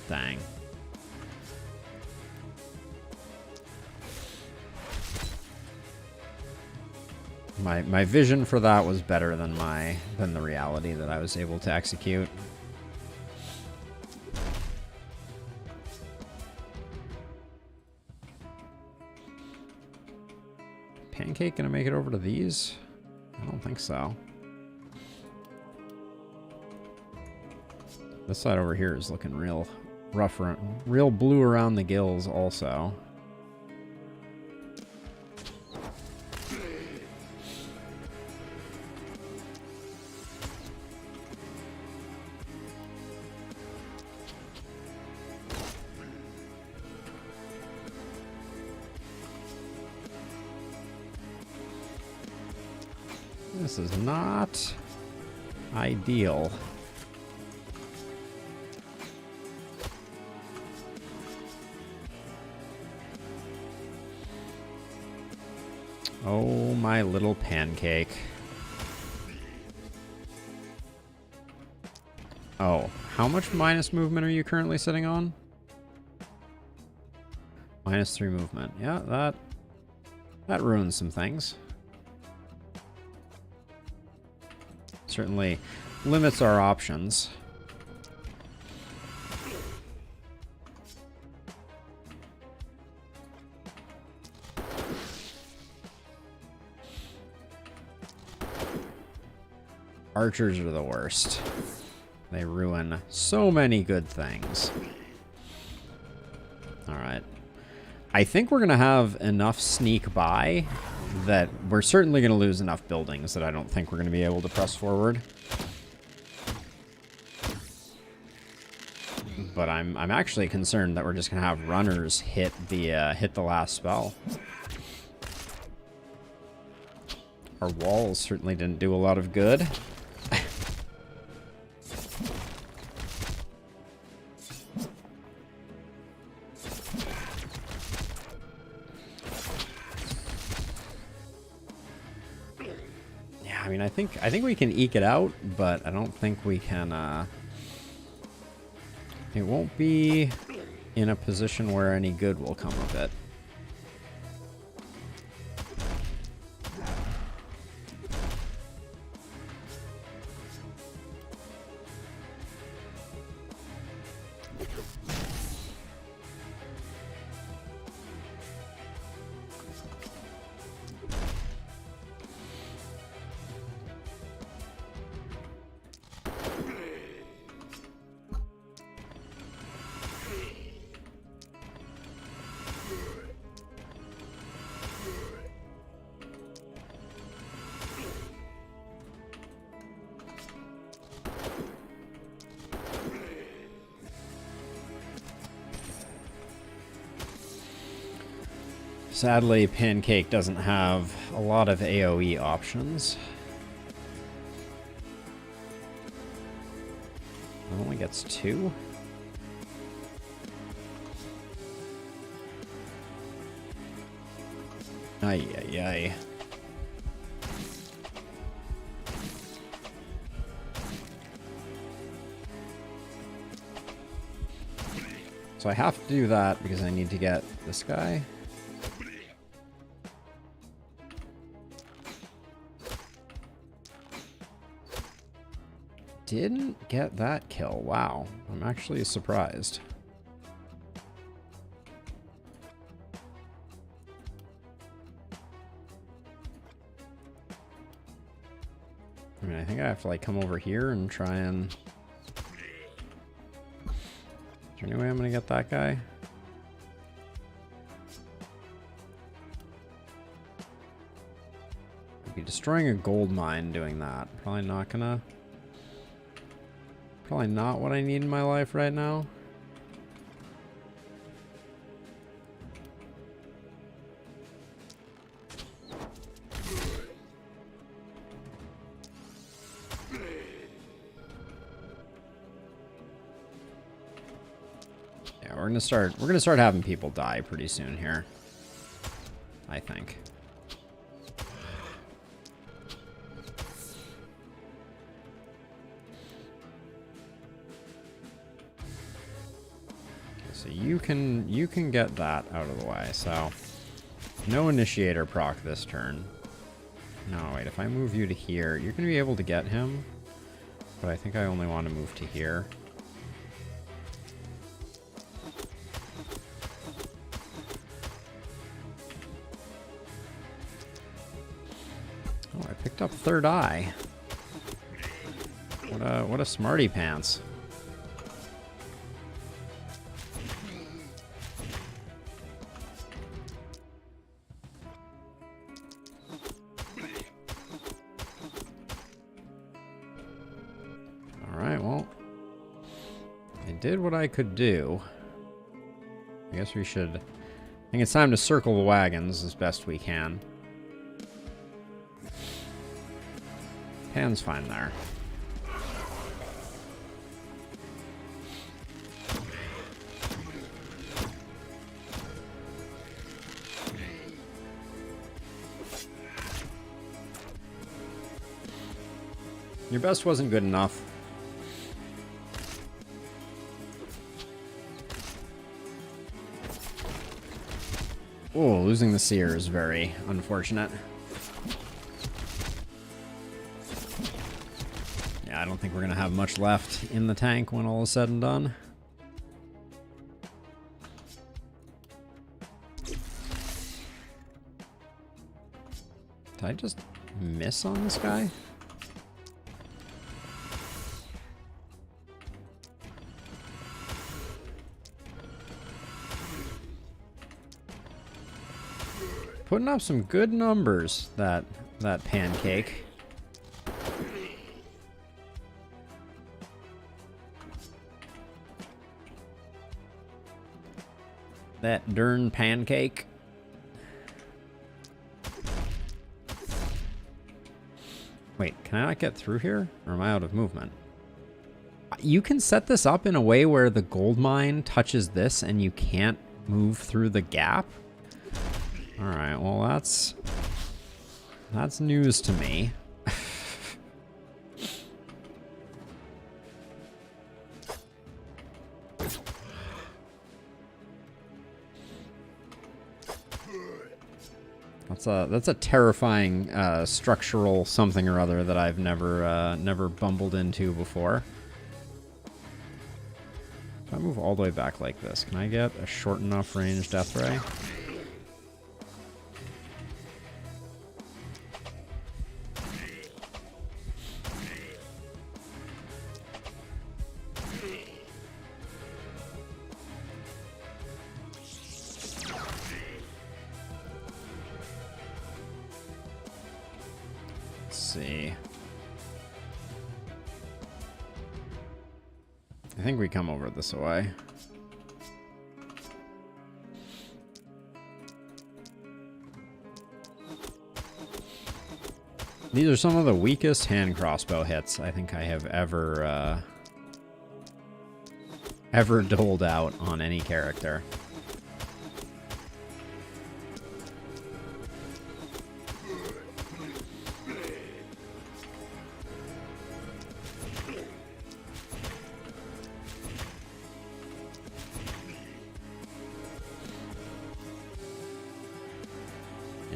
Dang. My vision for that was better than the reality that I was able to execute. Pancake gonna make it over to these? I don't think so. This side over here is looking real rough, real blue around the gills also. This is not ideal. Oh, my little pancake. Oh, how much minus movement are you currently sitting on? -3 movement. Yeah, that ruins some things. Certainly limits our options. Archers are the worst. They ruin so many good things. Alright. I think we're going to have enough sneak by that we're certainly going to lose enough buildings that I don't think we're going to be able to press forward. But I'm actually concerned that we're just going to have runners hit the last spell. Our walls certainly didn't do a lot of good. I mean, I think we can eke it out, but I don't think we can, it won't be in a position where any good will come of it. Sadly, Pancake doesn't have a lot of AoE options. It only gets 2. Ay, ay, ay. So I have to do that because I need to get this guy. Didn't get that kill. Wow. I'm actually surprised. I mean, I think I have to like come over here and try and... Is there any way I'm gonna get that guy? I'd be destroying a gold mine doing that. Probably not gonna... Probably not what I need in my life right now. Yeah, we're gonna start having people die pretty soon here. I think. So you can get that out of the way. So no initiator proc this turn. No, wait, if I move you to here, you're gonna be able to get him. But I think I only want to move to here. Oh, I picked up third eye. What a smarty pants. Alright, well, I did what I could do. I guess we should... I think it's time to circle the wagons as best we can. Pan's fine there. Your best wasn't good enough. Oh, losing the seer is very unfortunate. Yeah, I don't think we're going to have much left in the tank when all is said and done. Did I just miss on this guy? Putting up some good numbers, that pancake. That darn pancake. Wait, can I not get through here? Or am I out of movement? You can set this up in a way where the gold mine touches this and you can't move through the gap? Alright, well that's news to me. That's a terrifying structural something or other that I've never bumbled into before. If I move all the way back like this, can I get a short enough range death ray? See. I think we come over this way. These are some of the weakest hand crossbow hits I think I have ever doled out on any character.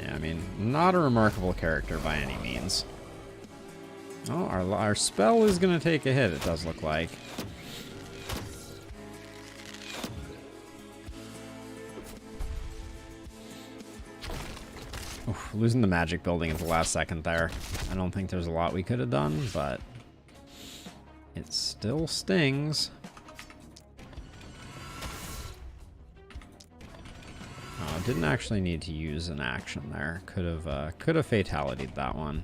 Yeah, I mean, not a remarkable character by any means. Oh, our spell is going to take a hit, it does look like. Oof, losing the magic building at the last second there. I don't think there's a lot we could have done, but it still stings. Oh, didn't actually need to use an action there. Could have fatality'd that one.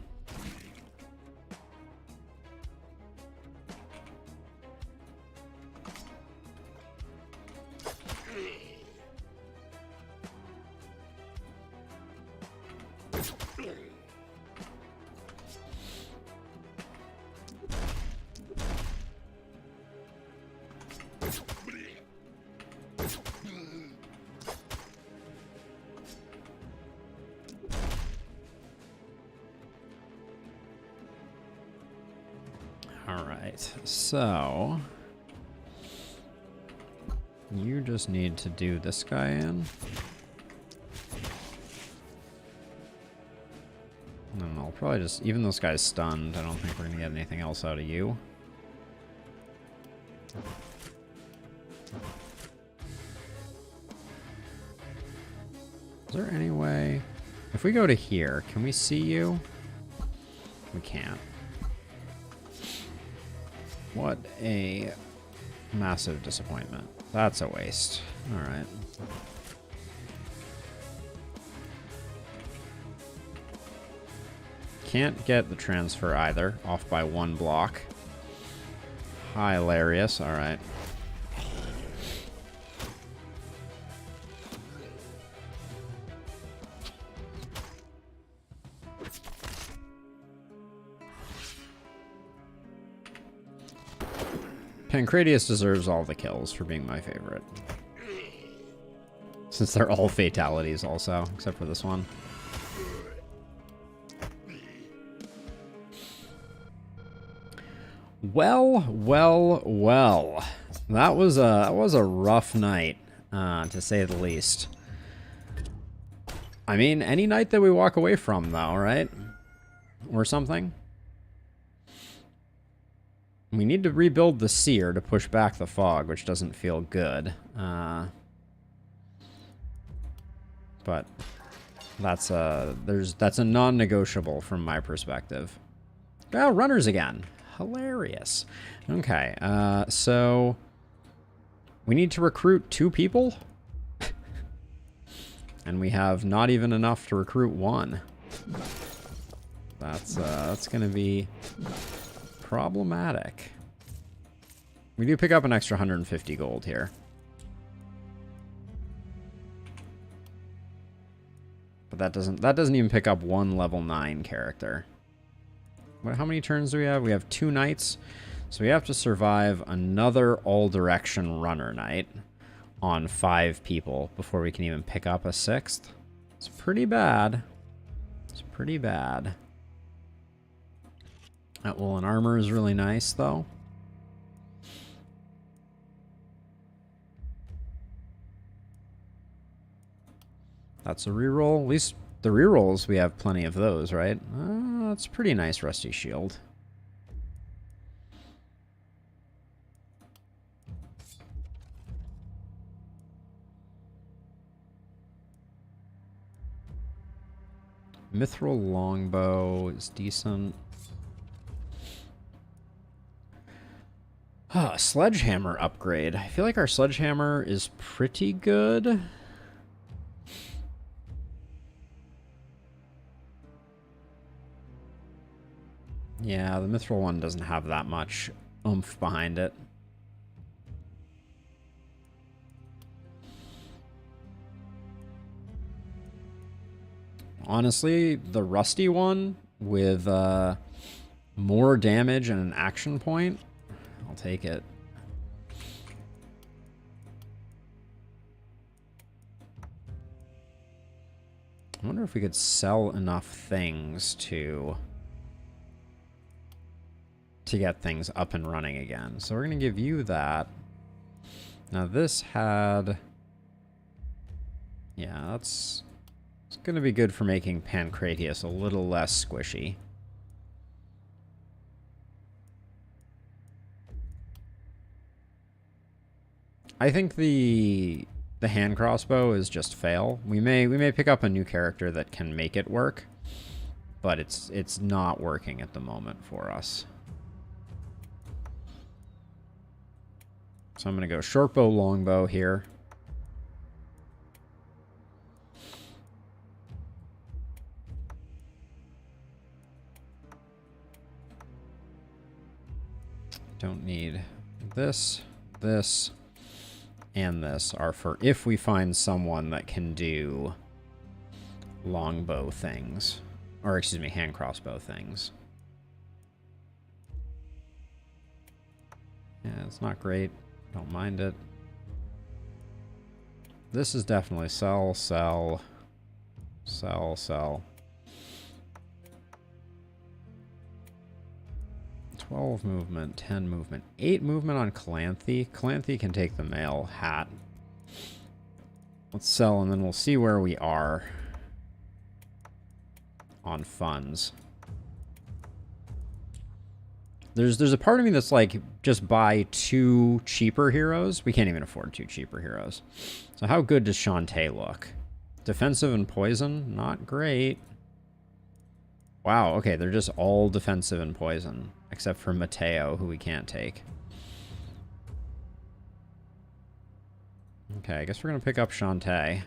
Alright, so you just need to do this guy in. And I'll probably just, even though this guy's stunned, I don't think we're gonna get anything else out of you. Is there any way? If we go to here, can we see you? We can't. What a massive disappointment. That's a waste. Alright. Can't get the transfer either. Off by 1 block. Hilarious. Alright. Pancratius deserves all the kills for being my favorite. Since they're all fatalities also, except for this one. Well, well, well. That was a rough night, to say the least. I mean, any night that we walk away from, though, right? Or something. We need to rebuild the seer to push back the fog, which doesn't feel good. But that's a non-negotiable from my perspective. Oh, runners again. Hilarious. Okay, so we need to recruit 2 people? And we have not even enough to recruit 1. That's gonna be problematic. We do pick up an extra 150 gold here. But that doesn't even pick up 1 level 9 character. How many turns do we have? We have 2 knights. So we have to survive another all-direction runner knight on 5 people before we can even pick up a 6th. It's pretty bad. It's pretty bad. That woolen armor is really nice, though. That's a reroll. At least the rerolls, we have plenty of those, right? That's a pretty nice rusty shield. Mithril longbow is decent. Sledgehammer upgrade. I feel like our sledgehammer is pretty good. Yeah, the mithril one doesn't have that much oomph behind it. Honestly, the rusty one with more damage and an action point, I'll take it. I wonder if we could sell enough things to get things up and running again. So we're going to give you that. Now this had... Yeah, It's going to be good for making Pancratius a little less squishy. I think the hand crossbow is just fail. We may pick up a new character that can make it work, but it's not working at the moment for us. So I'm going to go short bow, long bow here. Don't need this, this, and this are for if we find someone that can do longbow things. Or, excuse me, hand crossbow things. Yeah, it's not great. Don't mind it. This is definitely sell, sell, sell, sell. 12 movement, 10 movement, 8 movement on Calanthe. Calanthe can take the male hat. Let's sell, and then we'll see where we are on funds. There's a part of me that's like, just buy 2 cheaper heroes. We can't even afford 2 cheaper heroes. So how good does Shantae look? Defensive and poison? Not great. Wow, okay, they're just all defensive and poison. Except for Mateo, who we can't take. Okay, I guess we're going to pick up Shantae.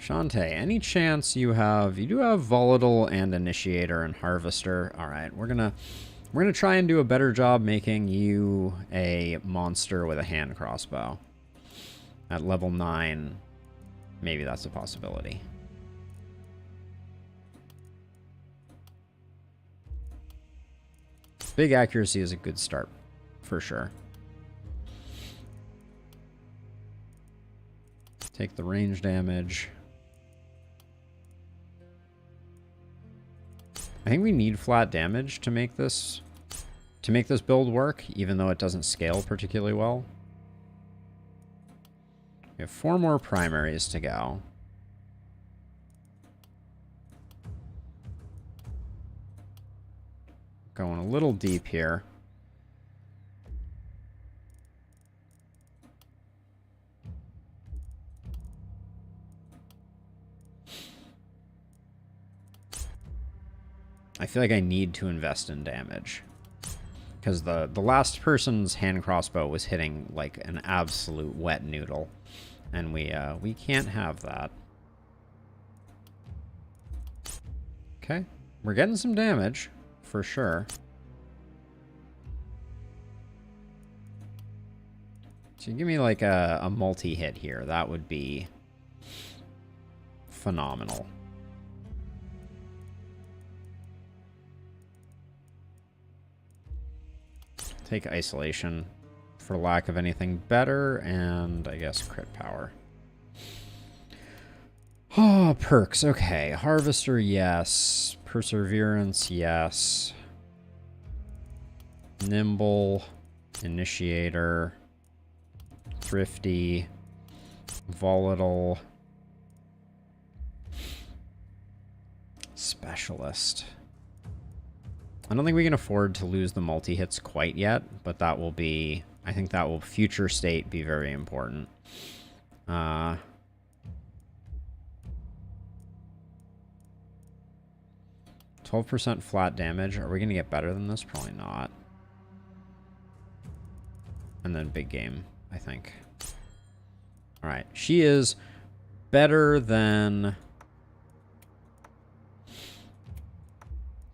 Shantae, any chance you do have Volatile and Initiator and Harvester. Alright, we're gonna try and do a better job making you a monster with a hand crossbow. At level 9, maybe that's a possibility. Big accuracy is a good start, for sure. Take the range damage. I think we need flat damage to make this build work, even though it doesn't scale particularly well. We have 4 more primaries to go. Going a little deep here. I feel like I need to invest in damage. Because the last person's hand crossbow was hitting like an absolute wet noodle. And we can't have that. Okay. We're getting some damage. For sure. So you give me like a multi-hit here. That would be phenomenal. Take isolation for lack of anything better, and I guess crit power. Oh, perks. Okay. Harvester, yes. Perseverance, yes. Nimble, Initiator, Thrifty, Volatile, Specialist. I don't think we can afford to lose the multi-hits quite yet, but that will be, I think that will future state be very important. 12% flat damage. Are we going to get better than this? Probably not. And then big game, I think. Alright. She is better than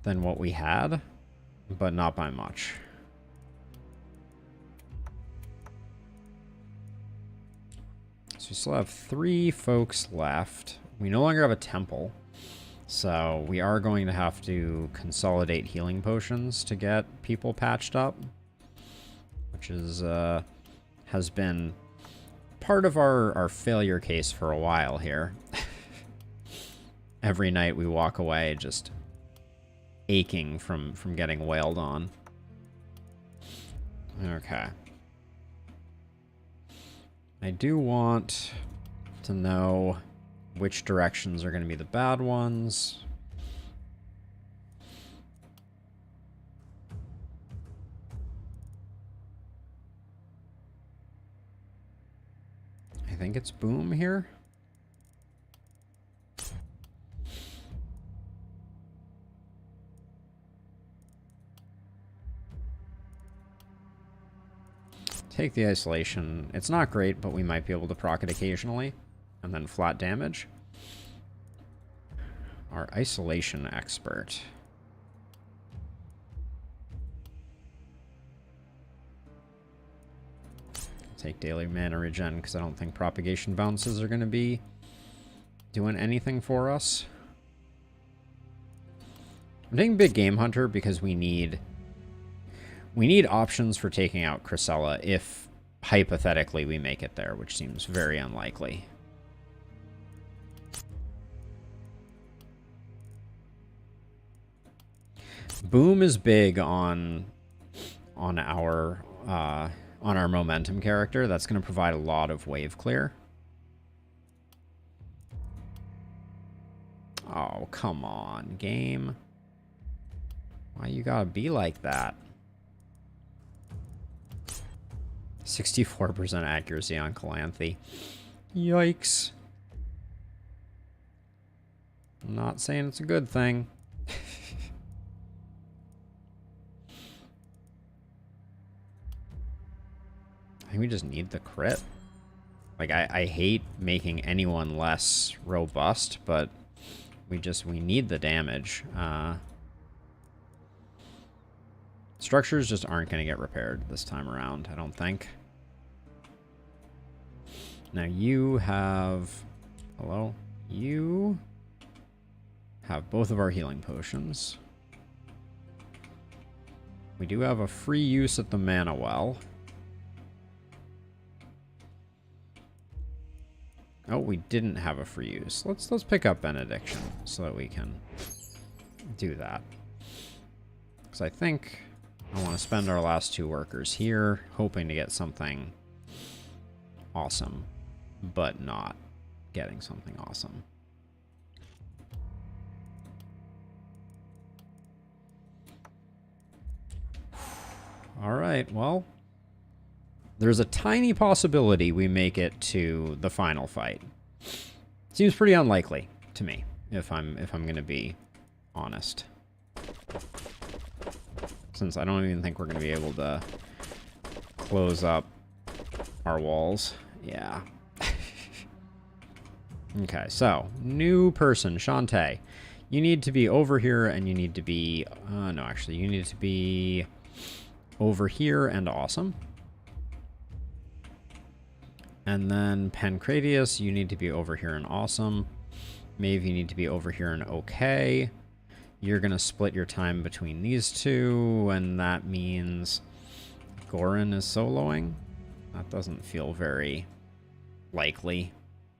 what we had, but not by much. So we still have 3 folks left. We no longer have a temple. So we are going to have to consolidate healing potions to get people patched up, which is has been part of our failure case for a while here. Every night we walk away just aching from getting wailed on. Okay. I do want to know which directions are going to be the bad ones. I think it's boom here. Take the isolation. It's not great, but we might be able to proc it occasionally. And then flat damage. Our isolation expert. Take daily mana regen because I don't think propagation bounces are going to be doing anything for us. I'm taking Big Game Hunter because we need options for taking out Chrysella if hypothetically we make it there, which seems very unlikely. Boom is big on our momentum character. That's going to provide a lot of wave clear. Oh, come on, game. Why you gotta be like that? 64% accuracy on Calanthe. Yikes. I'm not saying it's a good thing. I think we just need the crit. Like, I hate making anyone less robust, but we need the damage. Structures just aren't going to get repaired this time around, I don't think. Now you have... Hello? You have both of our healing potions. We do have a free use at the mana well. Oh, we didn't have a free use. Let's pick up Benediction so that we can do that. Because I think I want to spend our last 2 workers here, hoping to get something awesome, but not getting something awesome. All right, well, there's a tiny possibility we make it to the final fight. Seems pretty unlikely to me, if I'm going to be honest. Since I don't even think we're going to be able to close up our walls. Yeah. Okay, so, new person, Shantae. You need to be over here, and you need to be... no, actually, you need to be over here and awesome. And then Pancratius, you need to be over here and awesome. Maeve, you need to be over here and okay. You're going to split your time between these two, and that means Goran is soloing. That doesn't feel very likely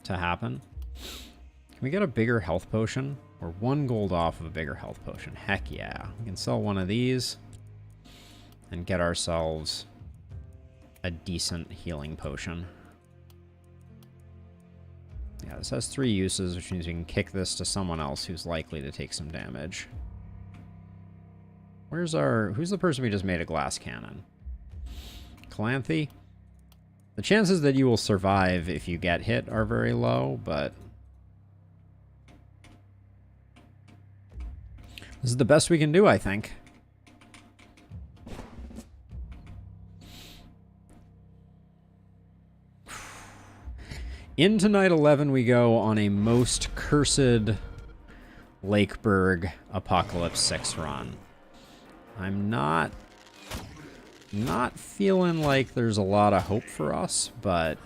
to happen. Can we get a bigger health potion? We're 1 gold off of a bigger health potion. Heck yeah. We can sell one of these and get ourselves a decent healing potion. Yeah, this has 3 uses, which means we can kick this to someone else who's likely to take some damage. Who's the person we just made a glass cannon? Calanthe? The chances that you will survive if you get hit are very low, but this is the best we can do, I think. Into night 11 we go on a most cursed Lakeburg Apocalypse 6 run. I'm not feeling like there's a lot of hope for us, but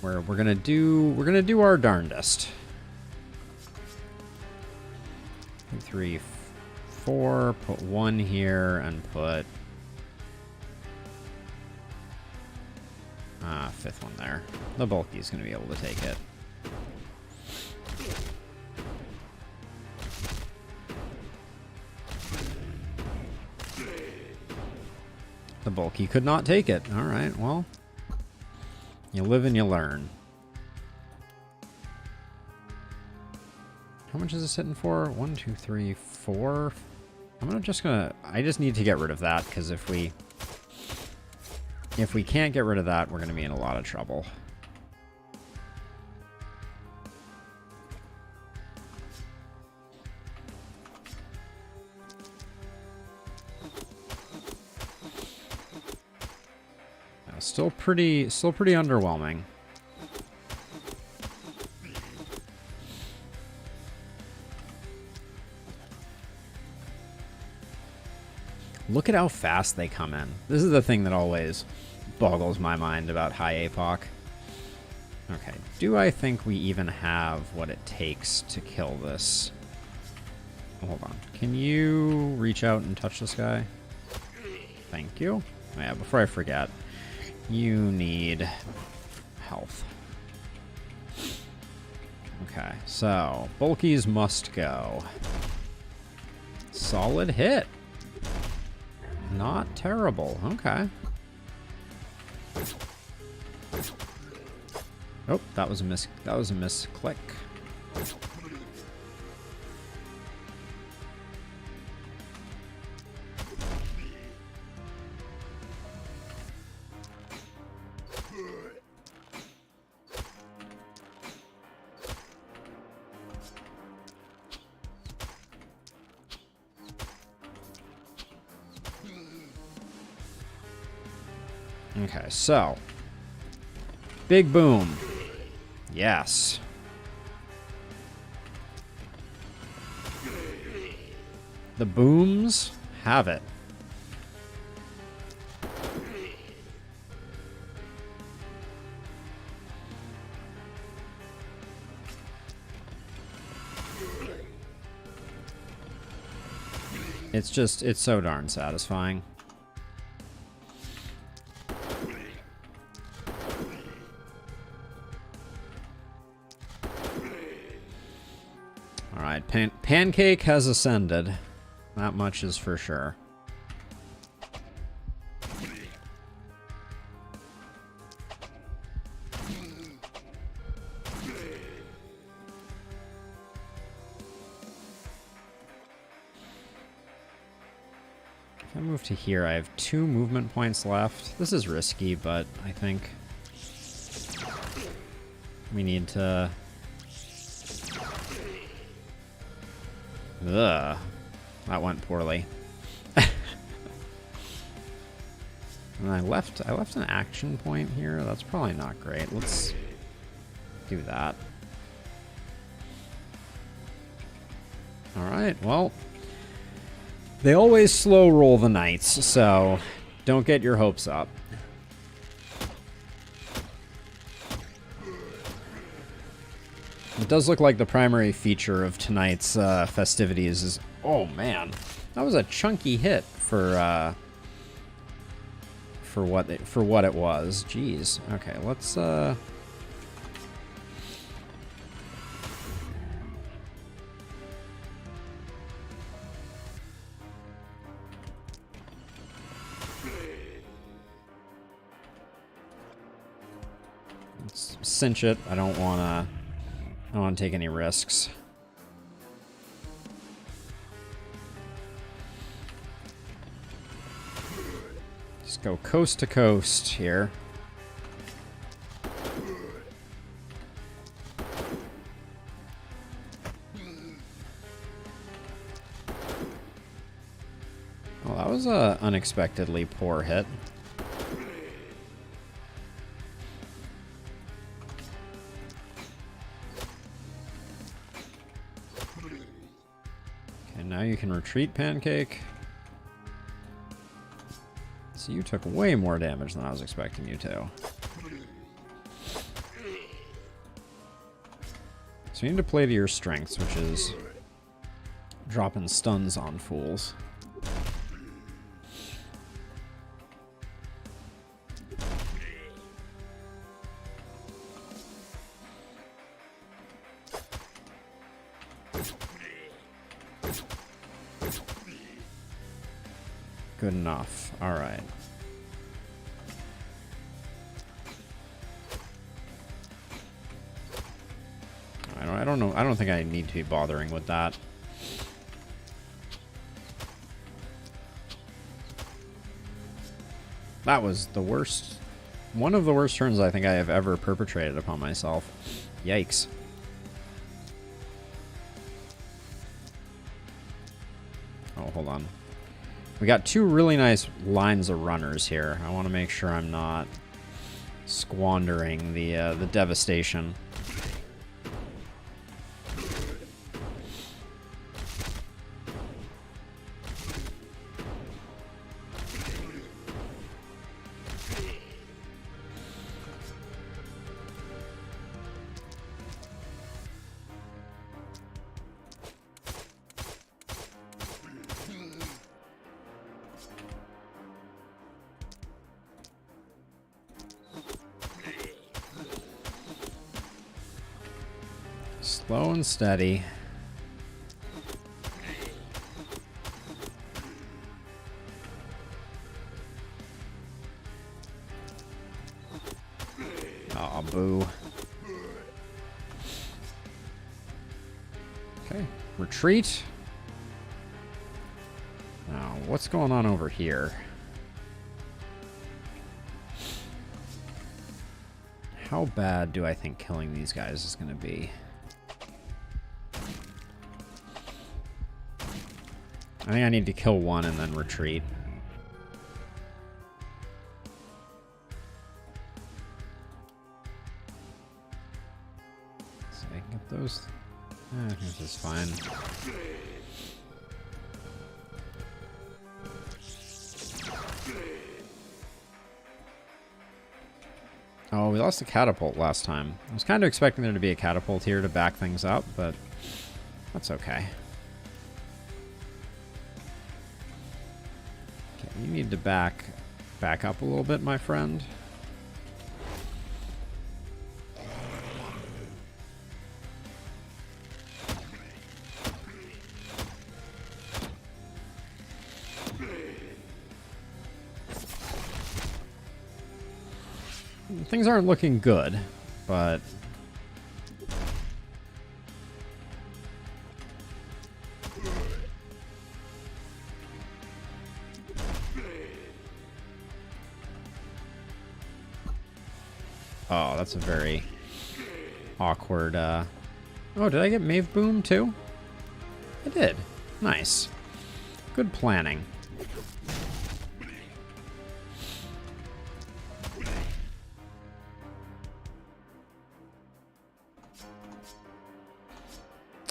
we're gonna do our darndest. 2, 3, 4. Put 1 here and put 5th one there. The bulky's gonna be able to take it. The bulky could not take it. All right, well, You live and you learn. How much is this hitting for? 1, 2, 3, 4. I just need to get rid of that, because if we can't get rid of that, we're going to be in a lot of trouble. Still pretty underwhelming. Look at how fast they come in. This is the thing that always boggles my mind about high APOC. Okay, do I think we even have what it takes to kill this? Hold on. Can you reach out and touch this guy? Thank you. Oh, yeah, before I forget, you need health. Okay, so bulkies must go. Solid hit. Not terrible. Okay. Oh, that was a miss. That was a misclick. Okay, so big boom. Yes. The booms have it. It's so darn satisfying. Alright, Pancake has ascended. That much is for sure. If I move to here, I have 2 movement points left. This is risky, but I think we need to... Ugh. That went poorly. And I left an action point here. That's probably not great. Let's do that. Alright, well. They always slow roll the knights, so don't get your hopes up. It does look like the primary feature of tonight's festivities is... Oh, man. That was a chunky hit for what it was. Jeez. Okay, let's... Let's cinch it. I don't want to take any risks. Just go coast to coast here. Well, that was a unexpectedly poor hit. Now you can retreat, Pancake. So you took way more damage than I was expecting you to. So you need to play to your strengths, which is dropping stuns on fools. Good enough. All right. don't think I need to be bothering with that. That was the worst, one of the worst turns I think I have ever perpetrated upon myself. Yikes. Oh, hold on. We got two really nice lines of runners here. I want to make sure I'm not squandering the devastation. Slow and steady. Aw, boo. Okay, retreat. Now, what's going on over here? How bad do I think killing these guys is going to be? I think I need to kill one and then retreat. So I can get those. I think this is fine. Oh, we lost a catapult last time. I was kind of expecting there to be a catapult here to back things up, but that's okay. You need to back up a little bit, my friend. Things aren't looking good, but oh, that's a very awkward, Oh, did I get Mave Boom too? I did. Nice. Good planning.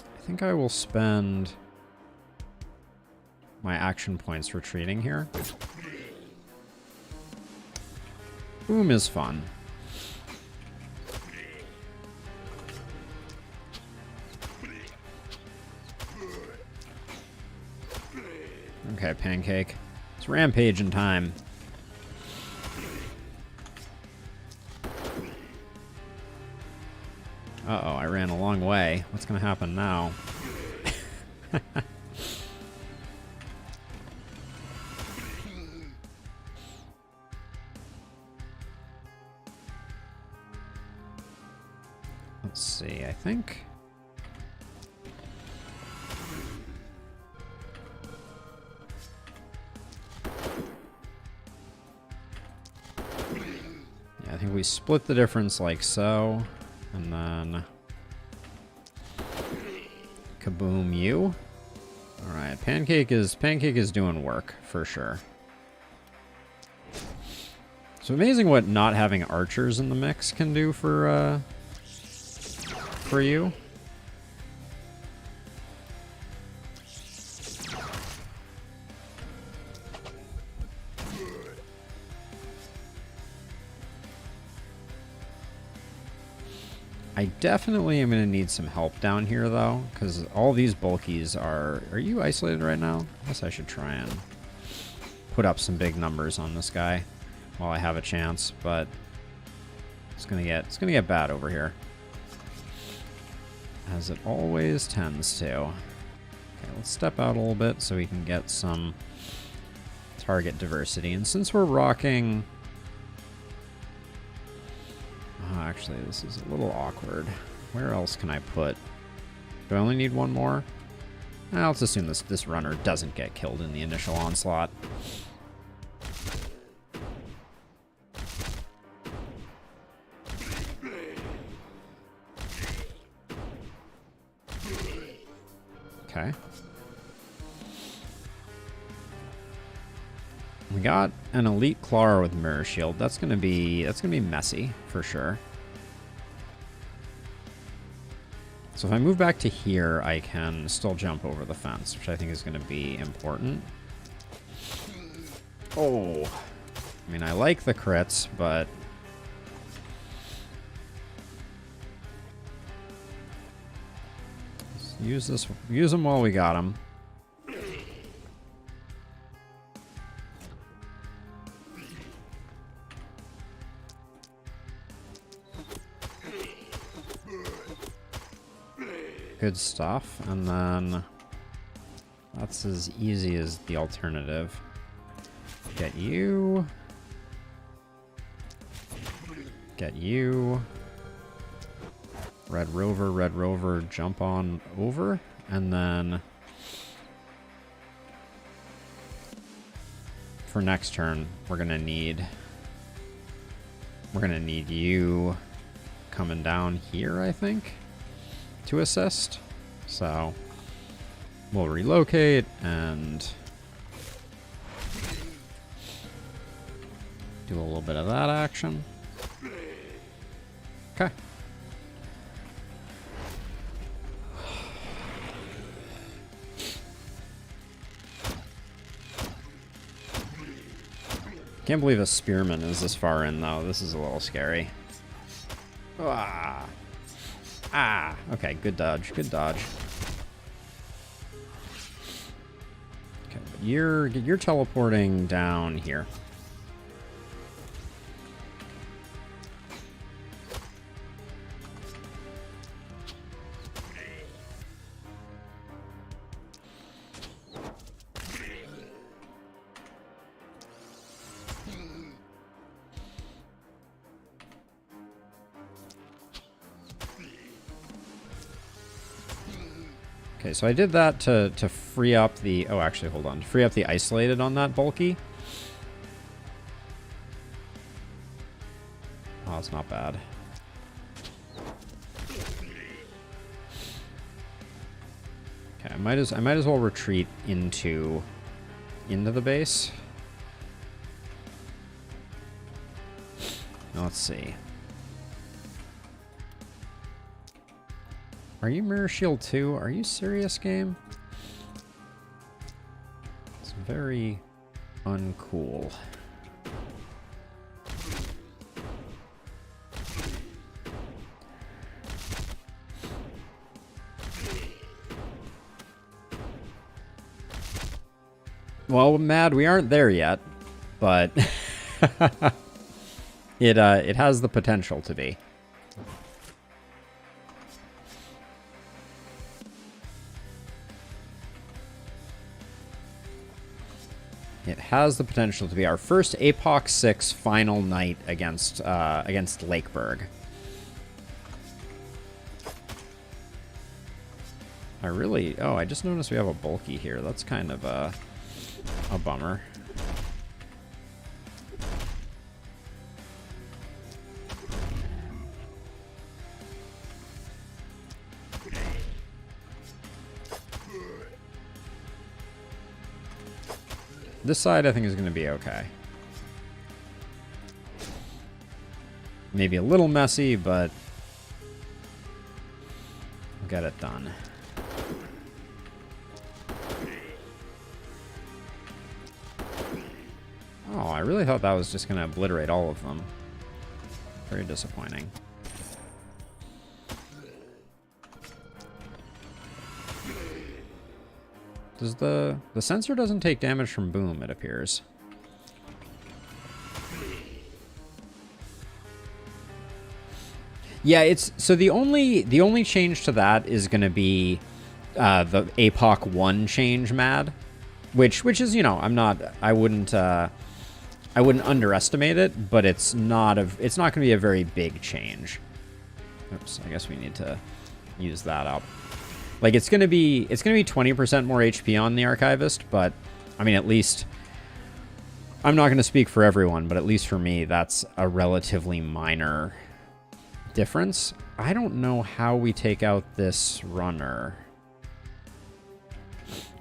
I think I will spend my action points retreating here. Boom is fun. Okay, Pancake. It's rampage in time. Uh-oh, I ran a long way. What's gonna happen now? Let's see, I think... I think we split the difference like so, and then kaboom you. All right, Pancake is doing work for sure. So amazing what not having archers in the mix can do for you. I definitely am going to need some help down here, though, because all these bulkies are... Are you isolated right now? I guess I should try and put up some big numbers on this guy while I have a chance, but it's gonna get bad over here, as it always tends to. Okay, let's step out a little bit so we can get some target diversity. And since we're rocking... actually, this is a little awkward. Where else can I put Do I only need one more? Let's assume this runner doesn't get killed in the initial onslaught. Okay. We got an elite Clara with mirror shield. That's gonna be messy for sure. So if I move back to here, I can still jump over the fence, which I think is going to be important. Oh, I mean, I like the crits, but let's use them while we got them. Good stuff, and then that's as easy as the alternative. Get you. Get you. Red Rover, jump on over, and then for next turn, we're gonna need you coming down here, I think, to assist. So we'll relocate and do a little bit of that action. Okay. Can't believe a spearman is this far in, though. This is a little scary. Ah. Ah. Okay, good dodge. Good dodge. Okay, but you're teleporting down here. Okay, so I did that to free up the... Oh, actually, hold on. To free up the isolated on that bulky. Oh, it's not bad. Okay, I might as well retreat into the base. Now, let's see. Are you Mirror Shield 2? Are you serious, game? It's very uncool. Well, Mad, we aren't there yet, but it has the potential to be. It has the potential to be our first APOC 6 final night against Lakeburg. I just noticed we have a bulky here. That's kind of a bummer. This side, I think, is going to be okay. Maybe a little messy, but we'll get it done. Oh, I really thought that was just going to obliterate all of them. Very disappointing. Does the sensor doesn't take damage from boom, it appears. Yeah, it's so the only change to that is going to be the APOC 1 change, Mad, which is, you know, I wouldn't underestimate it, but it's not going to be a very big change. Oops, I guess we need to use that up. Like, it's gonna be 20% more HP on the Archivist, but I mean, at least I'm not gonna speak for everyone, but at least for me, that's a relatively minor difference. I don't know how we take out this runner.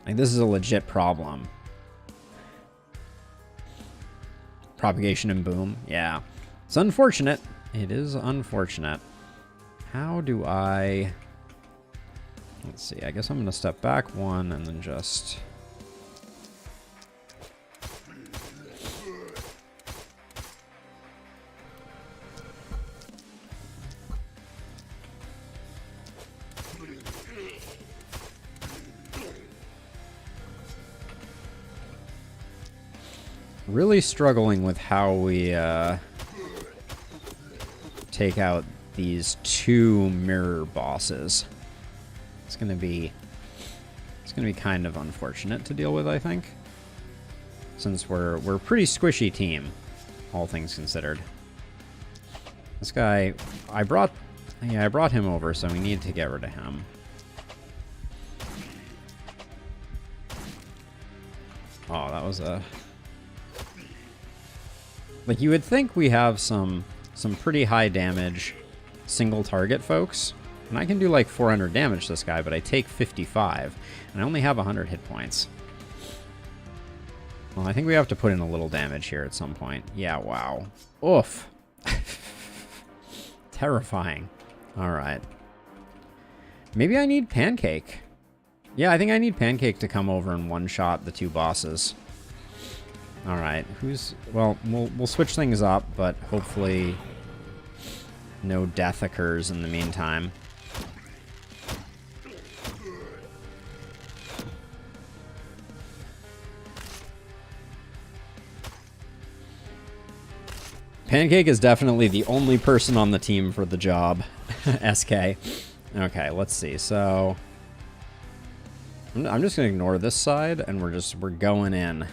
Like, this is a legit problem. Propagation and boom. Yeah. It's unfortunate. It is unfortunate. How do I... Let's see. I guess I'm going to step back one and then just... Really struggling with how we take out these two mirror bosses. It's gonna be kind of unfortunate to deal with, I think, since we're a pretty squishy team, all things considered. This guy, I brought him over, so we need to get rid of him. Oh, that was a... Like, you would think we have some pretty high damage single target folks. And I can do like 400 damage to this guy, but I take 55. And I only have 100 hit points. Well, I think we have to put in a little damage here at some point. Yeah, wow. Oof. Terrifying. Alright. Maybe I need Pancake. Yeah, I think I need Pancake to come over and one-shot the two bosses. Alright, well, we'll switch things up, but hopefully no death occurs in the meantime. Pancake is definitely the only person on the team for the job. SK. Okay, let's see. So I'm just gonna ignore this side, and we're going in.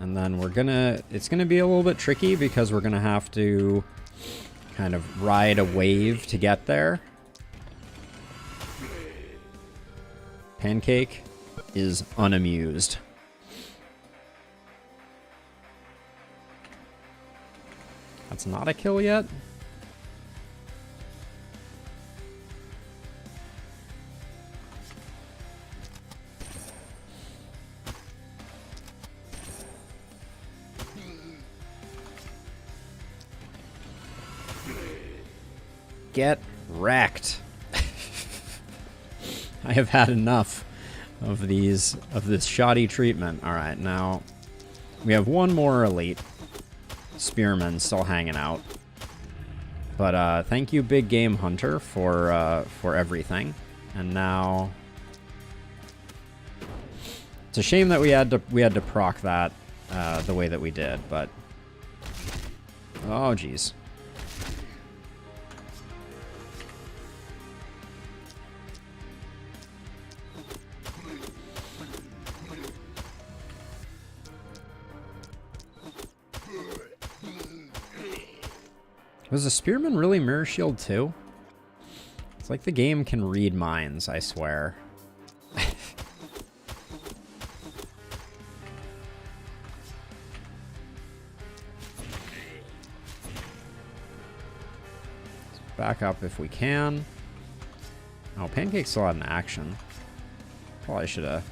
And then it's gonna be a little bit tricky because we're gonna have to kind of ride a wave to get there. Pancake is unamused. That's not a kill yet. Get wrecked. I have had enough of this shoddy treatment. All right, now we have one more elite spearman still hanging out. But thank you, Big Game Hunter, for everything. And now it's a shame that we had to proc that the way that we did. But oh, geez. Was the Spearman really Mirror Shield too? It's like the game can read minds, I swear. Let's back up if we can. Oh, Pancake's still out in action. Probably should have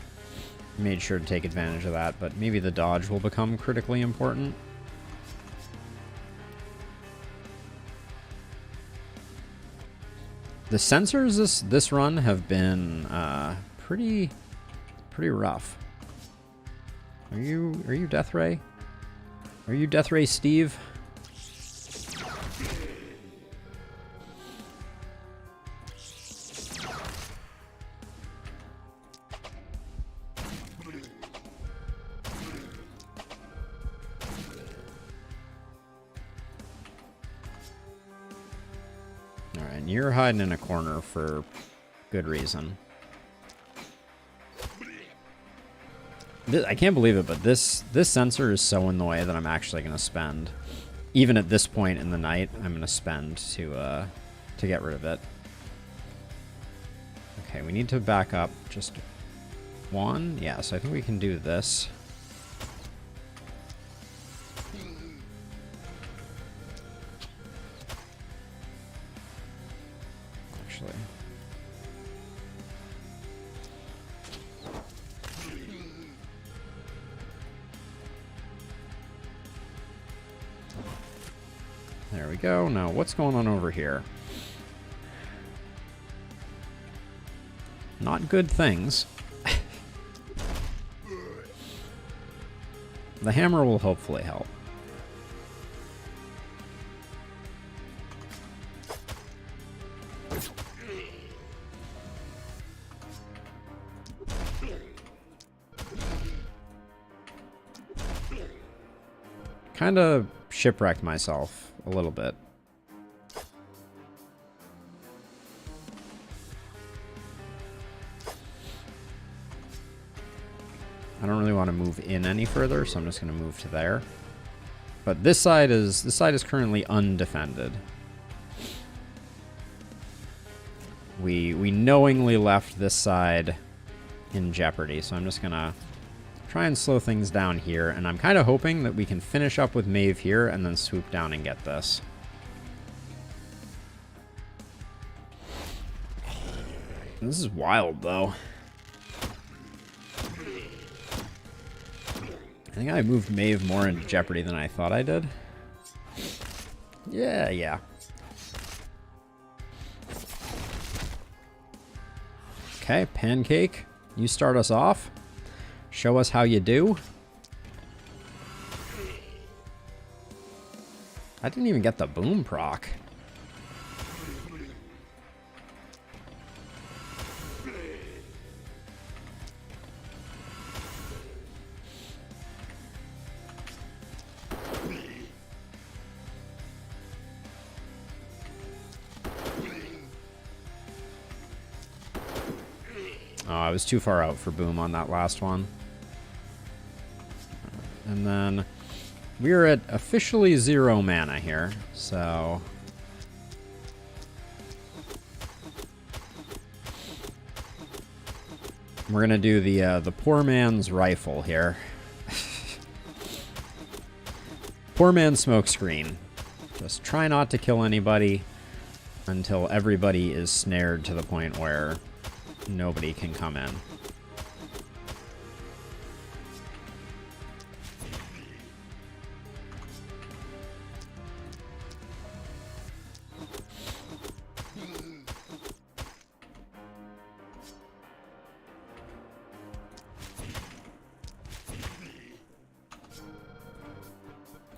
made sure to take advantage of that, but maybe the dodge will become critically important. The sensors this run have been pretty rough. Are you Death Ray? Are you Death Ray Steve? You're hiding in a corner for good reason. I can't believe it, but this sensor is so in the way that I'm actually going to spend. Even at this point in the night, I'm going to spend to get rid of it. Okay, we need to back up just one. Yeah, so I think we can do this. Actually. There we go. Now, what's going on over here? Not good things. The hammer will hopefully help. Kind of shipwrecked myself a little bit. I don't really want to move in any further, so I'm just going to move to there. But this side is currently undefended. We knowingly left this side in jeopardy, so I'm just going to try and slow things down here, and I'm kind of hoping that we can finish up with Maeve here and then swoop down and get this. This is wild, though. I think I moved Maeve more into jeopardy than I thought I did. Yeah. Okay, Pancake, you start us off. Show us how you do. I didn't even get the boom proc. Oh, I was too far out for boom on that last one. And then we're at officially 0 mana here, so we're gonna do the poor man's rifle here. Poor man's smokescreen. Just try not to kill anybody until everybody is snared to the point where nobody can come in.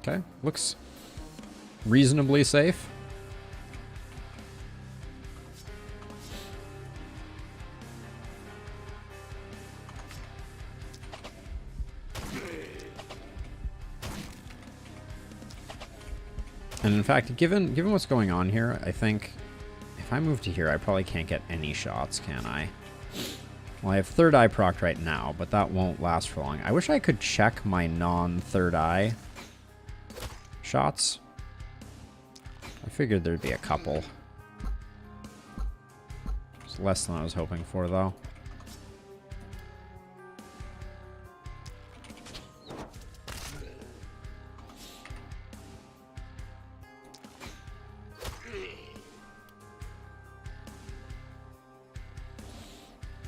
Okay, looks reasonably safe. And in fact, given what's going on here, I think if I move to here, I probably can't get any shots, can I? Well, I have third eye procced right now, but that won't last for long. I wish I could check my non-third eye shots. I figured there'd be a couple. It's less than I was hoping for, though.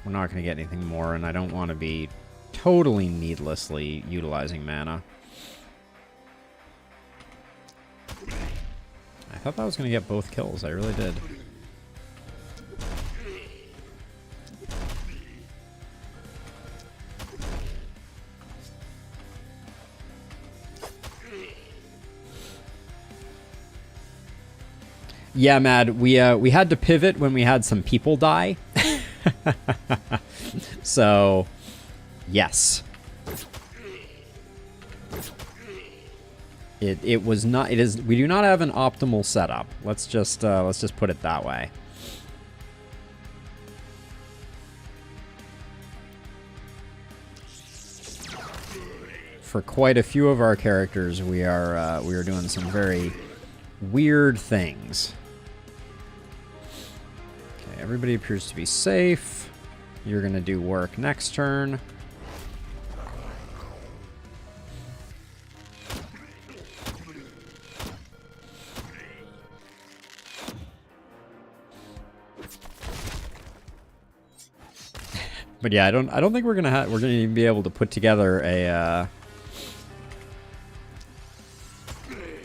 We're not going to get anything more, and I don't want to be totally needlessly utilizing mana. I thought that was going to get both kills. I really did. Yeah, Mad, we had to pivot when we had some people die. So, yes. It was not, it is, we do not have an optimal setup. Let's just put it that way. for quite a few of our characters, we are doing some very weird things. Okay, everybody appears to be safe. You're gonna do work next turn. But yeah, I don't think we're gonna even be able to put together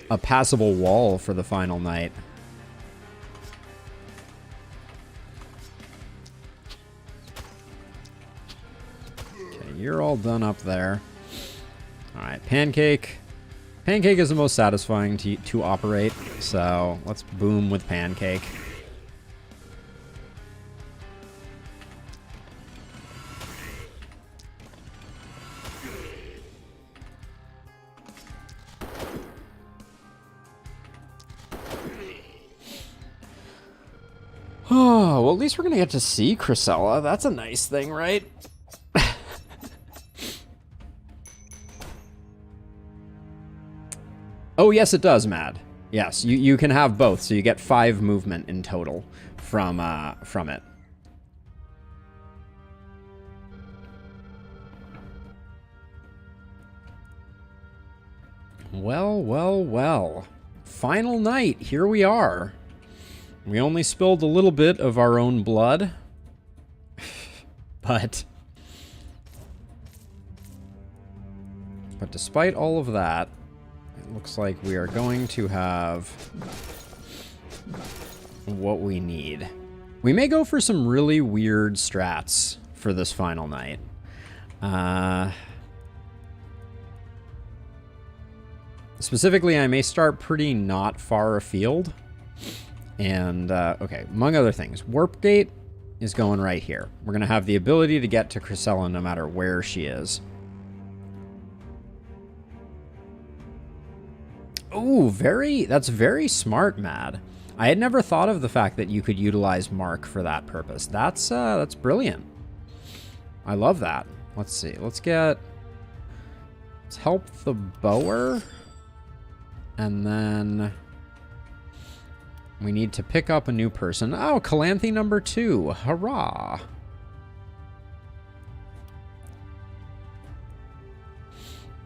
a passable wall for the final night. Okay, you're all done up there. All right, Pancake. Pancake is the most satisfying to operate, so let's boom with Pancake. Oh, well, at least we're going to get to see Chrysella. That's a nice thing, right? Oh, yes, it does, Mad. Yes, you can have both, so you get 5 movement in total from it. Well, well, well. Final night. Here we are. We only spilled a little bit of our own blood, but despite all of that, it looks like we are going to have what we need. We may go for some really weird strats for this final night. Specifically, I may start pretty not far afield. And, okay, among other things, Warp Gate is going right here. We're going to have the ability to get to Chrysella no matter where she is. Ooh, that's very smart, Mad. I had never thought of the fact that you could utilize Mark for that purpose. That's brilliant. I love that. Let's see. Let's help the Bower. And then we need to pick up a new person. Oh, Calanthe number 2. Hurrah.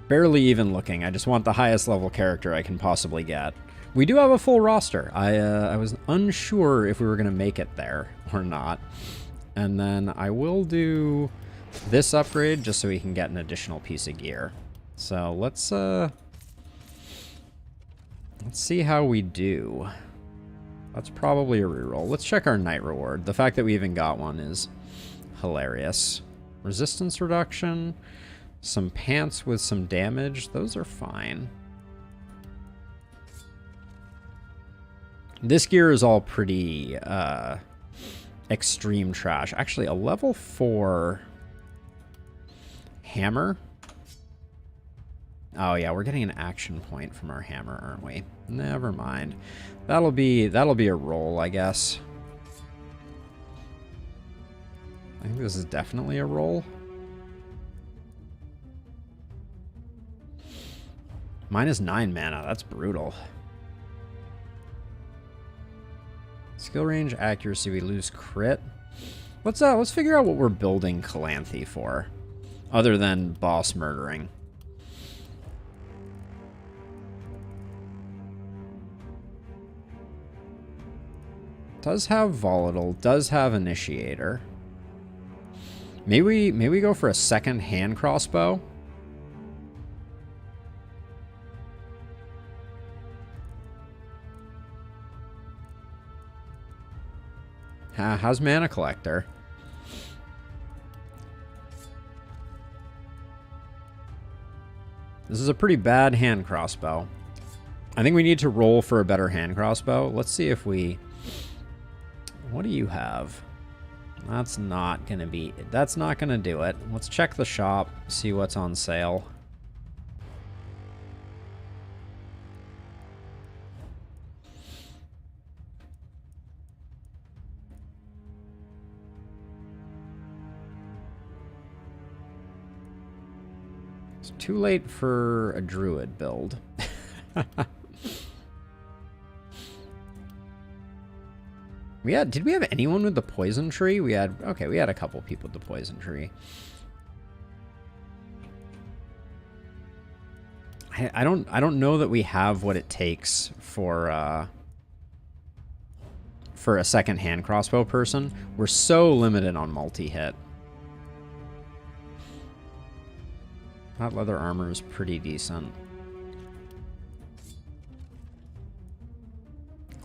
Barely even looking. I just want the highest level character I can possibly get. We do have a full roster. I was unsure if we were going to make it there or not. And then I will do this upgrade just so we can get an additional piece of gear. So let's see how we do. That's probably a reroll. Let's check our night reward. The fact that we even got one is hilarious. Resistance reduction. Some pants with some damage. Those are fine. This gear is all pretty extreme trash. Actually, a level 4 hammer. Oh yeah, we're getting an action point from our hammer, aren't we? Never mind. That'll be a roll, I guess. I think this is definitely a roll. -9 mana. That's brutal. Skill range, accuracy. We lose crit. Let's figure out what we're building Calanthe for, other than boss murdering. Does have volatile. Does have initiator. Maybe we go for a second hand crossbow. How's mana collector? This is a pretty bad hand crossbow. I think we need to roll for a better hand crossbow. Let's see if we... What do you have? That's not gonna do it. Let's check the shop, see what's on sale. It's too late for a druid build. Did we have anyone with the poison tree? We had a couple people with the poison tree. I don't know that we have what it takes for a second hand crossbow person. We're so limited on multi-hit. That leather armor is pretty decent.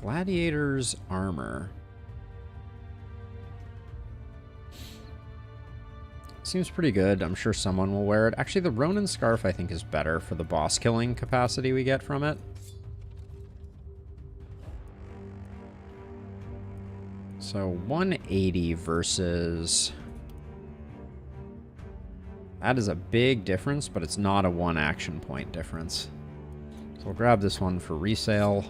Gladiator's armor. Seems pretty good. I'm sure someone will wear it. Actually, the Ronin scarf I think is better for the boss killing capacity we get from it. So 180 versus... That is a big difference, but it's not a 1 action point difference. So we'll grab this one for resale.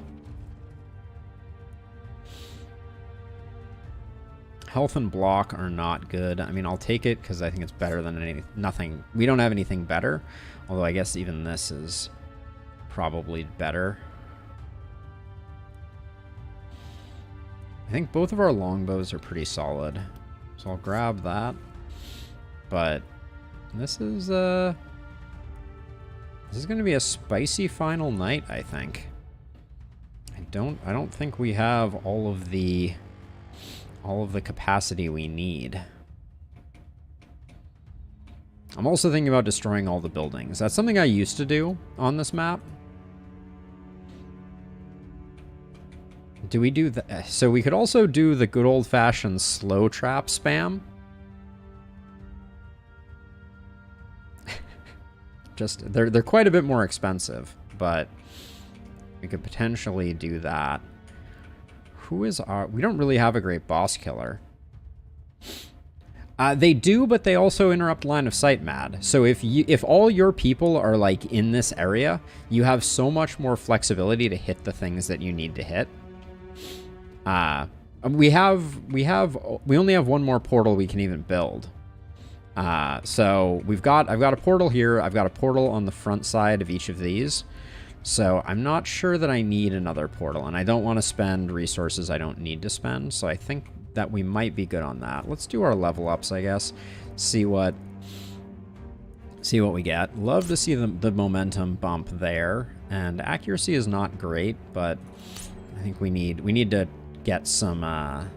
Health and block are not good. I mean, I'll take it because I think it's better than nothing. We don't have anything better, although I guess even this is probably better. I think both of our longbows are pretty solid, so I'll grab that. But this is going to be a spicy final night, I think. I don't think we have all of the capacity we need. I'm also thinking about destroying all the buildings. That's something I used to do on this map. Do we do that? So we could also do the good old-fashioned slow trap spam. Just, they're quite a bit more expensive, but we could potentially do that. Who is our... We don't really have a great boss killer. They do, but they also interrupt line of sight mad. So if all your people are like in this area, you have so much more flexibility to hit the things that you need to hit. We only have one more portal we can even build. So I've got a portal here. I've got a portal on the front side of each of these. So I'm not sure that I need another portal, and I don't want to spend resources I don't need to spend. So I think that we might be good on that. Let's do our level ups, I guess. See what we get. Love to see the momentum bump there. And accuracy is not great, but I think we need to get some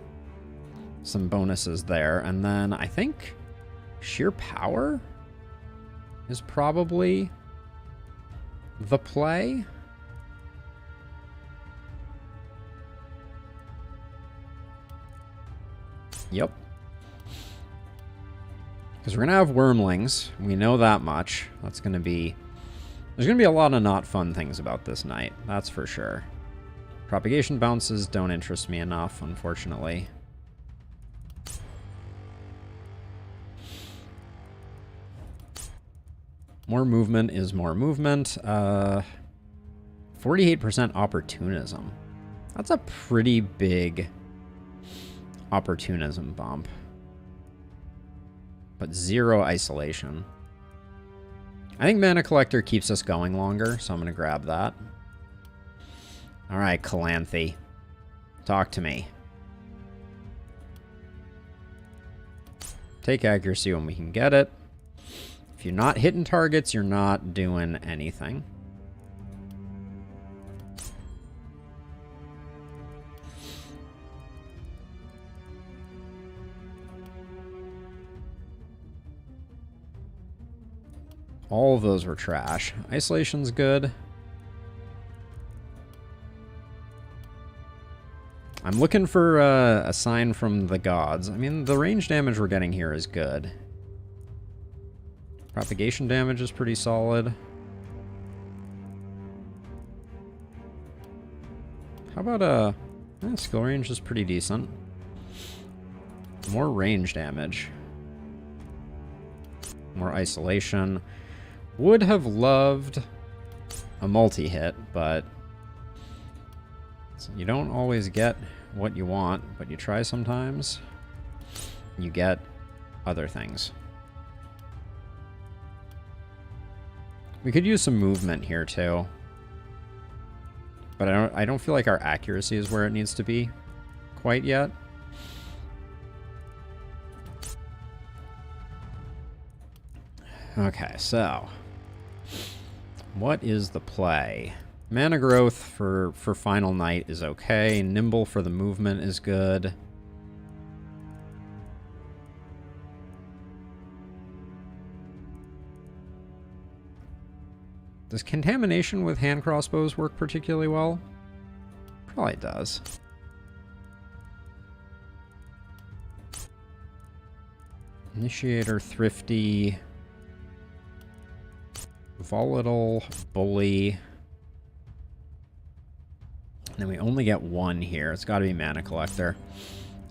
bonuses there. And then I think sheer power is probably the play. Yep. Because we're going to have wormlings. We know that much. That's going to be... There's going to be a lot of not fun things about this night. That's for sure. Propagation bounces don't interest me enough, unfortunately. More movement is more movement. 48% opportunism. That's a pretty big opportunism bump. But 0 isolation. I think Mana Collector keeps us going longer, so I'm going to grab that. Alright, Calanthe. Talk to me. Take accuracy when we can get it. If you're not hitting targets, you're not doing anything. All of those were trash. Isolation's good. I'm looking for a sign from the gods. I mean, the range damage we're getting here is good. Propagation damage is pretty solid. How about skill range is pretty decent. More range damage. More isolation. Would have loved a multi-hit, but you don't always get what you want, but you try sometimes. You get other things. We could use some movement here too. But I don't feel like our accuracy is where it needs to be quite yet. Okay, so what is the play? Mana growth for Final Night is okay. Nimble for the movement is good. Does contamination with hand crossbows work particularly well? Probably does. Initiator, thrifty, volatile, bully. And then we only get one here. It's got to be mana collector.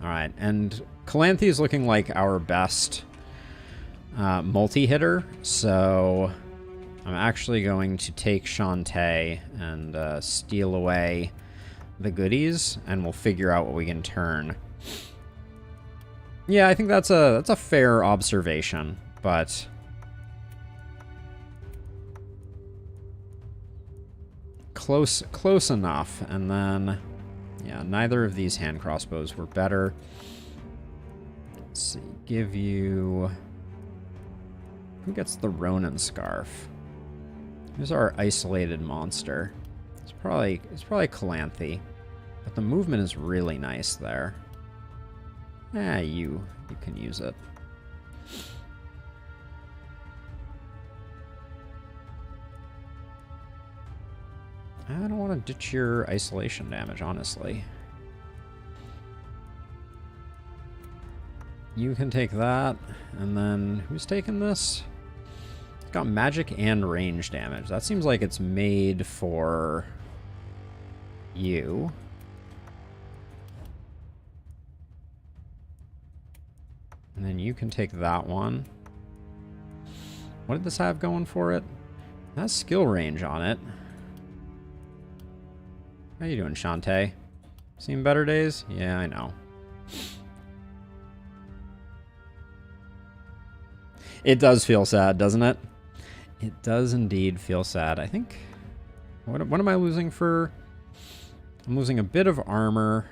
All right, and Calanthe is looking like our best multi-hitter, so I'm actually going to take Shantae and steal away the goodies, and we'll figure out what we can turn. Yeah, I think that's a fair observation, but close enough. And then, yeah, neither of these hand crossbows were better. Let's see, give you... Who gets the Ronin scarf? Who's our isolated monster? It's probably Calanthe, but the movement is really nice there. You can use it. I don't want to ditch your isolation damage, honestly. You can take that, and then who's taking this? It's got magic and range damage. That seems like it's made for you. And then you can take that one. What did this have going for it? It has skill range on it. How you doing, Shantae? Seen better days? Yeah, I know. It does feel sad, doesn't it? It does indeed feel sad. I think... What am I losing for? I'm losing a bit of armor,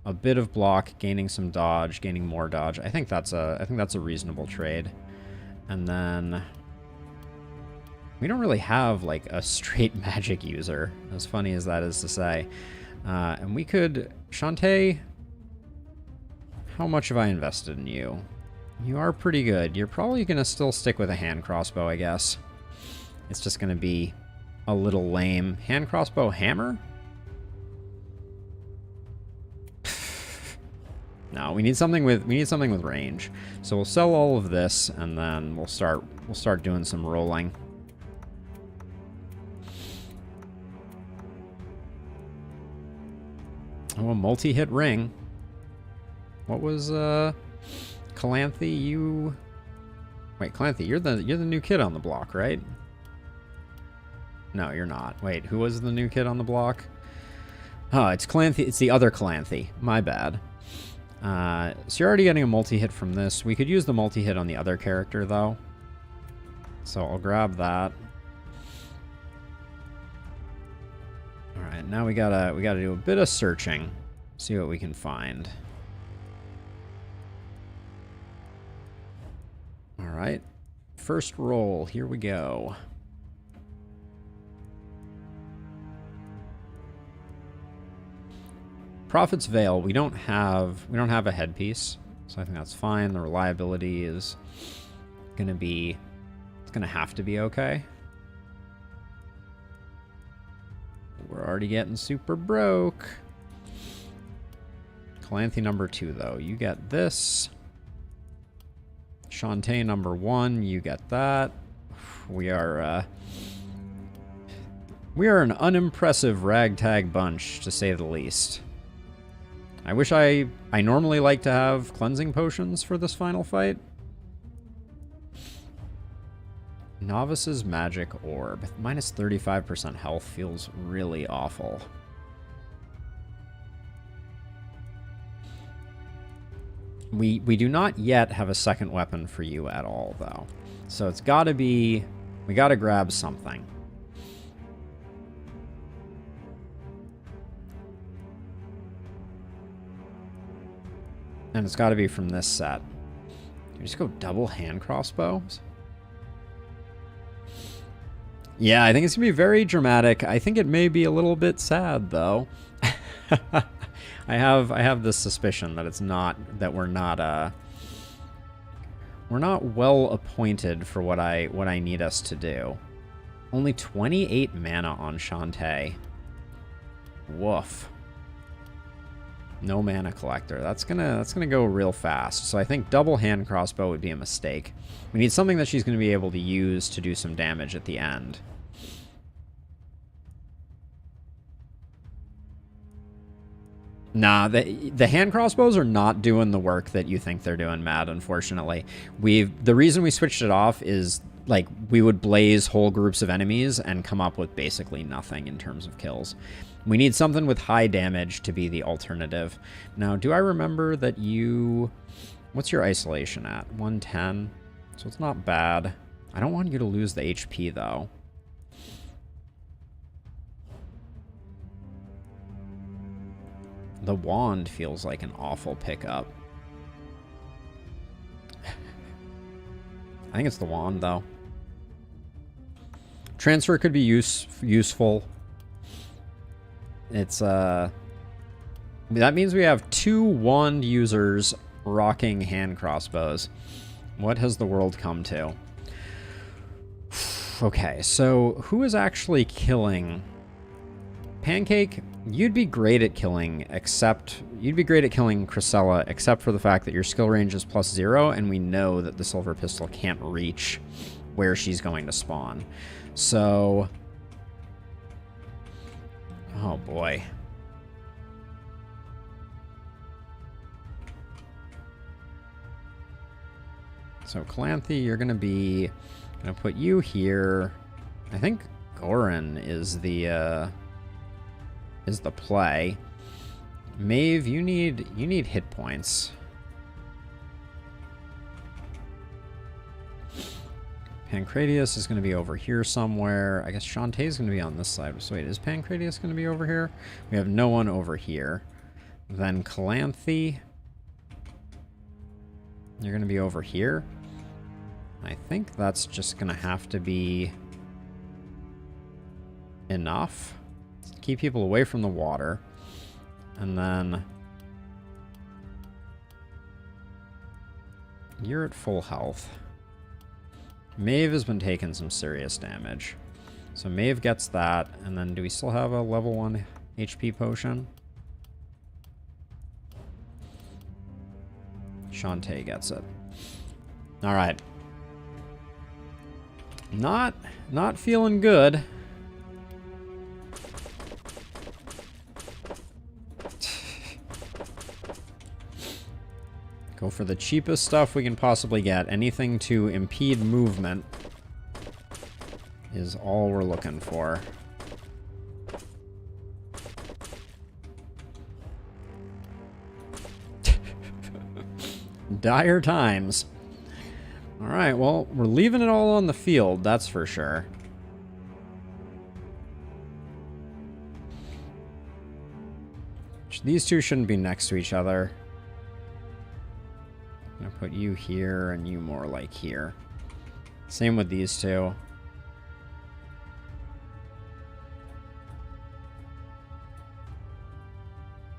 a bit of block, gaining some dodge, gaining more dodge. I think that's a reasonable trade. And then we don't really have like a straight magic user, as funny as that is to say. And we could... Shantae, how much have I invested in you? You are pretty good. You're probably going to still stick with a hand crossbow, I guess. It's just going to be a little lame. Hand crossbow hammer? No, we need something with range. So we'll sell all of this, and then we'll start doing some rolling. Oh, a multi-hit ring. What was Calanthe? You... Wait, Calanthe, you're the new kid on the block, right? No, you're not. Wait, who was the new kid on the block? Oh, it's Calanthe. It's the other Calanthe. My bad. So you're already getting a multi-hit from this. We could use the multi-hit on the other character, though. So I'll grab that. Alright, now we gotta do a bit of searching. See what we can find. Alright. First roll, here we go. Prophet's Veil, we don't have a headpiece, so I think that's fine. The reliability is gonna have to be okay. We're already getting super broke. Calanthe number 2, though. You get this. Shantae number 1, you get that. We are an unimpressive ragtag bunch, to say the least. I wish I normally like to have cleansing potions for this final fight. Novice's Magic Orb. Minus 35% health feels really awful. We do not yet have a second weapon for you at all, though. So it's got to be We gotta grab something. And it's gotta be from this set. Can we just go double hand crossbows? Yeah, I think it's gonna be very dramatic. I think it may be a little bit sad, though. I have this suspicion that it's not, that we're not well appointed for what I need us to do. Only 28 mana on Shantae. Woof. No mana collector. That's gonna go real fast. So I think double hand crossbow would be a mistake. We need something that she's gonna be able to use to do some damage at the end. Nah, the hand crossbows are not doing the work that you think they're doing, Matt, unfortunately. The reason we switched it off is, like, we would blaze whole groups of enemies and come up with basically nothing in terms of kills. We need something with high damage to be the alternative. Now, do I remember that you... What's your isolation at? 110? So it's not bad. I don't want you to lose the HP, though. The wand feels like an awful pickup. I think it's the wand, though. Transfer could be useful. It's, that means we have 2 wand users rocking hand crossbows. What has the world come to? Okay, so who is actually killing... Pancake, you'd be great at killing, Chrysella, except for the fact that your skill range is +0, and we know that the Silver Pistol can't reach where she's going to spawn. So... Oh, boy. So, Calanthe, you're going to be... going to put you here. I think Goran is the play. Maeve, you need hit points. Pancratius is going to be over here somewhere. I guess Shantae is going to be on this side. So wait, is Pancratius going to be over here? We have no one over here. Then Calanthe, you're going to be over here. I think that's just going to have to be enough. Keep people away from the water. And then you're at full health. Maeve has been taking some serious damage. So Maeve gets that. And then do we still have a level 1 HP potion? Shantae gets it. Alright. Not feeling good. Go for the cheapest stuff we can possibly get. Anything to impede movement is all we're looking for. Dire times. Alright, well, we're leaving it all on the field, that's for sure. These two shouldn't be next to each other. I'm gonna put you here and you more like here. Same with these two.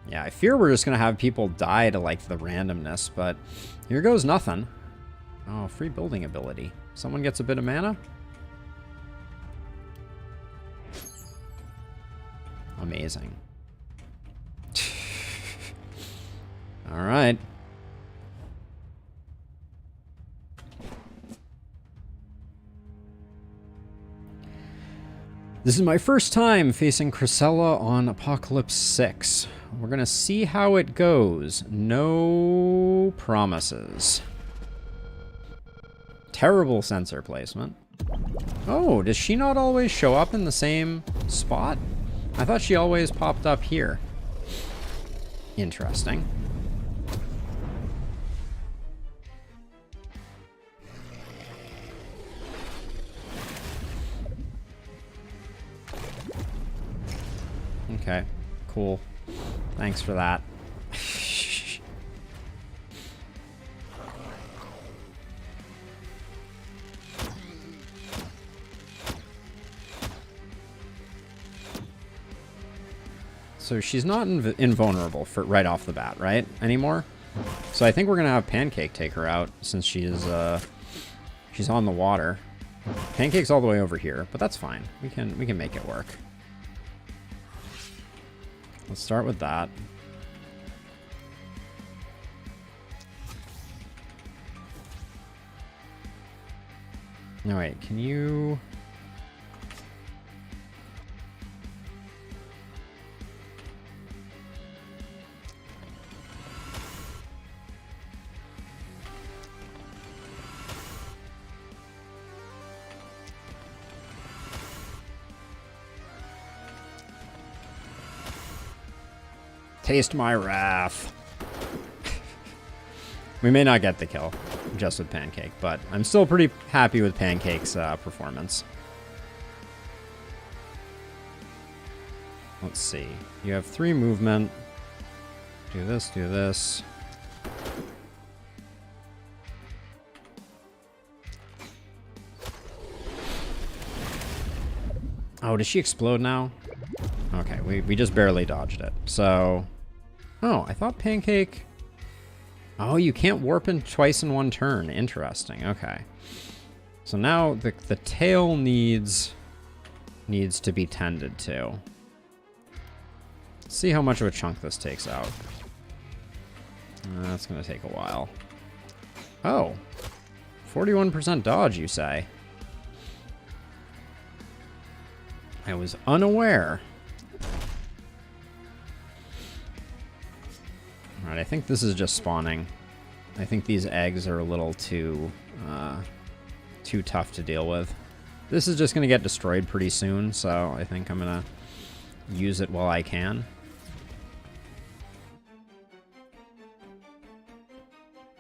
Yeah, I fear we're just gonna have people die to, like, the randomness, but here goes nothing. Oh, free building ability. Someone gets a bit of mana? Amazing. All right. This is my first time facing Chrysella on Apocalypse 6. We're gonna see how it goes. No promises. Terrible sensor placement. Oh, does she not always show up in the same spot? I thought she always popped up here. Interesting. Okay, cool. Thanks for that. So she's not invulnerable for right off the bat, right? Anymore? So I think we're gonna have Pancake take her out since she's on the water. Pancake's all the way over here, but that's fine. We can make it work. Let's start with that. No, wait, can you... Taste my wrath. We may not get the kill just with Pancake, but I'm still pretty happy with Pancake's performance. Let's see. You have 3 movement. Do this, do this. Oh, does she explode now? Okay, we just barely dodged it. So... Oh, I thought Pancake... Oh, you can't warp in twice in one turn. Interesting, okay. So now the tail needs to be tended to. Let's see how much of a chunk this takes out. That's going to take a while. Oh, 41% dodge, you say? I was unaware. Alright, I think this is just spawning. I think these eggs are a little too tough to deal with. This is just going to get destroyed pretty soon, so I think I'm going to use it while I can.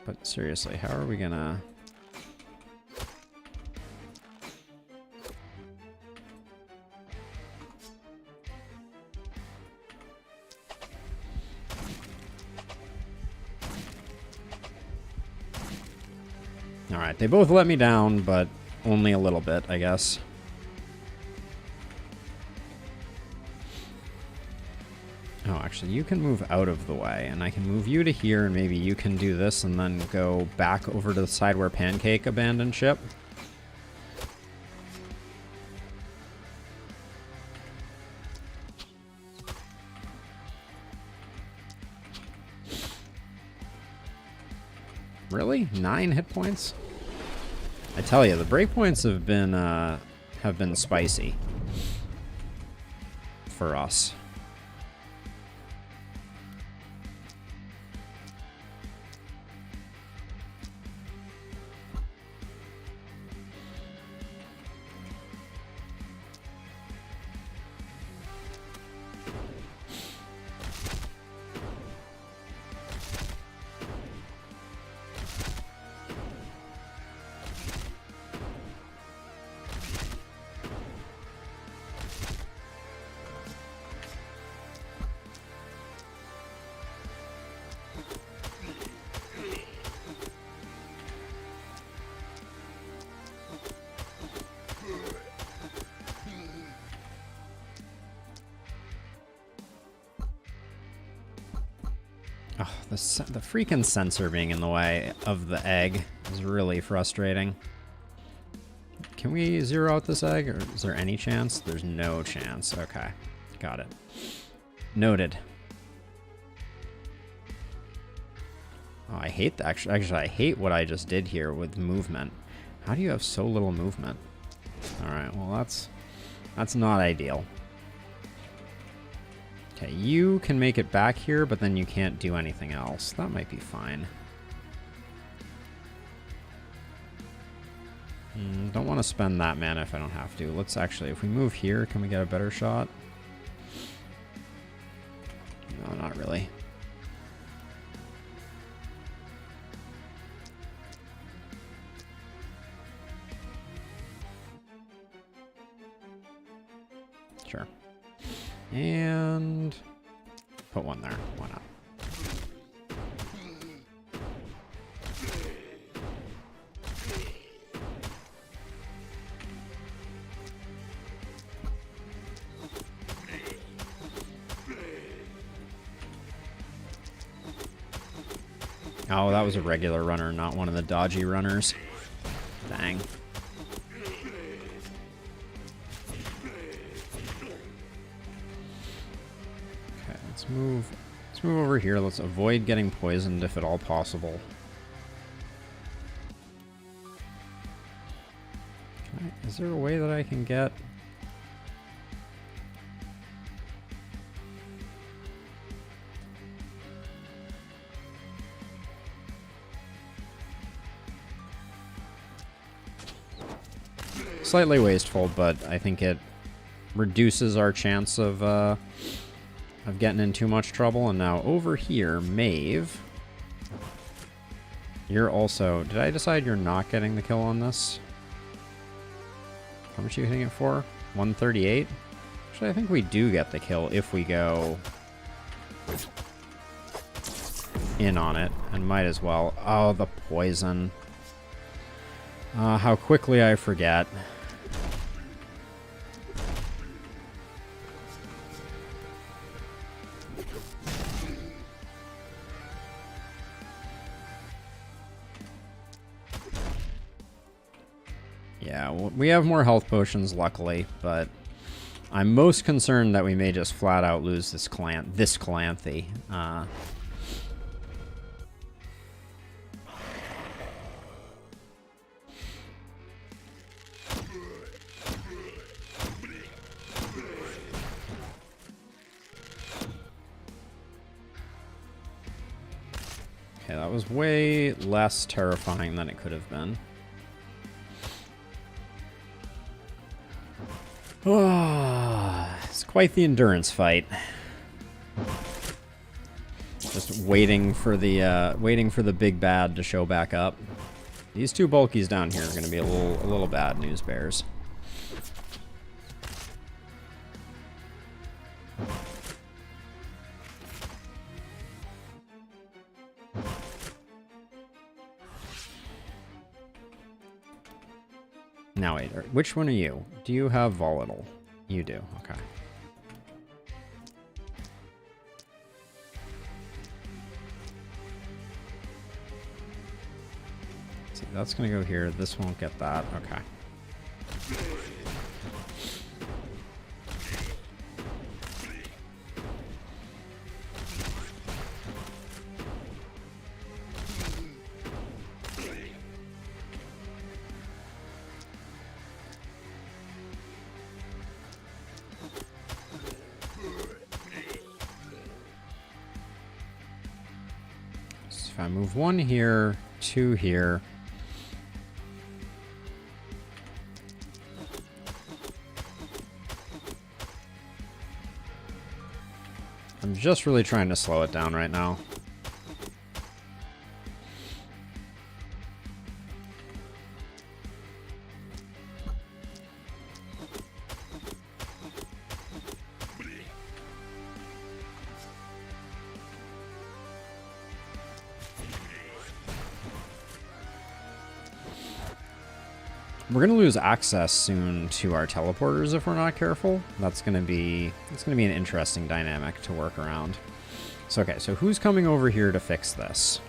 But seriously, how are we going to... Alright, they both let me down, but only a little bit, I guess. Oh, actually, you can move out of the way, and I can move you to here, and maybe you can do this and then go back over to the side where Pancake abandoned ship. Really? 9 hit points? I tell you, the breakpoints have been spicy for us. Oh, the freaking sensor being in the way of the egg is really frustrating. Can we zero out this egg, or is there any chance? There's no chance. Okay, got it. Noted. Oh, I hate that. Actually, I hate what I just did here with movement. How do you have so little movement? All right, well, that's not ideal. Okay, you can make it back here, but then you can't do anything else. That might be fine. Don't want to spend that mana if I don't have to. Let's actually, if we move here, can we get a better shot? No, not really. Sure. And put one there. Why not? Oh, that was a regular runner, not one of the dodgy runners. Dang. Okay, let's move over here. Let's avoid getting poisoned if at all possible. Is there a way that I can get... Slightly wasteful, but I think it reduces our chance of getting in too much trouble. And now over here, Maeve, you're also... Did I decide you're not getting the kill on this? How much are you hitting it for? 138? Actually, I think we do get the kill if we go in on it, and might as well. Oh, the poison. How quickly I forget. Yeah, we have more health potions, luckily, but I'm most concerned that we may just flat out lose this Calanthe. Okay, that was way less terrifying than it could have been. Oh, it's quite the endurance fight. Just waiting for the big bad to show back up. These two bulkies down here are going to be a little bad news bears. Now wait, which one are you? Do you have volatile? You do, okay. See, that's gonna go here. This won't get that, okay. If I move one here, two here. I'm just really trying to slow it down right now. We're gonna lose access soon to our teleporters if we're not careful. That's gonna be an interesting dynamic to work around. So okay, so who's coming over here to fix this?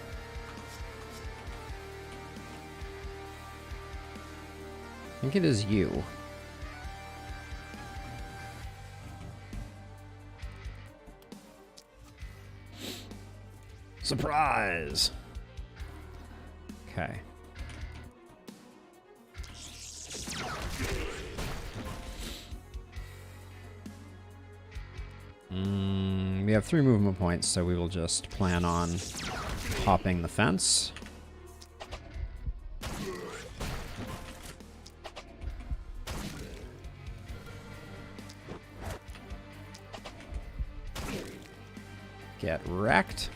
I think it is you. Surprise! Okay. We have 3 movement points, so we will just plan on hopping the fence. Get wrecked.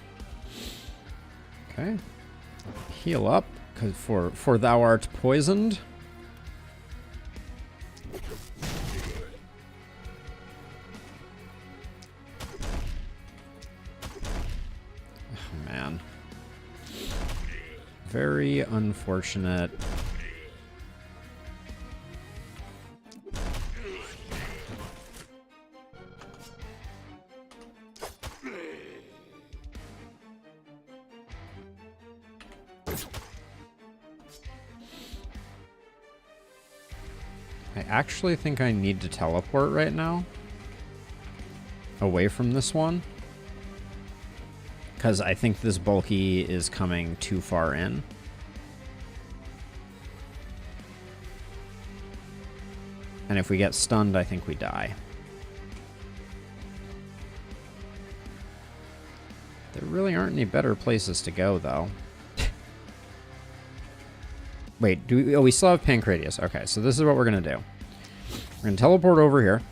Okay. Heal up, because for thou art poisoned. very unfortunate. I actually think I need to teleport right now. Away from this one. Because I think this bulky is coming too far in. And if we get stunned, I think we die. There really aren't any better places to go, though. Wait, do we... Oh, we still have Pancratius. Okay, so this is what we're going to do. We're going to teleport over here.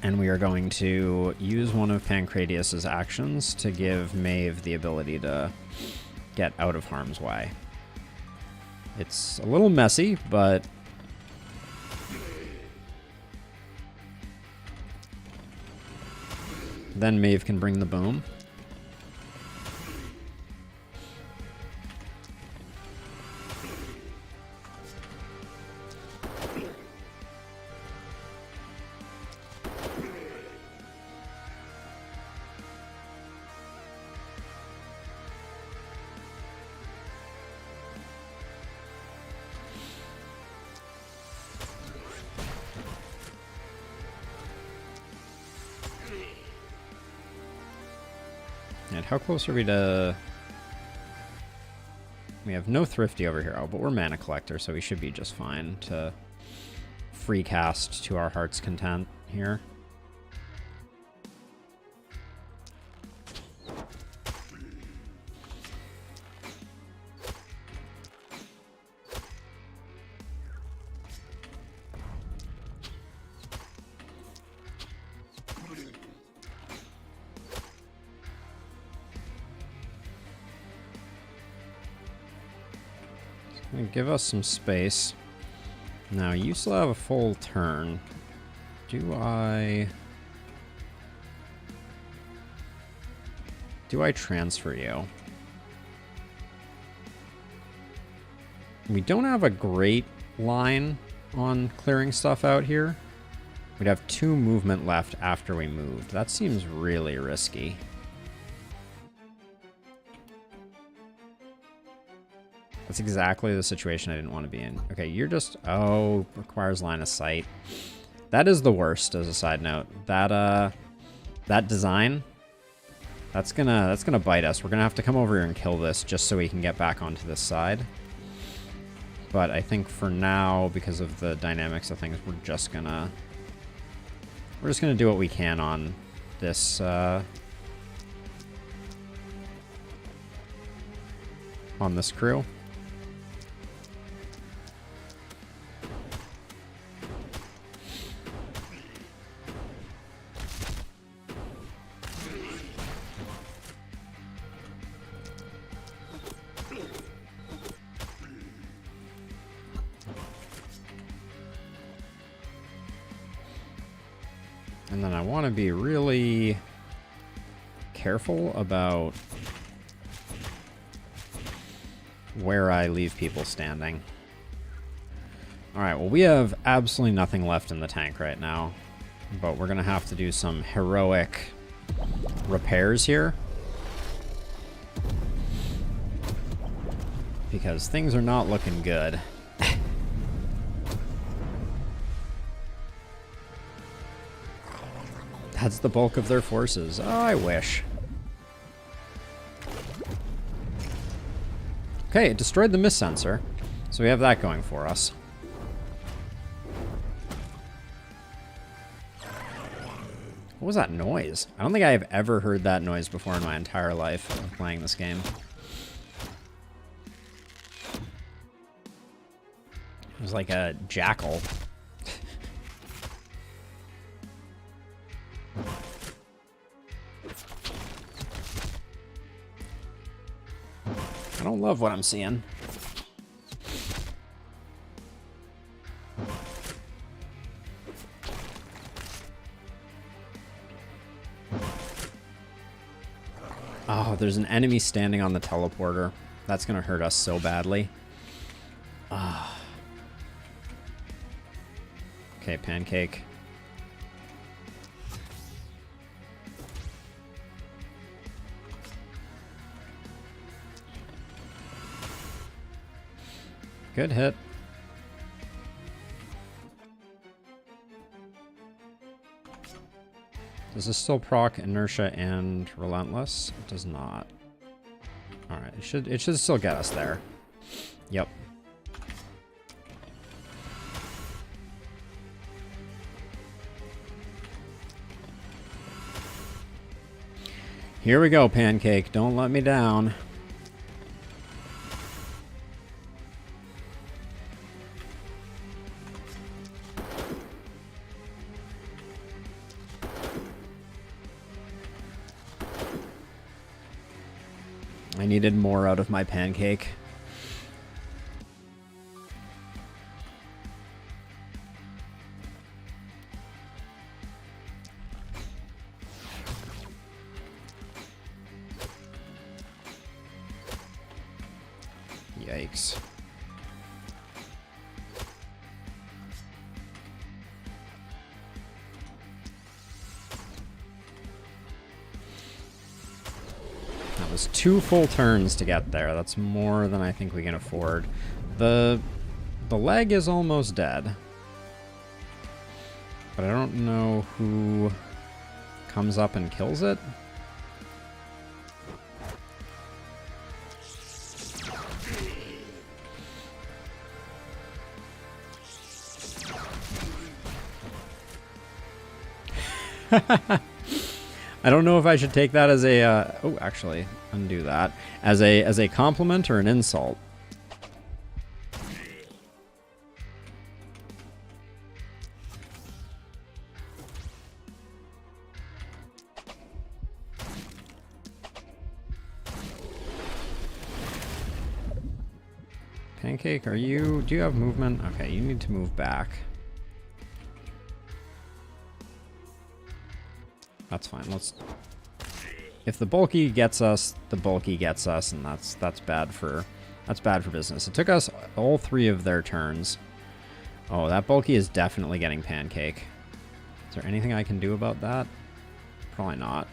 And we are going to use one of Pancratius's actions to give Maeve the ability to get out of harm's way. It's a little messy, but... then Maeve can bring the boom. And how close are we to... We have no Thrifty over here, but we're Mana Collector, so we should be just fine to free cast to our heart's content here. Give us some space. Now, you still have a full turn. Do I transfer you? We don't have a great line on clearing stuff out here. We'd have 2 movement left after we moved. That seems really risky. That's exactly the situation I didn't want to be in. Okay, you're just... Oh, requires line of sight. That is the worst, as a side note. That design, that's gonna bite us. We're gonna have to come over here and kill this just so we can get back onto this side. But I think for now, because of the dynamics of things, we're just gonna do what we can on this, on this crew. And then I want to be really careful about where I leave people standing. Alright, well, we have absolutely nothing left in the tank right now, but we're going to have to do some heroic repairs here, because things are not looking good. That's the bulk of their forces. Oh, I wish. Okay, it destroyed the mist sensor, so we have that going for us. What was that noise? I don't think I have ever heard that noise before in my entire life of playing this game. It was like a jackal. I don't love what I'm seeing. Oh, there's an enemy standing on the teleporter. That's gonna hurt us so badly. Ah. Okay, pancake. Good hit. Does this still proc inertia and relentless? It does not. Alright, it should still get us there. Yep. Here we go, pancake. Don't let me down. I needed more out of my pancake. Yikes. That was 2 full turns to get there. That's more than I think we can afford. The leg is almost dead. But I don't know who comes up and kills it. I don't know if I should take that as a oh, actually, undo that. As a compliment or an insult. Pancake, do you have movement? Okay, you need to move back. That's fine. If the bulky gets us, the bulky gets us, and that's bad for business. It took us all 3 of their turns. Oh, that bulky is definitely getting pancake. Is there anything I can do about that? Probably not.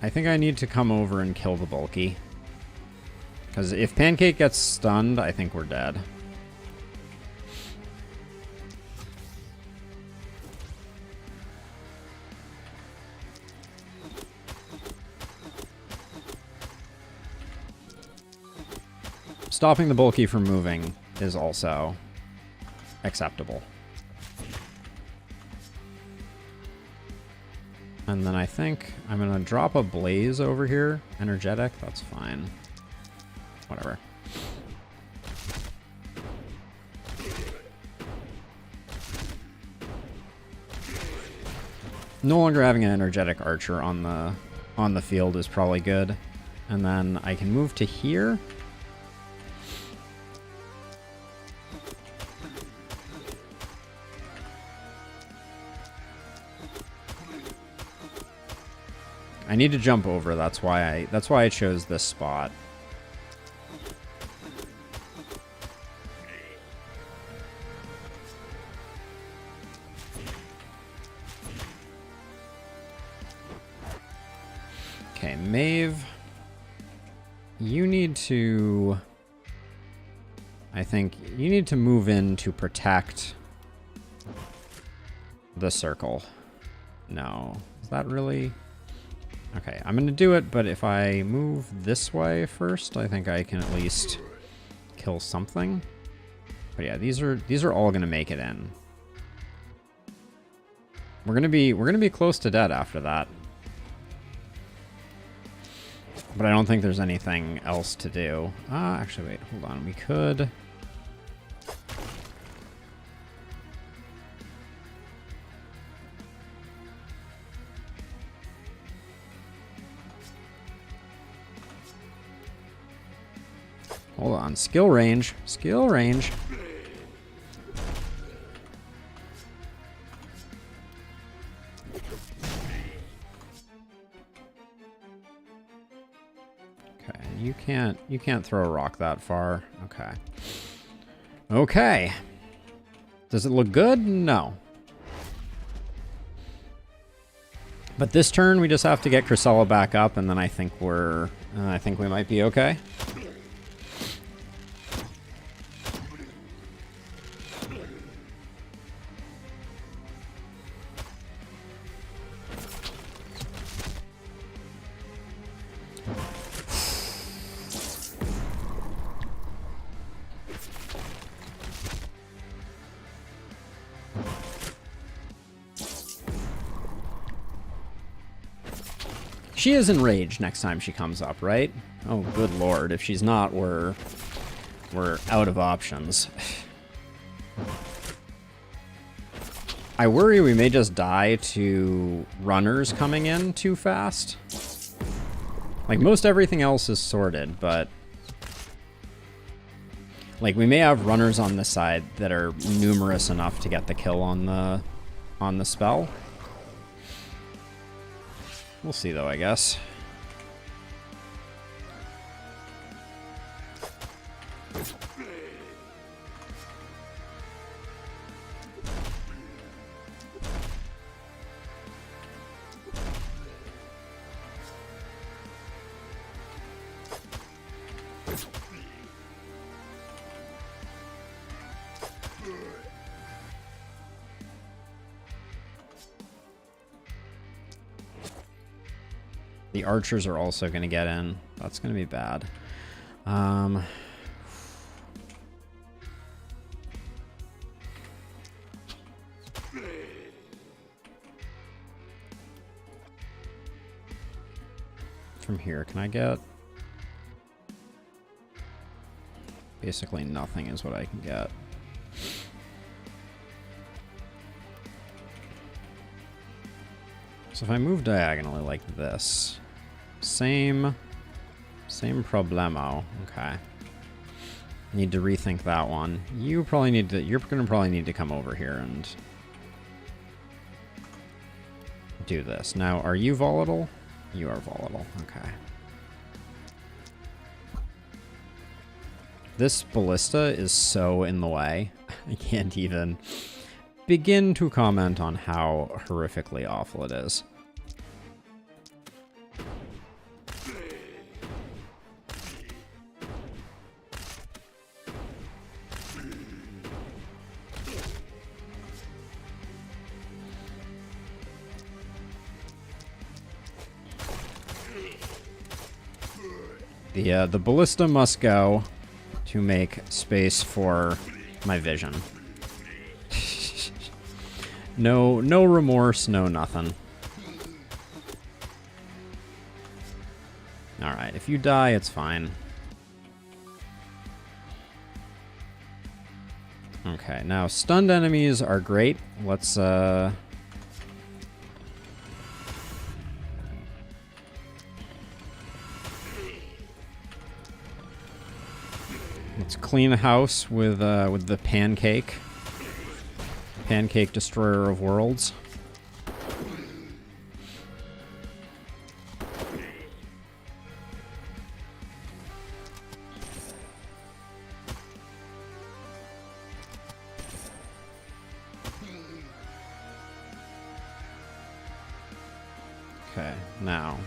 I think I need to come over and kill the bulky. Because if Pancake gets stunned, I think we're dead. Stopping the bulky from moving is also acceptable. And then I think I'm going to drop a blaze over here. Energetic, that's fine. Whatever. No longer having an energetic archer on the field is probably good. And then I can move to here. I need to jump over. That's why I chose this spot. Okay, Maeve, you need to, I think you need to move in to protect the circle. No, is that really? Okay, I'm going to do it, but if I move this way first, I think I can at least kill something. But yeah, these are all gonna make it in. We're gonna be close to dead after that. But I don't think there's anything else to do. Actually, wait, hold on. We could... Hold on. Skill range. Skill range. You can't throw a rock that far. Okay. Okay. Does it look good? No. But this turn we just have to get Chrysella back up, and then I think we might be okay. She is enraged next time she comes up, right? Oh, good lord. If she's not, we're out of options. I worry we may just die to runners coming in too fast. Like, most everything else is sorted, but... Like, we may have runners on this side that are numerous enough to get the kill on the spell. We'll see, though, I guess. The archers are also going to get in. That's going to be bad. From here, can I get... Basically nothing is what I can get. So if I move diagonally like this, same problemo. Okay. Need to rethink that one. You're gonna probably need to come over here and do this. Now, are you volatile? You are volatile. Okay. This ballista is so in the way. I can't even begin to comment on how horrifically awful it is. The ballista must go to make space for my vision. No remorse, no nothing. Alright, if you die, it's fine. Okay, now stunned enemies are great. Let's clean house with the pancake destroyer of worlds. Okay, now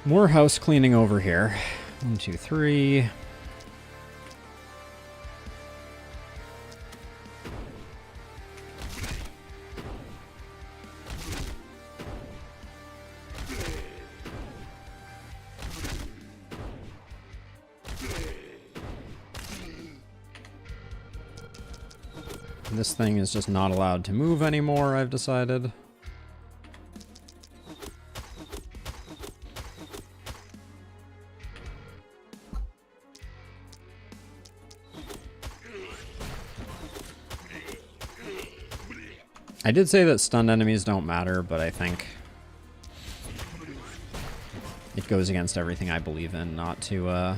more house cleaning over here. 1, 2, 3. This thing is just not allowed to move anymore, I've decided. I did say that stunned enemies don't matter, but I think it goes against everything I believe in not to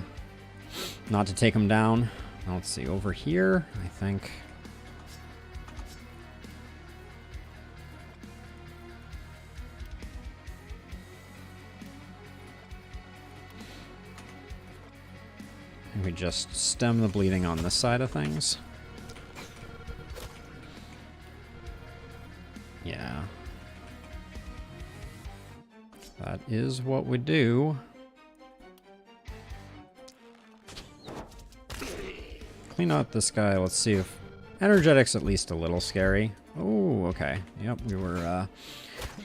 take them down. Now, let's see, over here, I think. We just stem the bleeding on this side of things. Yeah. That is what we do. Clean out this guy. Let's see if energetic's at least a little scary. Oh, okay. Yep, we were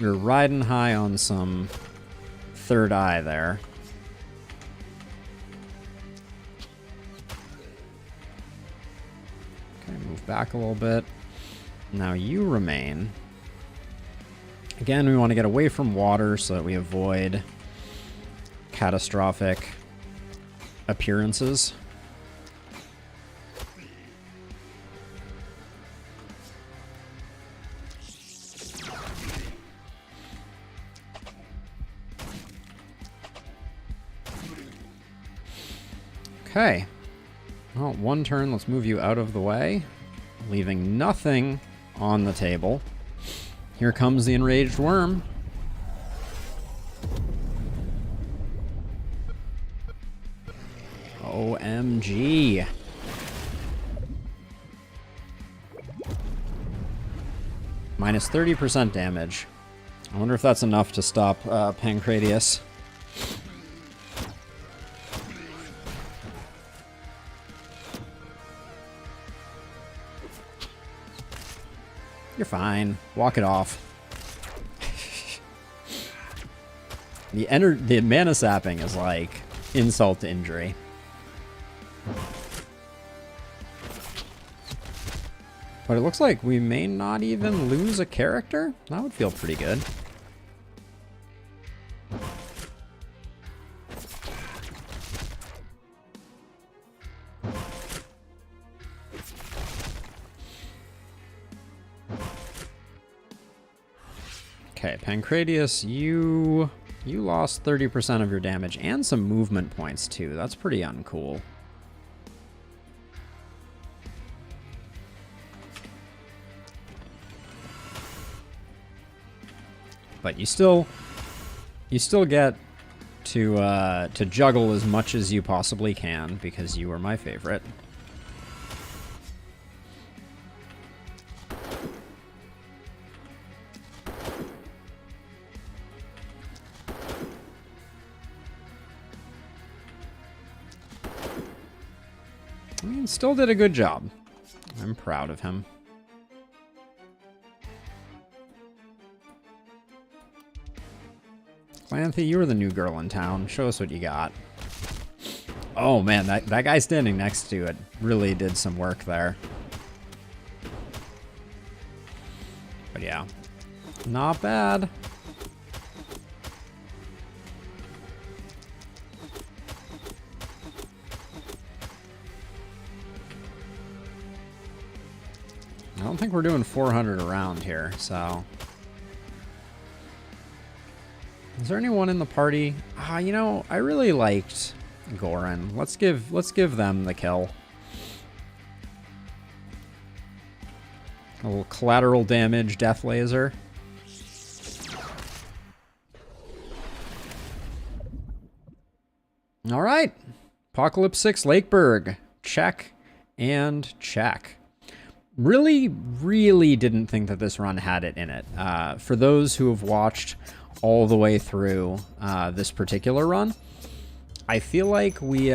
riding high on some third eye there. Okay, move back a little bit. Now you remain. Again, we want to get away from water so that we avoid catastrophic appearances. Okay. Well, one turn, let's move you out of the way, leaving nothing on the table. Here comes the enraged worm. OMG. Minus 30% damage. I wonder if that's enough to stop Pancratius. You're fine. Walk it off. The mana sapping is like insult to injury. But it looks like we may not even lose a character. That would feel pretty good. Okay, Pancratius, you lost 30% of your damage and some movement points too. That's pretty uncool. But you still get to juggle as much as you possibly can because you are my favorite. I mean, still did a good job. I'm proud of him. Clancy, you were the new girl in town. Show us what you got. Oh man, that guy standing next to it really did some work there. But yeah, not bad. I don't think we're doing 400 around here, so. Is there anyone in the party? You know, I really liked Goran. Let's give them the kill. A little collateral damage, death laser. All right, Apocalypse 6 Lakeburg, check and check. Really didn't think that this run had it in it. For those who have watched all the way through this particular run, I feel like we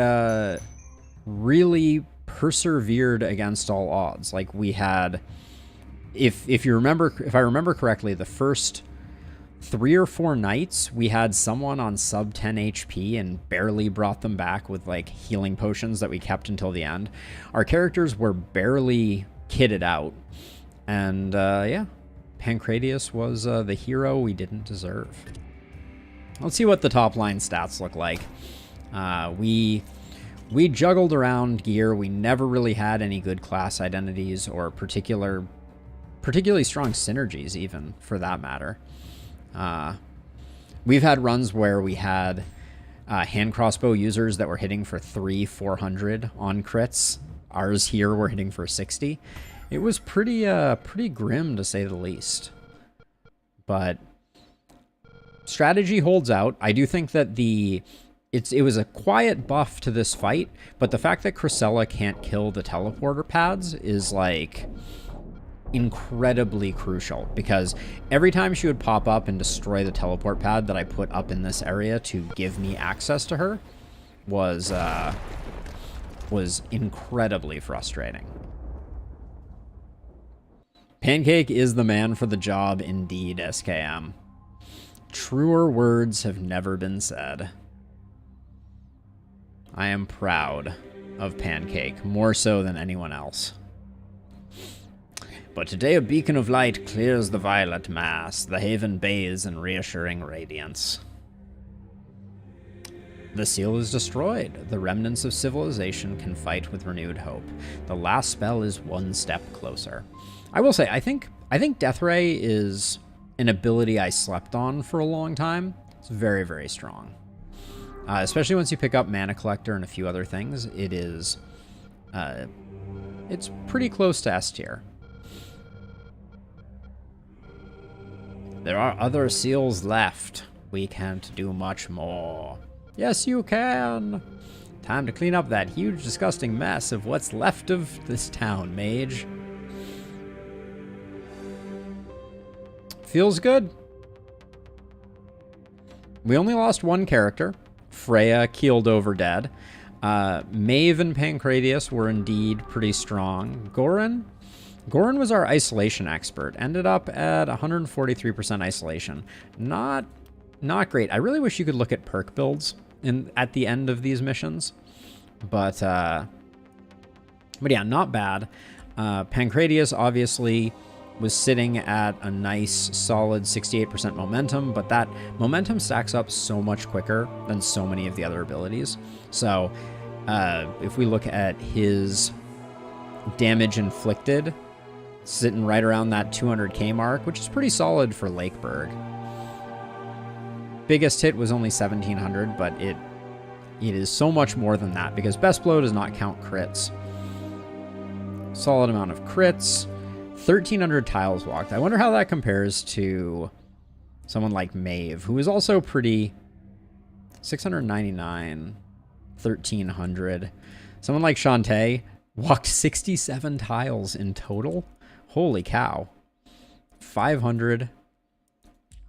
really persevered against all odds. Like we had, if I remember correctly, the first 3 or 4 nights we had someone on sub 10 HP and barely brought them back with like healing potions that we kept until the end. Our characters were barely kitted out. And yeah, Pancratius was the hero we didn't deserve. Let's see what the top line stats look like. We juggled around gear. We never really had any good class identities or particularly strong synergies, even, for that matter. We've had runs where we had hand crossbow users that were hitting for 300-400 on crits. Ours here were hitting for 60. It was pretty grim, to say the least. But strategy holds out. I do think that it was a quiet buff to this fight, but the fact that Chrysella can't kill the teleporter pads is, like, incredibly crucial, because every time she would pop up and destroy the teleport pad that I put up in this area to give me access to her was incredibly frustrating. Pancake is the man for the job indeed, SKM. Truer words have never been said. I am proud of Pancake, more so than anyone else. But today a beacon of light clears the violet mass. The haven bathes in reassuring radiance. The seal is destroyed. The remnants of civilization can fight with renewed hope. The last spell is one step closer. I will say, I think Death Ray is an ability I slept on for a long time. It's very, very strong. Especially once you pick up Mana Collector and a few other things, it is, it's pretty close to S tier. There are other seals left. We can't do much more. Yes, you can. Time to clean up that huge, disgusting mess of what's left of this town, mage. Feels good. We only lost one character. Freya keeled over dead. Maeve and Pancratius were indeed pretty strong. Goran was our isolation expert. Ended up at 143% isolation. Not great. I really wish you could look at perk builds at the end of these missions. But yeah, not bad. Pancratius obviously was sitting at a nice solid 68% momentum, but that momentum stacks up so much quicker than so many of the other abilities. So if we look at his damage inflicted, sitting right around that 200k mark, which is pretty solid for Lakeburg. Biggest hit was only 1700, but it is so much more than that, because Best Blow does not count crits. Solid amount of crits. 1,300 tiles walked. I wonder how that compares to someone like Maeve, who is also pretty... 699, 1,300. Someone like Shantae walked 67 tiles in total. Holy cow. 500,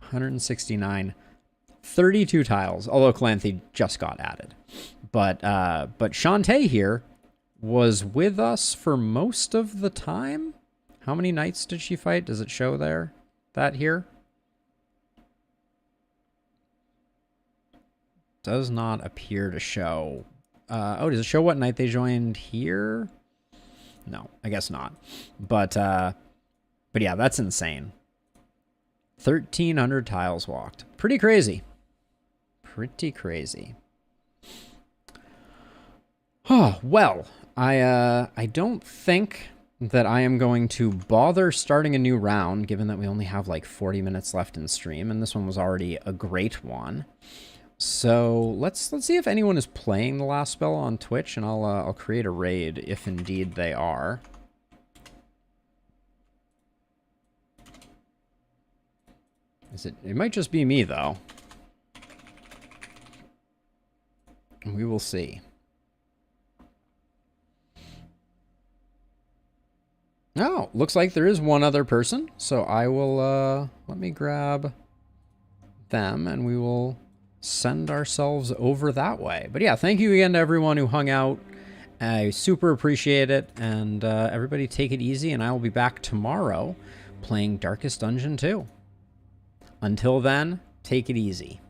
169, 32 tiles, although Calanthe just got added. But Shantae here was with us for most of the time. How many nights did she fight? Does it show there? That here? Does not appear to show. Oh, does it show what night they joined here? No, I guess not. But yeah, that's insane. 1,300 tiles walked. Pretty crazy. Pretty crazy. Oh, well, I don't think that I am going to bother starting a new round, given that we only have like 40 minutes left in stream, and this one was already a great one. So let's see if anyone is playing the last spell on Twitch, and I'll create a raid if indeed they are. It might just be me though. We will see. Oh, looks like there is one other person. So I will, let me grab them and we will send ourselves over that way. But yeah, thank you again to everyone who hung out. I super appreciate it. And everybody take it easy. And I will be back tomorrow playing Darkest Dungeon 2. Until then, take it easy.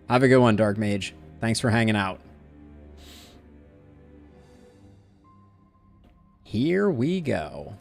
Have a good one, Dark Mage. Thanks for hanging out. Here we go.